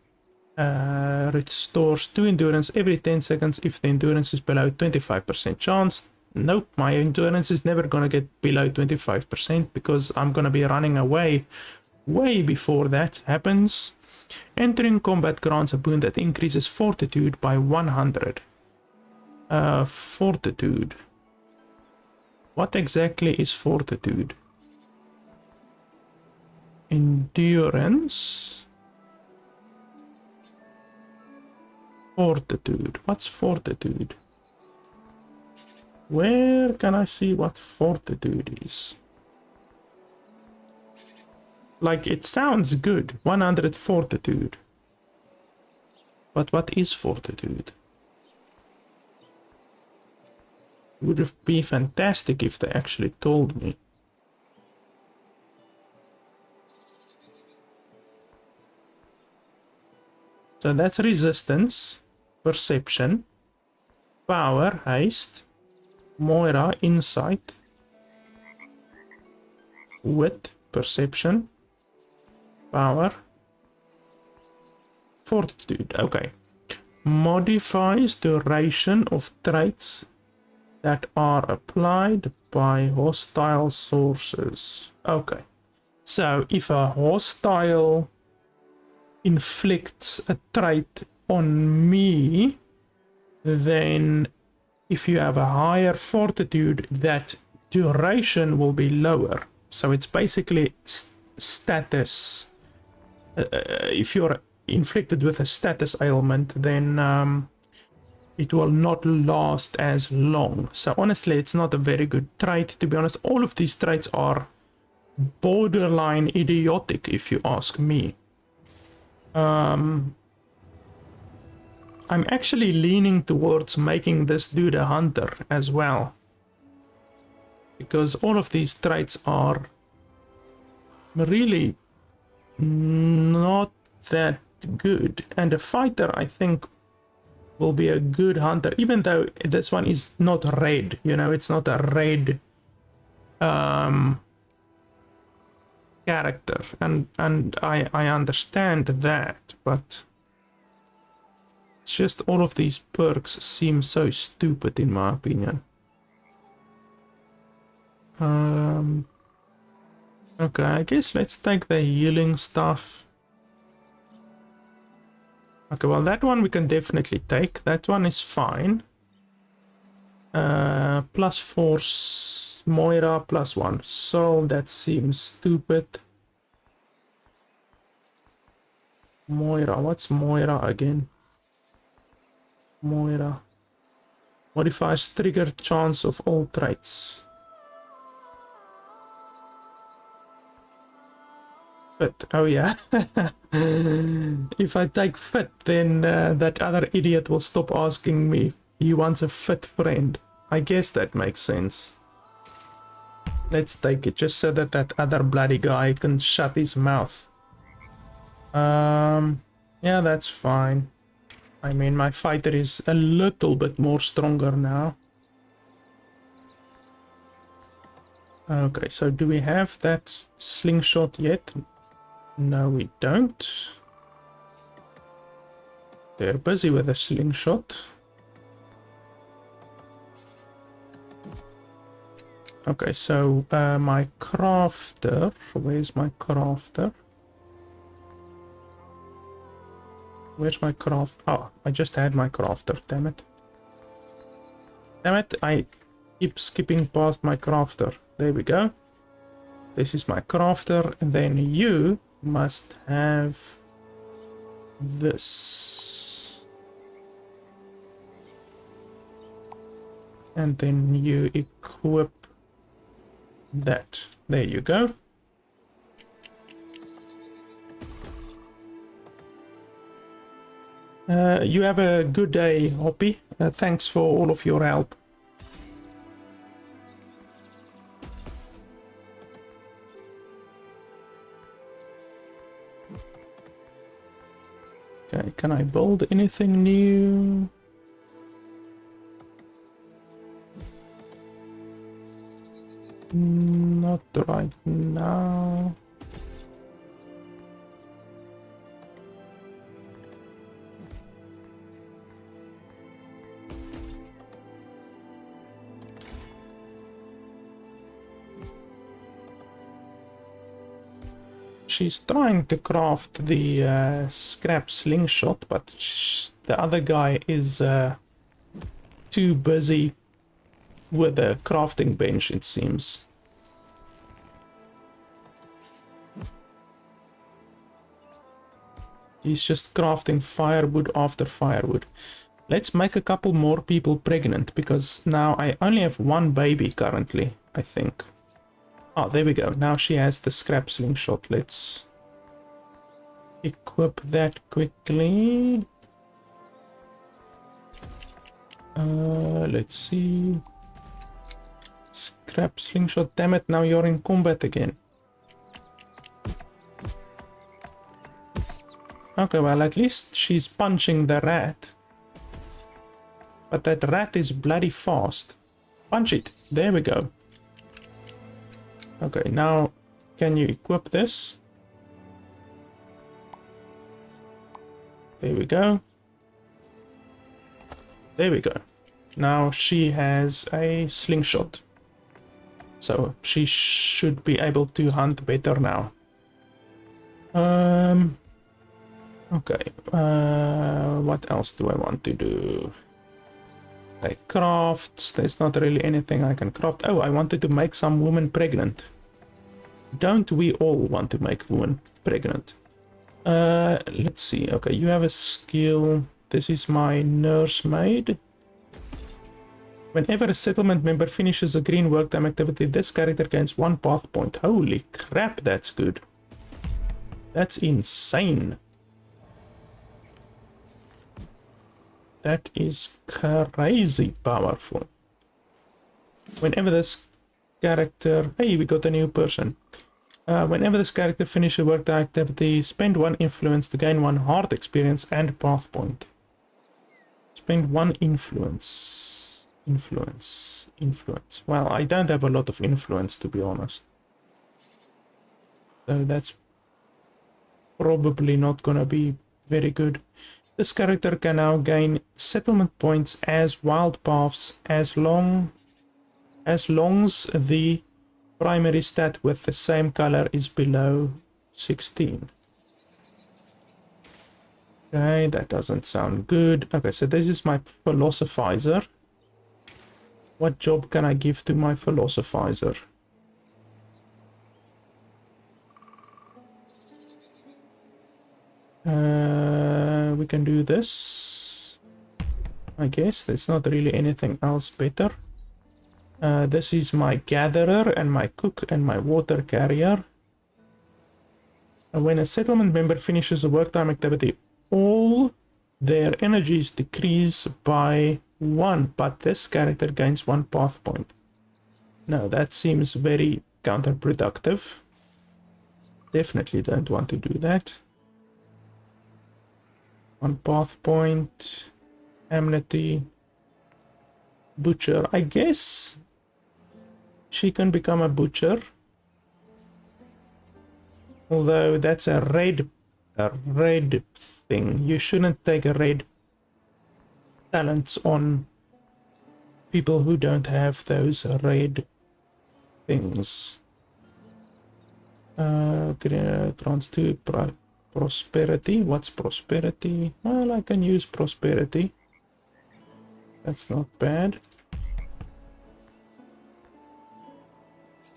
[SPEAKER 1] Restores 2 endurance every 10 seconds if the endurance is below 25% chance. Nope, my endurance is never gonna get below 25% because I'm gonna be running away way before that happens. Entering combat grants a boon that increases fortitude by 100. Fortitude. What exactly is fortitude? Endurance. Fortitude. What's fortitude? Where can I see what fortitude is? Like, it sounds good. 100 fortitude. But what is fortitude? It would be fantastic if they actually told me. So that's resistance, perception, power, haste, Moira, insight, wit, perception, power, fortitude. Okay. Modifies duration of traits that are applied by hostile sources. Okay. So if a hostile inflicts a trait on me, then if you have a higher fortitude, that duration will be lower. So it's basically status. If you're inflicted with a status ailment, then it will not last as long. So honestly, it's not a very good trait. To be honest, all of these traits are borderline idiotic, if you ask me. I'm actually leaning towards making this dude a hunter as well, because all of these traits are really not that good, and a fighter, I think, will be a good hunter, even though this one is not red, you know, it's not a red character, and I understand that, but it's just all of these perks seem so stupid in my opinion. Okay, I guess let's take the healing stuff. Okay, well, that one we can definitely take. That one is fine. Plus 4 Moira, plus 1 soul. That seems stupid. Moira, what's Moira again? Moira. Modifies trigger chance of all traits. Fit. Oh yeah. If I take fit, then that other idiot will stop asking me. He wants a fit friend. I guess that makes sense. Let's take it, just so that that other bloody guy can shut his mouth. Yeah, that's fine. I mean, my fighter is a little bit more stronger now. Okay, so do we have that slingshot yet? No, we don't. They're busy with a slingshot. Okay, so my crafter, where's my crafter? Where's my craft? Oh, I just had my crafter, damn it. Damn it, I keep skipping past my crafter. There we go. This is my crafter, and then you must have this. And then you equip that. There you go. You have a good day, Hoppy. Thanks for all of your help. Okay, can I build anything new? Not right now. she's trying to craft the scrap slingshot, but the other guy is too busy with the crafting bench, it seems. He's just crafting firewood after firewood. Let's make a couple more people pregnant, because now I only have one baby currently, I think. Oh, there we go. Now she has the scrap slingshot. Let's equip that quickly. Let's see. Scrap slingshot. Damn it, now you're in combat again. Okay, well, at least she's punching the rat. But that rat is bloody fast. Punch it. There we go. Okay, now can you equip this? There we go. There we go. Now she has a slingshot. So she should be able to hunt better now. Okay. What else do I want to do? Like crafts. There's not really anything I can craft. Oh, I wanted to make some women pregnant. Don't we all want to make women pregnant? Let's see. Okay, you have a skill. This is my nursemaid. Whenever a settlement member finishes a green work time activity, this character gains 1 path point. Holy crap, that's good. That's insane. That is crazy powerful. Whenever this character... Hey, we got a new person. Whenever this character finishes a work activity, spend 1 influence to gain 1 heart experience and path point. Spend 1 influence. Influence. Well, I don't have a lot of influence, to be honest. So that's probably not gonna be very good. This character can now gain settlement points as wild paths as long as the primary stat with the same color is below 16. Okay, that doesn't sound good. Okay, so this is my philosophizer. What job can I give to my philosophizer? We can do this. I guess there's not really anything else better. This is my gatherer and my cook and my water carrier. When a settlement member finishes a work time activity, all their energies decrease by 1, but this character gains 1 path point. No, that seems very counterproductive. Definitely don't want to do that. 1 path point. Amnesty. Butcher. I guess she can become a butcher. Although that's a red thing. You shouldn't take a red talents on people who don't have those red things. Grants to prosperity. What's prosperity? Well, I can use prosperity. That's not bad.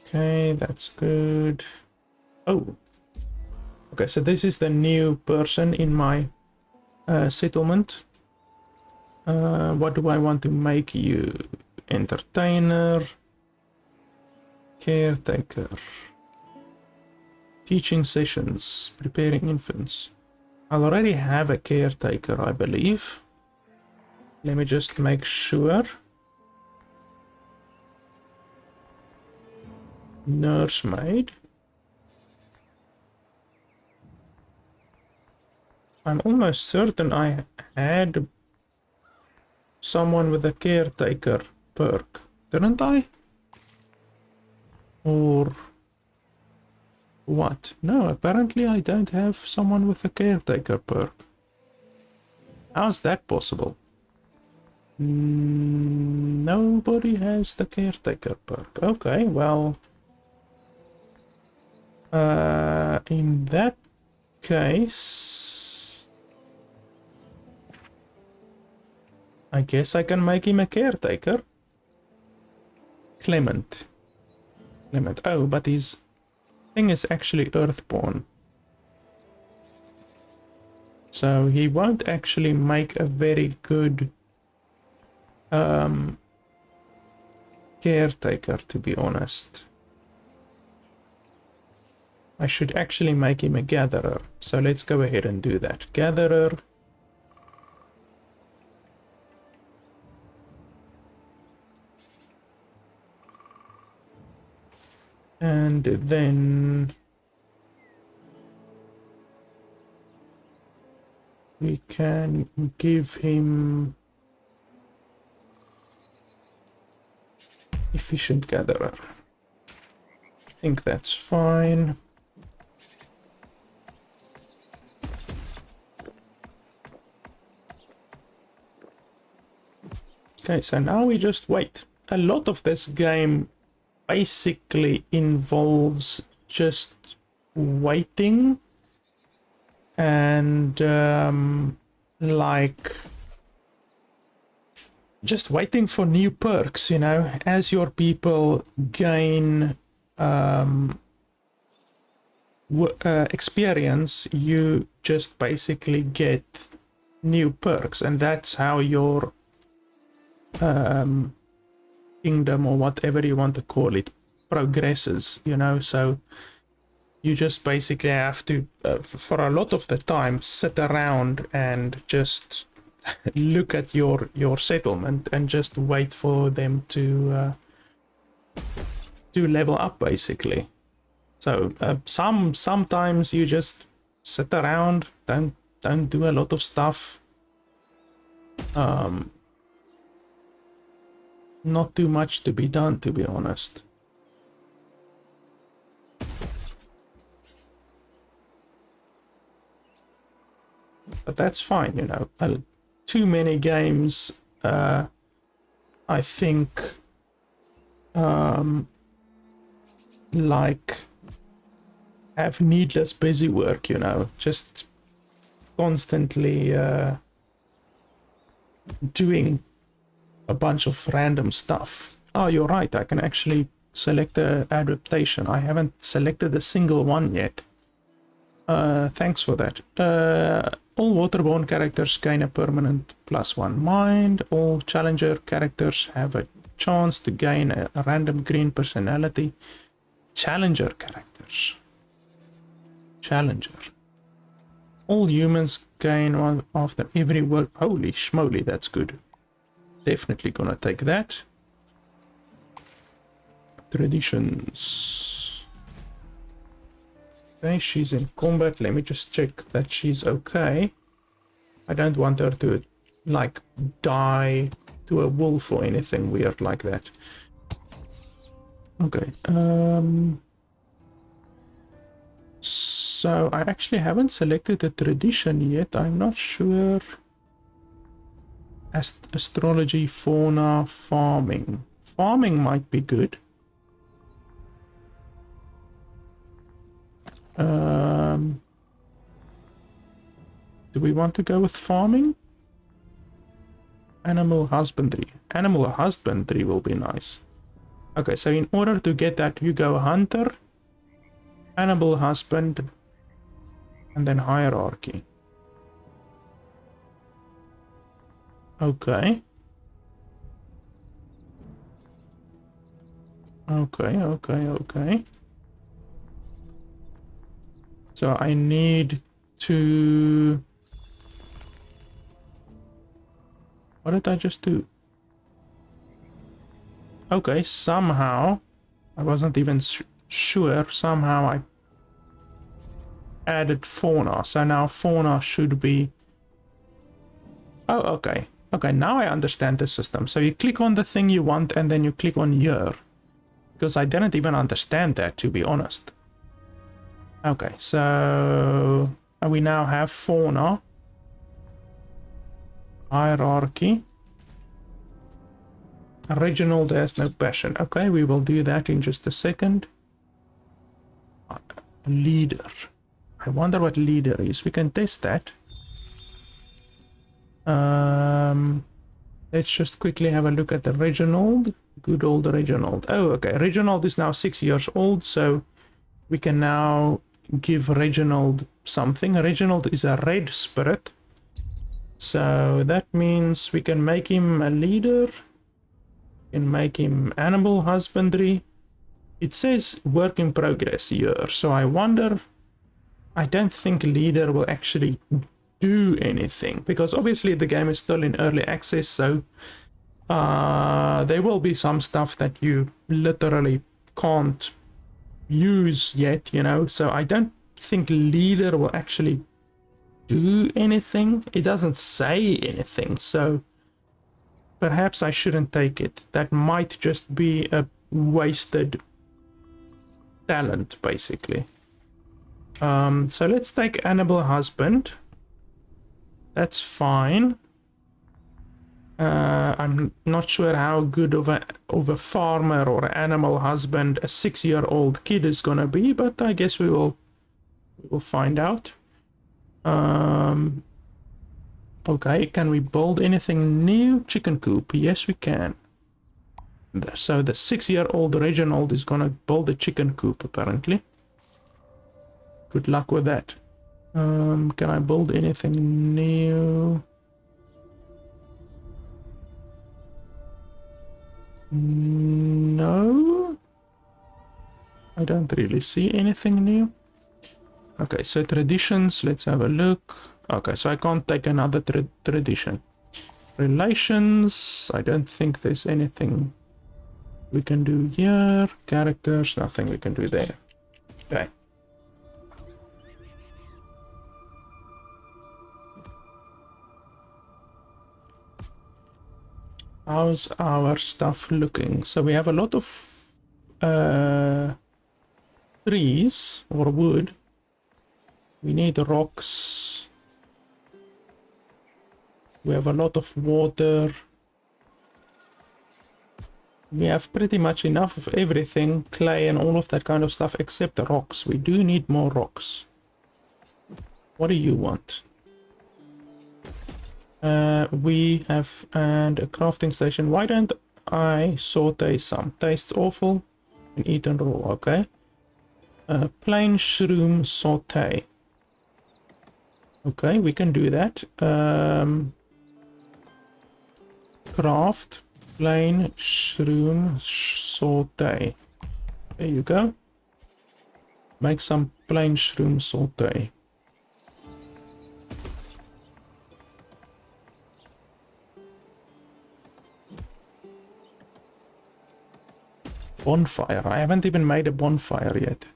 [SPEAKER 1] Okay, that's good. Oh. Okay, so this is the new person in my settlement. What do I want to make you? Entertainer. Caretaker. Teaching sessions. Preparing infants. I'll already have a caretaker, I believe. Let me just make sure. Nursemaid. I'm almost certain I had someone with a caretaker perk, didn't I? Or what? No, apparently I don't have someone with a caretaker perk. How's that possible? Nobody has the caretaker perk. Okay, well, In that case, I guess I can make him a caretaker. Clement. Clement. Oh, but his thing is actually Earthborn. So he won't actually make a very good caretaker, to be honest. I should actually make him a gatherer. So let's go ahead and do that. Gatherer. And then we can give him efficient gatherer. I think that's fine. Okay, so now we just wait. A lot of this game basically involves just waiting and like just waiting for new perks, you know, as your people gain experience, you just basically get new perks, and that's how your kingdom, or whatever you want to call it, progresses, you know. So you just basically have to for a lot of the time sit around and just look at your settlement and just wait for them to level up, basically. So sometimes you just sit around, don't do a lot of stuff. Not too much to be done, to be honest. But that's fine, you know. Too many games, I think, like, have needless busy work, you know. Just constantly doing a bunch of random stuff. Oh, you're right, I can actually select the adaptation. I haven't selected a single one yet. Thanks for that. All waterborne characters gain a permanent +1 mind. All challenger characters have a chance to gain a random green personality. Challenger characters. Challenger. All humans gain one after every work. Holy schmoly, that's good. Definitely gonna take that. Traditions. Okay, she's in combat. Let me just check that she's okay. I don't want her to, like, die to a wolf or anything weird like that. Okay. So I actually haven't selected a tradition yet. I'm not sure. Astrology, fauna, farming. Farming might be good. Do we want to go with farming? Animal husbandry. Animal husbandry will be nice. Okay, so in order to get that, you go hunter, animal husband, and then hierarchy. Okay. Okay. So I need to... What did I just do? Okay, somehow, I wasn't even sure, somehow I added fauna. So now fauna should be... Oh, okay. Okay, now I understand the system. So you click on the thing you want and then you click on year. Because I didn't even understand that, to be honest. Okay, so we now have fauna. Hierarchy. Reginald has no passion. Okay, we will do that in just a second. Leader. I wonder what leader is. We can test that. Let's just quickly have a look at the Reginald. Good old Reginald. Oh, okay. Reginald is now 6 years old, so we can now give Reginald something. Reginald is a red spirit. So that means we can make him a leader. We can make him animal husbandry. It says work in progress year, so I wonder... I don't think leader will actually do anything, because obviously the game is still in early access, so there will be some stuff that you literally can't use yet, you know, so I don't think leader will actually do anything. It doesn't say anything, so perhaps I shouldn't take it. That might just be a wasted talent, basically. So let's take animal husband. That's fine. I'm not sure how good of a farmer or animal husband a 6-year-old kid is gonna be, but I guess we will find out. Okay, can we build anything new? Chicken coop. Yes, we can. So the 6-year-old Reginald is gonna build a chicken coop, apparently. Good luck with that. Can I build anything new? No. I don't really see anything new. Okay, so traditions, let's have a look. Okay, so I can't take another tradition. Relations, I don't think there's anything we can do here. Characters, nothing we can do there. Okay. How's our stuff looking? So we have a lot of trees or wood. We need rocks. We have a lot of water. We have pretty much enough of everything, clay and all of that kind of stuff, except the rocks. We do need more rocks. What do you want? We have and a crafting station. Why don't I saute some? Tastes awful and eaten raw. Okay. Plain shroom saute. Okay, we can do that. Craft plain shroom saute. There you go. Make some plain shroom saute. Bonfire. I haven't even made a bonfire yet.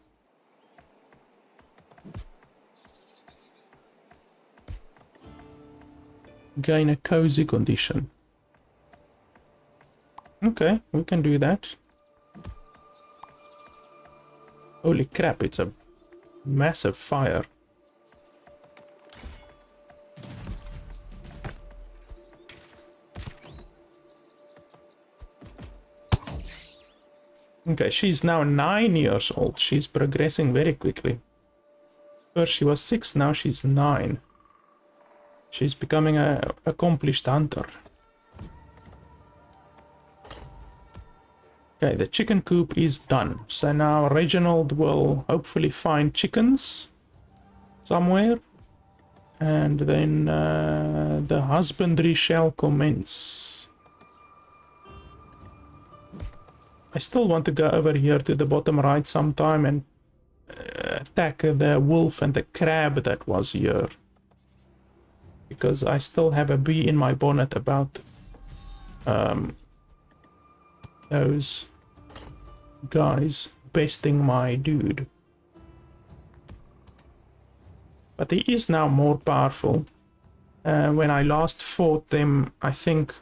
[SPEAKER 1] Gain a cozy condition. Okay, we can do that. Holy crap, it's a massive fire. Okay, she's now 9 years old. She's progressing very quickly. First she was 6, now she's 9. She's becoming an accomplished hunter. Okay, the chicken coop is done. So now Reginald will hopefully find chickens somewhere. And then the husbandry shall commence. I still want to go over here to the bottom right sometime and attack the wolf and the crab that was here. Because I still have a bee in my bonnet about those guys besting my dude. But he is now more powerful. When I last fought them, I think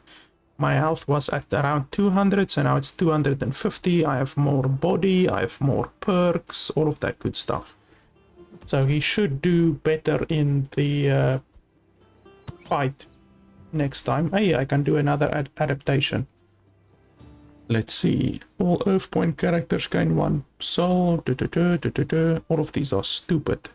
[SPEAKER 1] my health was at around 200, so now it's 250. I have more body, I have more perks, all of that good stuff. So he should do better in the fight next time. Hey, I can do another adaptation. Let's see. All Earth Point characters gain 1 soul. All of these are stupid.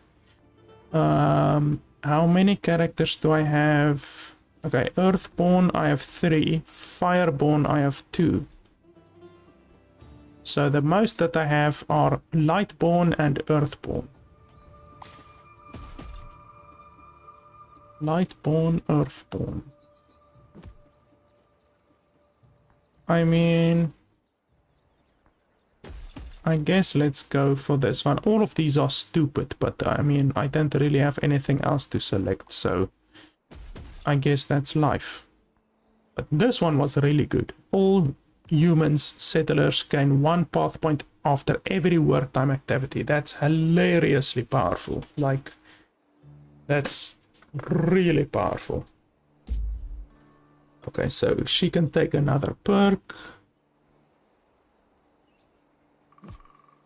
[SPEAKER 1] How many characters do I have? Okay, Earthborn I have 3. Fireborn I have 2. So the most that I have are Lightborn and Earthborn. Lightborn, Earthborn. I mean, I guess let's go for this one. All of these are stupid, but I mean, I don't really have anything else to select, so I guess that's life. But this one was really good. All humans, settlers gain 1 path point after every work time activity. That's hilariously powerful. Like, that's really powerful. Okay, so she can take another perk.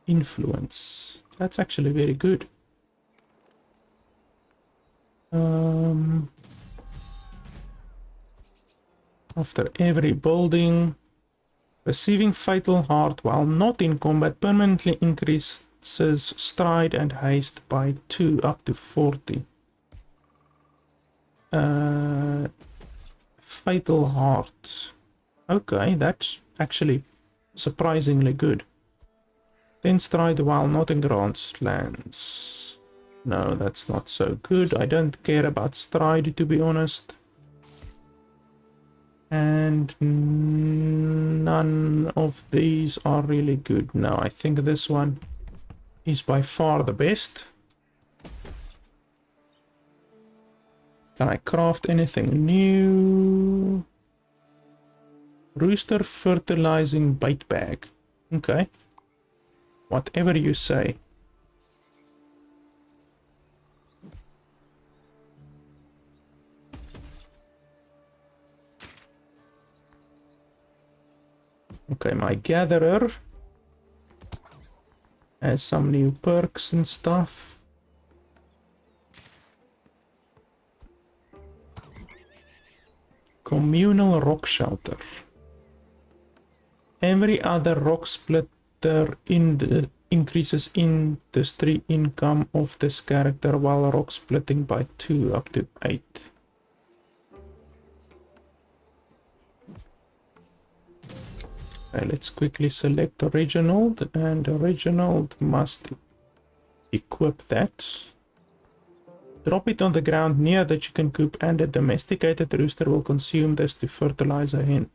[SPEAKER 1] Influence. That's actually very good. After every building, receiving fatal heart while not in combat permanently increases stride and haste by 2 up to 40. Fatal heart. Okay, that's actually surprisingly good. 10 stride while not in grasslands. No, that's not so good. I don't care about stride, to be honest. And none of these are really good. No, I think this one is by far the best. Can I craft anything new? Rooster fertilizing bait bag. Okay. Whatever you say. Okay, my gatherer has some new perks and stuff. Communal rock shelter. Every other rock splitter increases industry income of this character while rock splitting by 2 up to 8. Okay, let's quickly select Reginald, and Reginald must equip that. Drop it on the ground near the chicken coop, and a domesticated rooster will consume this to fertilize a hen.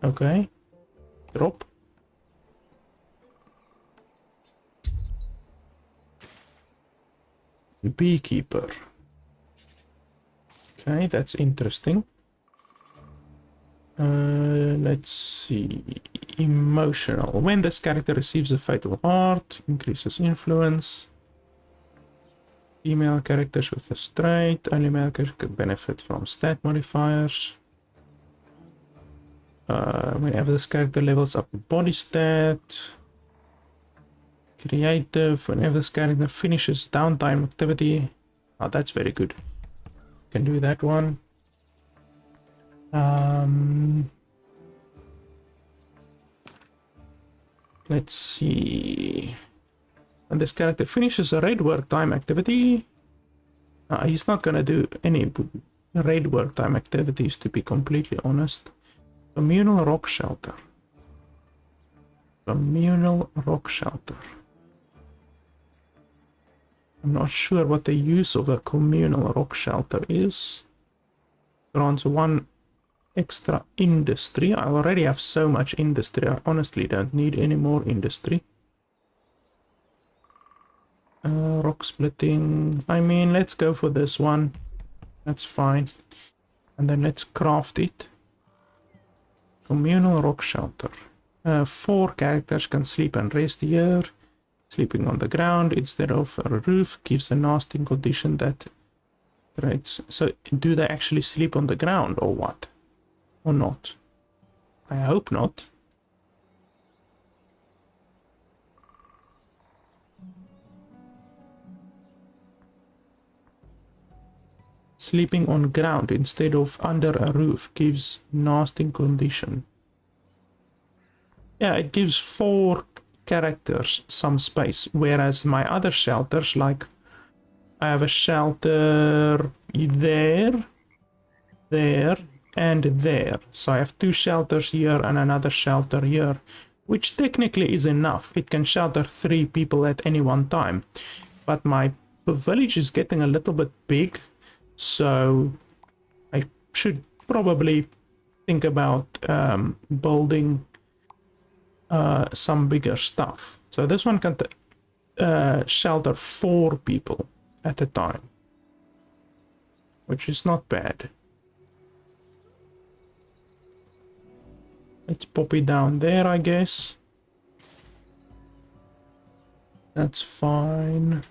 [SPEAKER 1] Okay. Drop. Beekeeper. Okay, that's interesting. Let's see. Emotional. When this character receives a fatal heart, increases influence. Female characters with a trait. Only male characters can benefit from stat modifiers. Whenever this character levels up body stat. Creative. Whenever this character finishes downtime activity. Oh, that's very good. Can do that one. Let's see. When this character finishes a raid work time activity, he's not gonna do any raid work time activities, to be completely honest. Communal rock shelter. Communal rock shelter. I'm not sure what the use of a communal rock shelter is. Grants 1 extra industry. I already have so much industry. I honestly don't need any more industry. Rock splitting. I mean, let's go for this one. That's fine. And then let's craft it. Communal rock shelter. 4 characters can sleep and rest here. Sleeping on the ground instead of a roof gives a nasty condition that... Right, so do they actually sleep on the ground or what? Or not? I hope not. Sleeping on ground instead of under a roof gives nasty condition. Yeah, it gives 4 characters some space, whereas my other shelters, like I have a shelter there, there, and there. So I have 2 shelters here and another shelter here, which technically is enough. It can shelter 3 people at any one time. But my village is getting a little bit big, so I should probably think about building some bigger stuff. So this one can shelter 4 people at a time, which is not bad. Let's pop it down there, I guess. That's fine.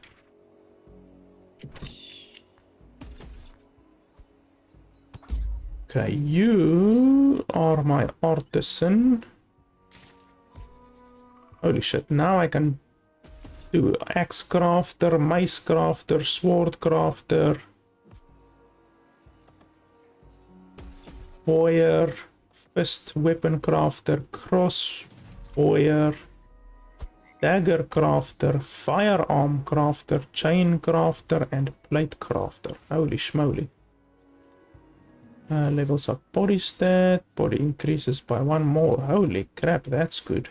[SPEAKER 1] Okay, you are my artisan. Holy shit, now I can do axe crafter, mace crafter, sword crafter, boyer, fist weapon crafter, cross boyer, dagger crafter, firearm crafter, chain crafter, and plate crafter. Holy schmoly. Levels up body stat, body increases by 1 more. Holy crap, that's good.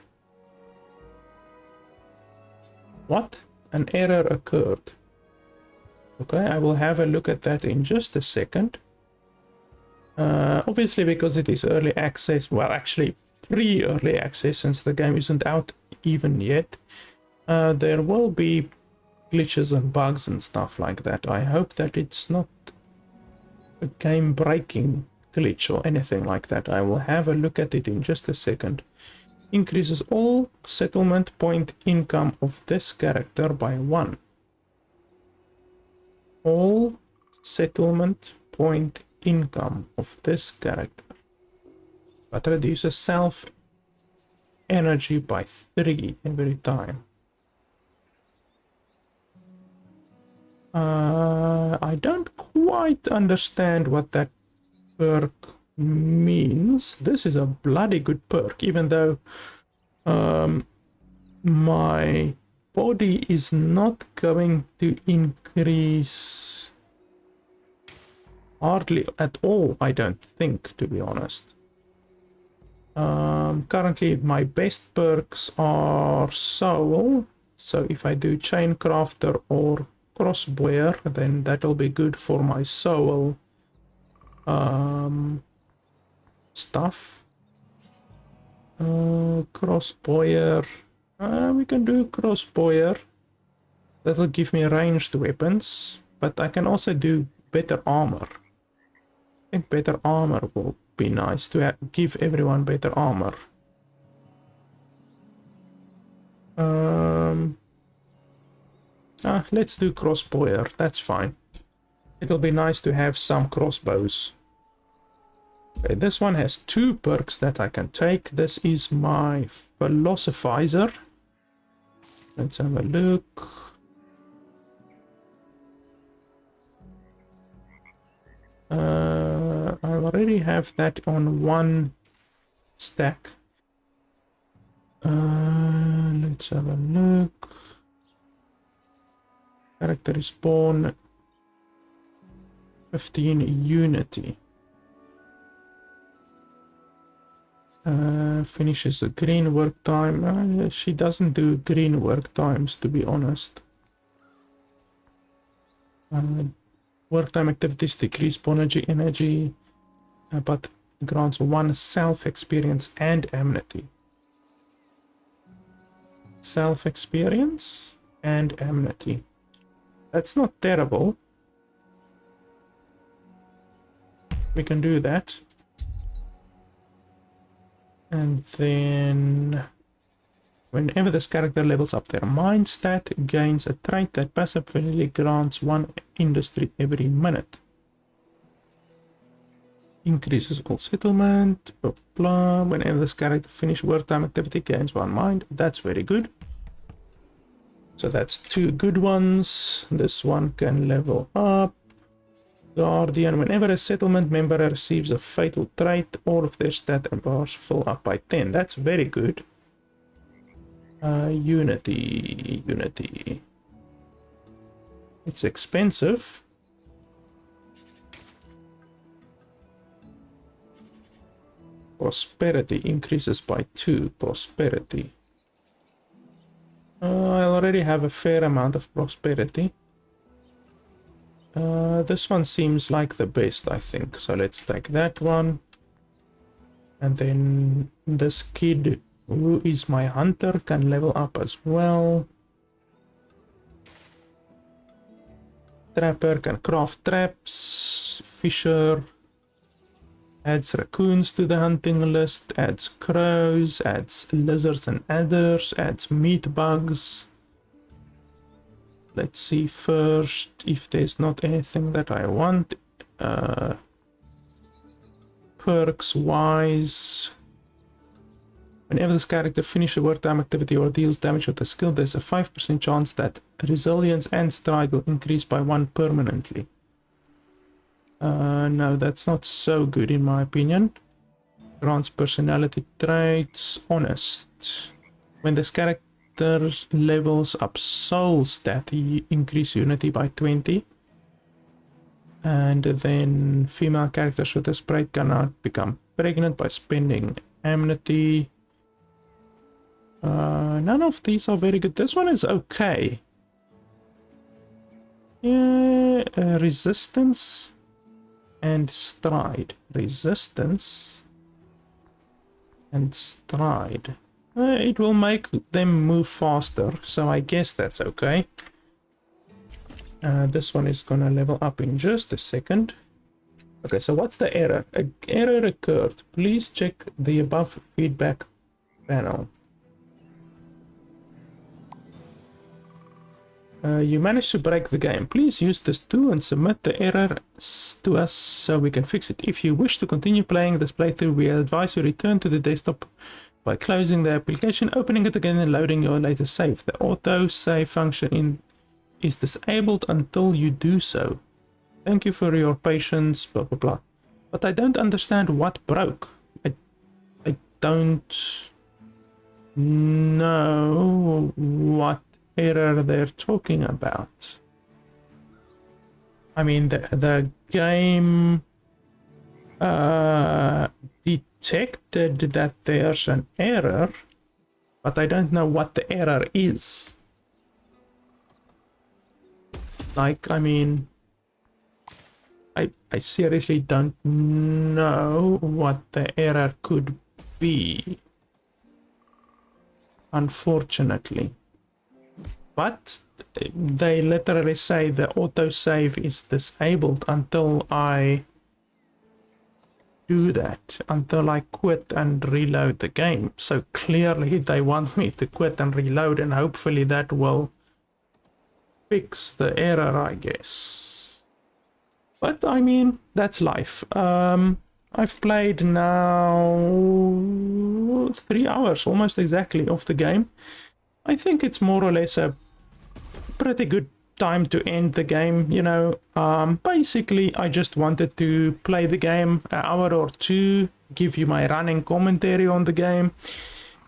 [SPEAKER 1] What? An error occurred. Okay, I will have a look at that in just a second. Obviously, because it is early access, well, actually pre-early access, since the game isn't out even yet, there will be glitches and bugs and stuff like that. I hope that it's not a game-breaking glitch or anything like that. I will have a look at it in just a second. Increases all settlement point income of this character by 1. All settlement point income of this character, but reduces self energy by 3 every time. I don't quite understand what that perk means. This is a bloody good perk, even though my body is not going to increase hardly at all, I don't think, to be honest. Currently my best perks are soul, so if I do chain crafter or crossboyer, then that'll be good for my soul stuff. Crossboyer, we can do crossboyer. That'll give me ranged weapons, but I can also do better armor. I think better armor will be nice to give everyone better armor. Let's do crossboyer, that's fine. It'll be nice to have some crossbows. Okay, this one has 2 perks that I can take. This is my philosophizer. Let's have a look. I already have that on 1 stack. Let's have a look. Character is born 15 unity. Finishes a green work time. She doesn't do green work times, to be honest. Work time activities decrease energy, but grants 1 self-experience and amenity. Self-experience and amenity. That's not terrible. We can do that. And then whenever this character levels up their mind stat, gains a trait that passively grants 1 industry every minute. Increases all settlement, blah, blah. Whenever this character finishes work time activity, gains 1 mind. That's very good. So that's 2 good ones. This one can level up. Guardian, whenever a settlement member receives a fatal trait, all of their stat and bars fill up by 10. That's very good. Unity. It's expensive. Prosperity increases by 2. Prosperity. I already have a fair amount of prosperity. This one seems like the best, I think. So let's take that one. And then this kid, who is my hunter, can level up as well. Trapper can craft traps. Fisher adds raccoons to the hunting list, adds crows, adds lizards and adders, adds meat bugs. Let's see first if there's not anything that I want. Perks wise. Whenever this character finishes a wartime activity or deals damage with a skill, there's a 5% chance that resilience and stride will increase by 1 permanently. No, that's not so good in my opinion. Grants personality traits. Honest. When this character levels up soul stat, he increase unity by 20. And then female characters with this trait cannot become pregnant by spending amity. None of these are very good. This one is okay. Yeah, resistance and stride. Resistance and stride. It will make them move faster, so I guess that's okay. This one is gonna level up in just a second. Okay, so what's the error? An error occurred. Please check the above feedback panel. You managed to break the game. Please use this tool and submit the error to us so we can fix it. If you wish to continue playing this playthrough, we advise you return to the desktop by closing the application, opening it again and loading your latest save. The auto-save function is disabled until you do so. Thank you for your patience, blah blah blah. But I don't understand what broke. I don't know what error they're talking about. I mean, the game detected that there's an error, but I don't know what the error is. Like, I mean, I seriously don't know what the error could be, unfortunately. But they literally say the autosave is disabled until I do that, until I quit and reload the game. So clearly they want me to quit and reload, and hopefully that will fix the error, I guess. But I mean, that's life. I've played now 3 hours almost exactly of the game. I think it's more or less a pretty good time to end the game, you know. Basically I just wanted to play the game an hour or two, give you my running commentary on the game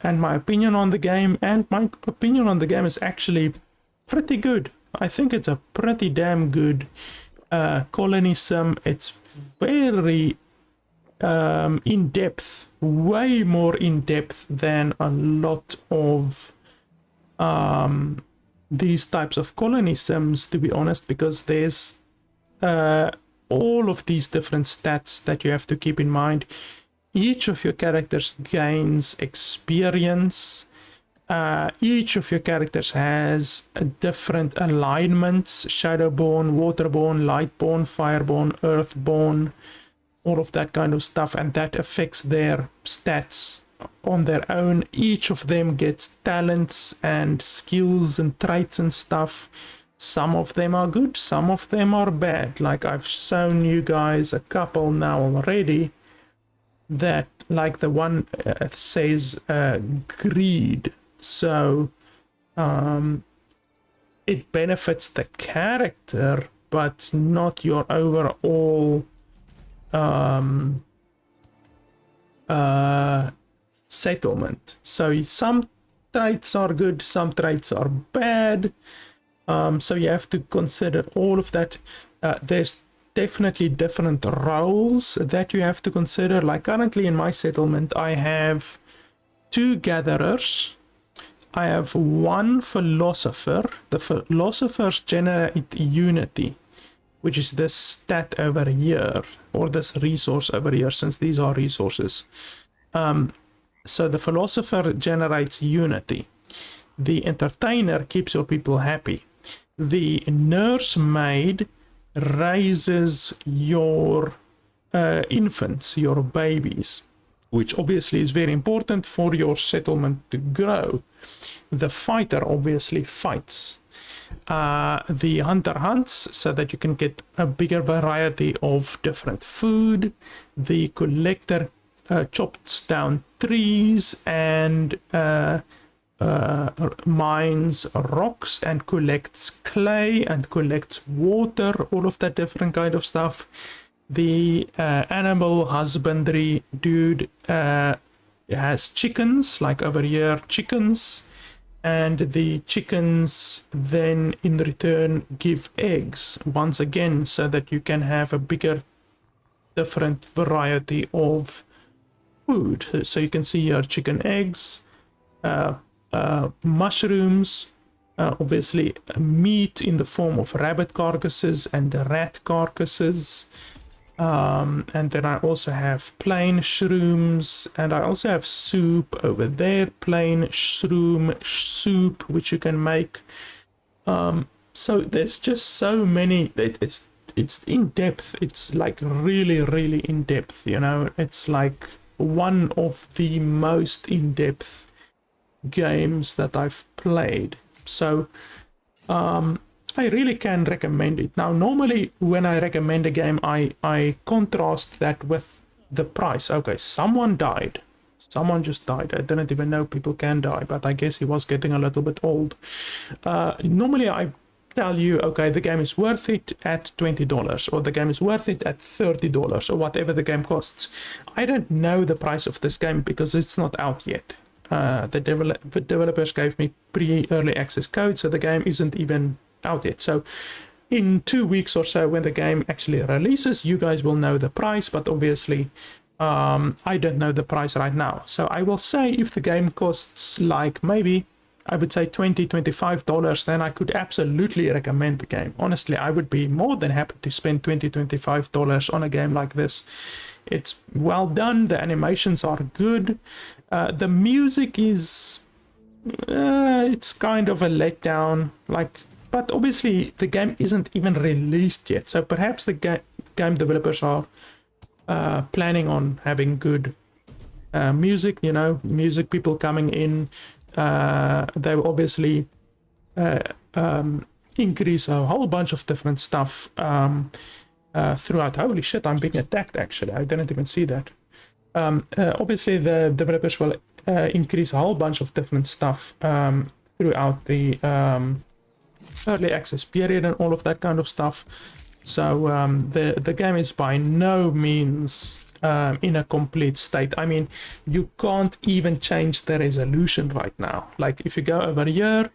[SPEAKER 1] and my opinion on the game, and my opinion on the game is actually pretty good. I think it's a pretty damn good colony sim. It's very in-depth, way more in-depth than a lot of these types of colony sims, to be honest, because there's all of these different stats that you have to keep in mind. Each of your characters gains experience. Each of your characters has a different alignments: Shadowborn, Waterborn, Lightborn, Fireborn, Earthborn, all of that kind of stuff, and that affects their stats on their own. Each of them gets talents and skills and traits and stuff. Some of them are good, some of them are bad. Like I've shown you guys a couple now already, that like the one says greed, so it benefits the character but not your overall settlement. So some traits are good, some traits are bad. So you have to consider all of that. There's definitely different roles that you have to consider. Like currently in my settlement, I have 2 gatherers. I have 1 philosopher. The philosophers generate unity, which is this stat over here, or this resource over here, since these are resources. So the philosopher generates unity. The entertainer keeps your people happy. The nursemaid raises your infants, your babies, which obviously is very important for your settlement to grow. The fighter obviously fights. The hunter hunts so that you can get a bigger variety of different food. The collector chops down trees and mines rocks and collects clay and collects water, all of that different kind of stuff. The animal husbandry dude has chickens, like over here, chickens, and the chickens then in return give eggs once again, so that you can have a bigger different variety of food. So you can see here chicken eggs, mushrooms, obviously meat in the form of rabbit carcasses and rat carcasses, and then I also have plain shrooms, and I also have soup over there, plain shroom soup, which you can make. So there's just so many. It's in depth. It's like really in depth, you know. It's like one of the most in depth games that I've played. So I really can recommend it. Now normally when I recommend a game, I contrast that with the price. Okay, someone died, someone just died. I didn't even know people can die, but I guess he was getting a little bit old. Normally I tell you, okay, the game is worth it at $20, or the game is worth it at $30, or whatever the game costs. I don't know the price of this game because it's not out yet. The developers gave me pre-early access code, so the game isn't even out yet. So in 2 weeks or so, when the game actually releases, you guys will know the price, but obviously I don't know the price right now. So I will say if the game costs like maybe, I would say $20-25, then I could absolutely recommend the game. Honestly, I would be more than happy to spend $20-25 on a game like this. It's well done, the animations are good, the music is it's kind of a letdown, like, but obviously the game isn't even released yet, so perhaps the game developers are planning on having good music, you know, music people coming in. They will obviously increase a whole bunch of different stuff throughout. Holy shit, I'm being attacked actually, I didn't even see that. Obviously the developers will increase a whole bunch of different stuff throughout the early access period and all of that kind of stuff. So the game is by no means in a complete state. I mean, you can't even change the resolution right now. Like if you go over here,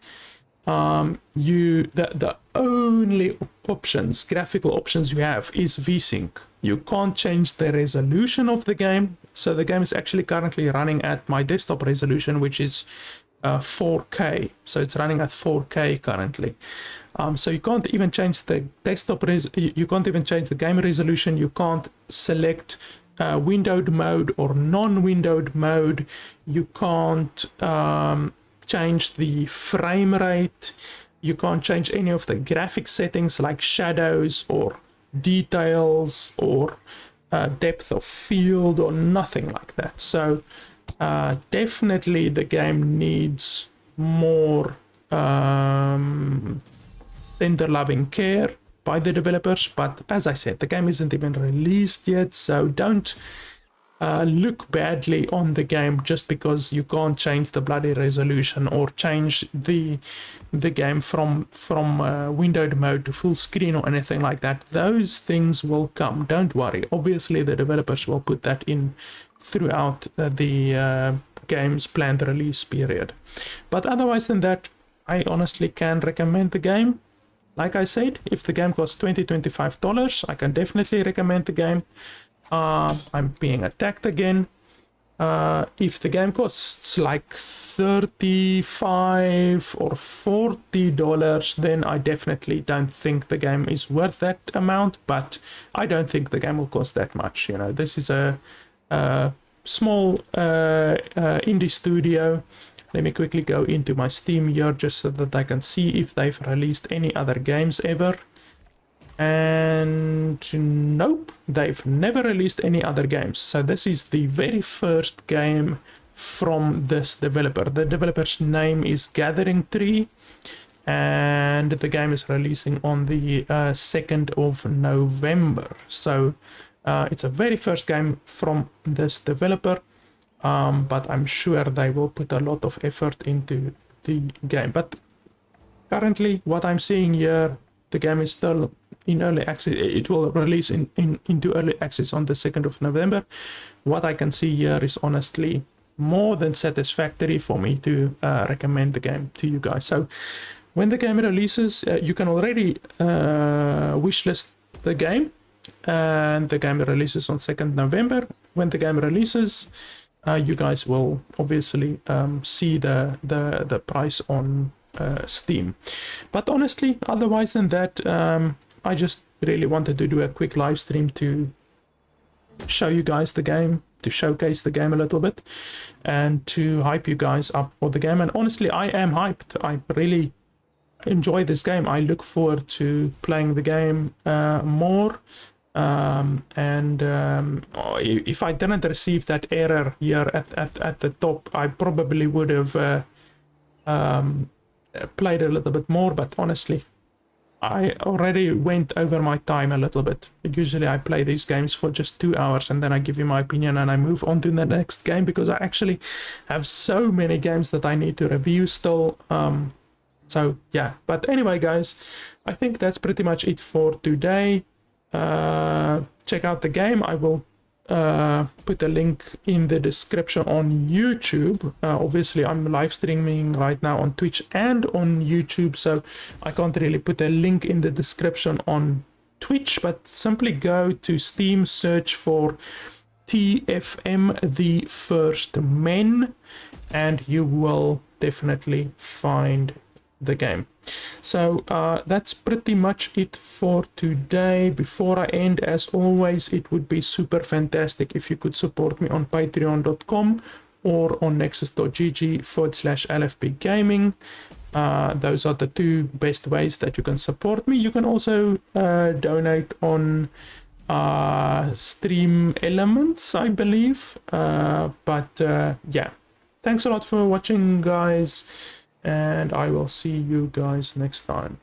[SPEAKER 1] the only options, graphical options you have is VSync. You can't change the resolution of the game. So the game is actually currently running at my desktop resolution, which is 4K. So it's running at 4K currently. So you can't even change the desktop you can't even change the game resolution. You can't select windowed mode or non-windowed mode. You can't change the frame rate. You can't change any of the graphic settings like shadows or details or depth of field or nothing like that. So definitely the game needs more tender loving care by the developers, but as I said, the game isn't even released yet, so don't look badly on the game just because you can't change the bloody resolution or change the game from windowed mode to full screen or anything like that. Those things will come, don't worry. Obviously the developers will put that in throughout the game's planned release period. But otherwise than that, I honestly can recommend the game. Like I said, if the game costs $25, I can definitely recommend the game. I'm being attacked again. If the game costs like $35 or $40, then I definitely don't think the game is worth that amount. But I don't think the game will cost that much. You know, this is a small indie studio. Let me quickly go into my Steam here just so that I can see if they've released any other games ever. And nope, they've never released any other games. So this is the very first game from this developer. The developer's name is Gathering Tree, and the game is releasing on the 2nd of November. So it's a very first game from this developer. But I'm sure they will put a lot of effort into the game. But currently, what I'm seeing here, the game is still in early access. It will release into early access on the 2nd of November. What I can see here is honestly more than satisfactory for me to recommend the game to you guys. So when the game releases, you can already wishlist the game, and the game releases on 2nd November. When the game releases, you guys will obviously see the price on Steam. But honestly, otherwise than that, I just really wanted to do a quick live stream to show you guys the game, to showcase the game a little bit, and to hype you guys up for the game. And honestly, I am hyped. I really enjoy this game. I look forward to playing the game more. If I didn't receive that error here at the top, I probably would have played a little bit more. But honestly, I already went over my time a little bit. Usually I play these games for just 2 hours and then I give you my opinion and I move on to the next game, because I actually have so many games that I need to review still. So yeah, but anyway guys, I think that's pretty much it for today. Check out the game. I will put a link in the description on YouTube. Obviously I'm live streaming right now on Twitch and on YouTube, so I can't really put a link in the description on Twitch, but simply go to Steam, search for TFM The First Men, and you will definitely find the game. So that's pretty much it for today. Before I end, as always, it would be super fantastic if you could support me on patreon.com or on nexus.gg/LFP Gaming. Those are the two best ways that you can support me. You can also donate on Stream Elements, I believe. Yeah, thanks a lot for watching, guys, and I will see you guys next time.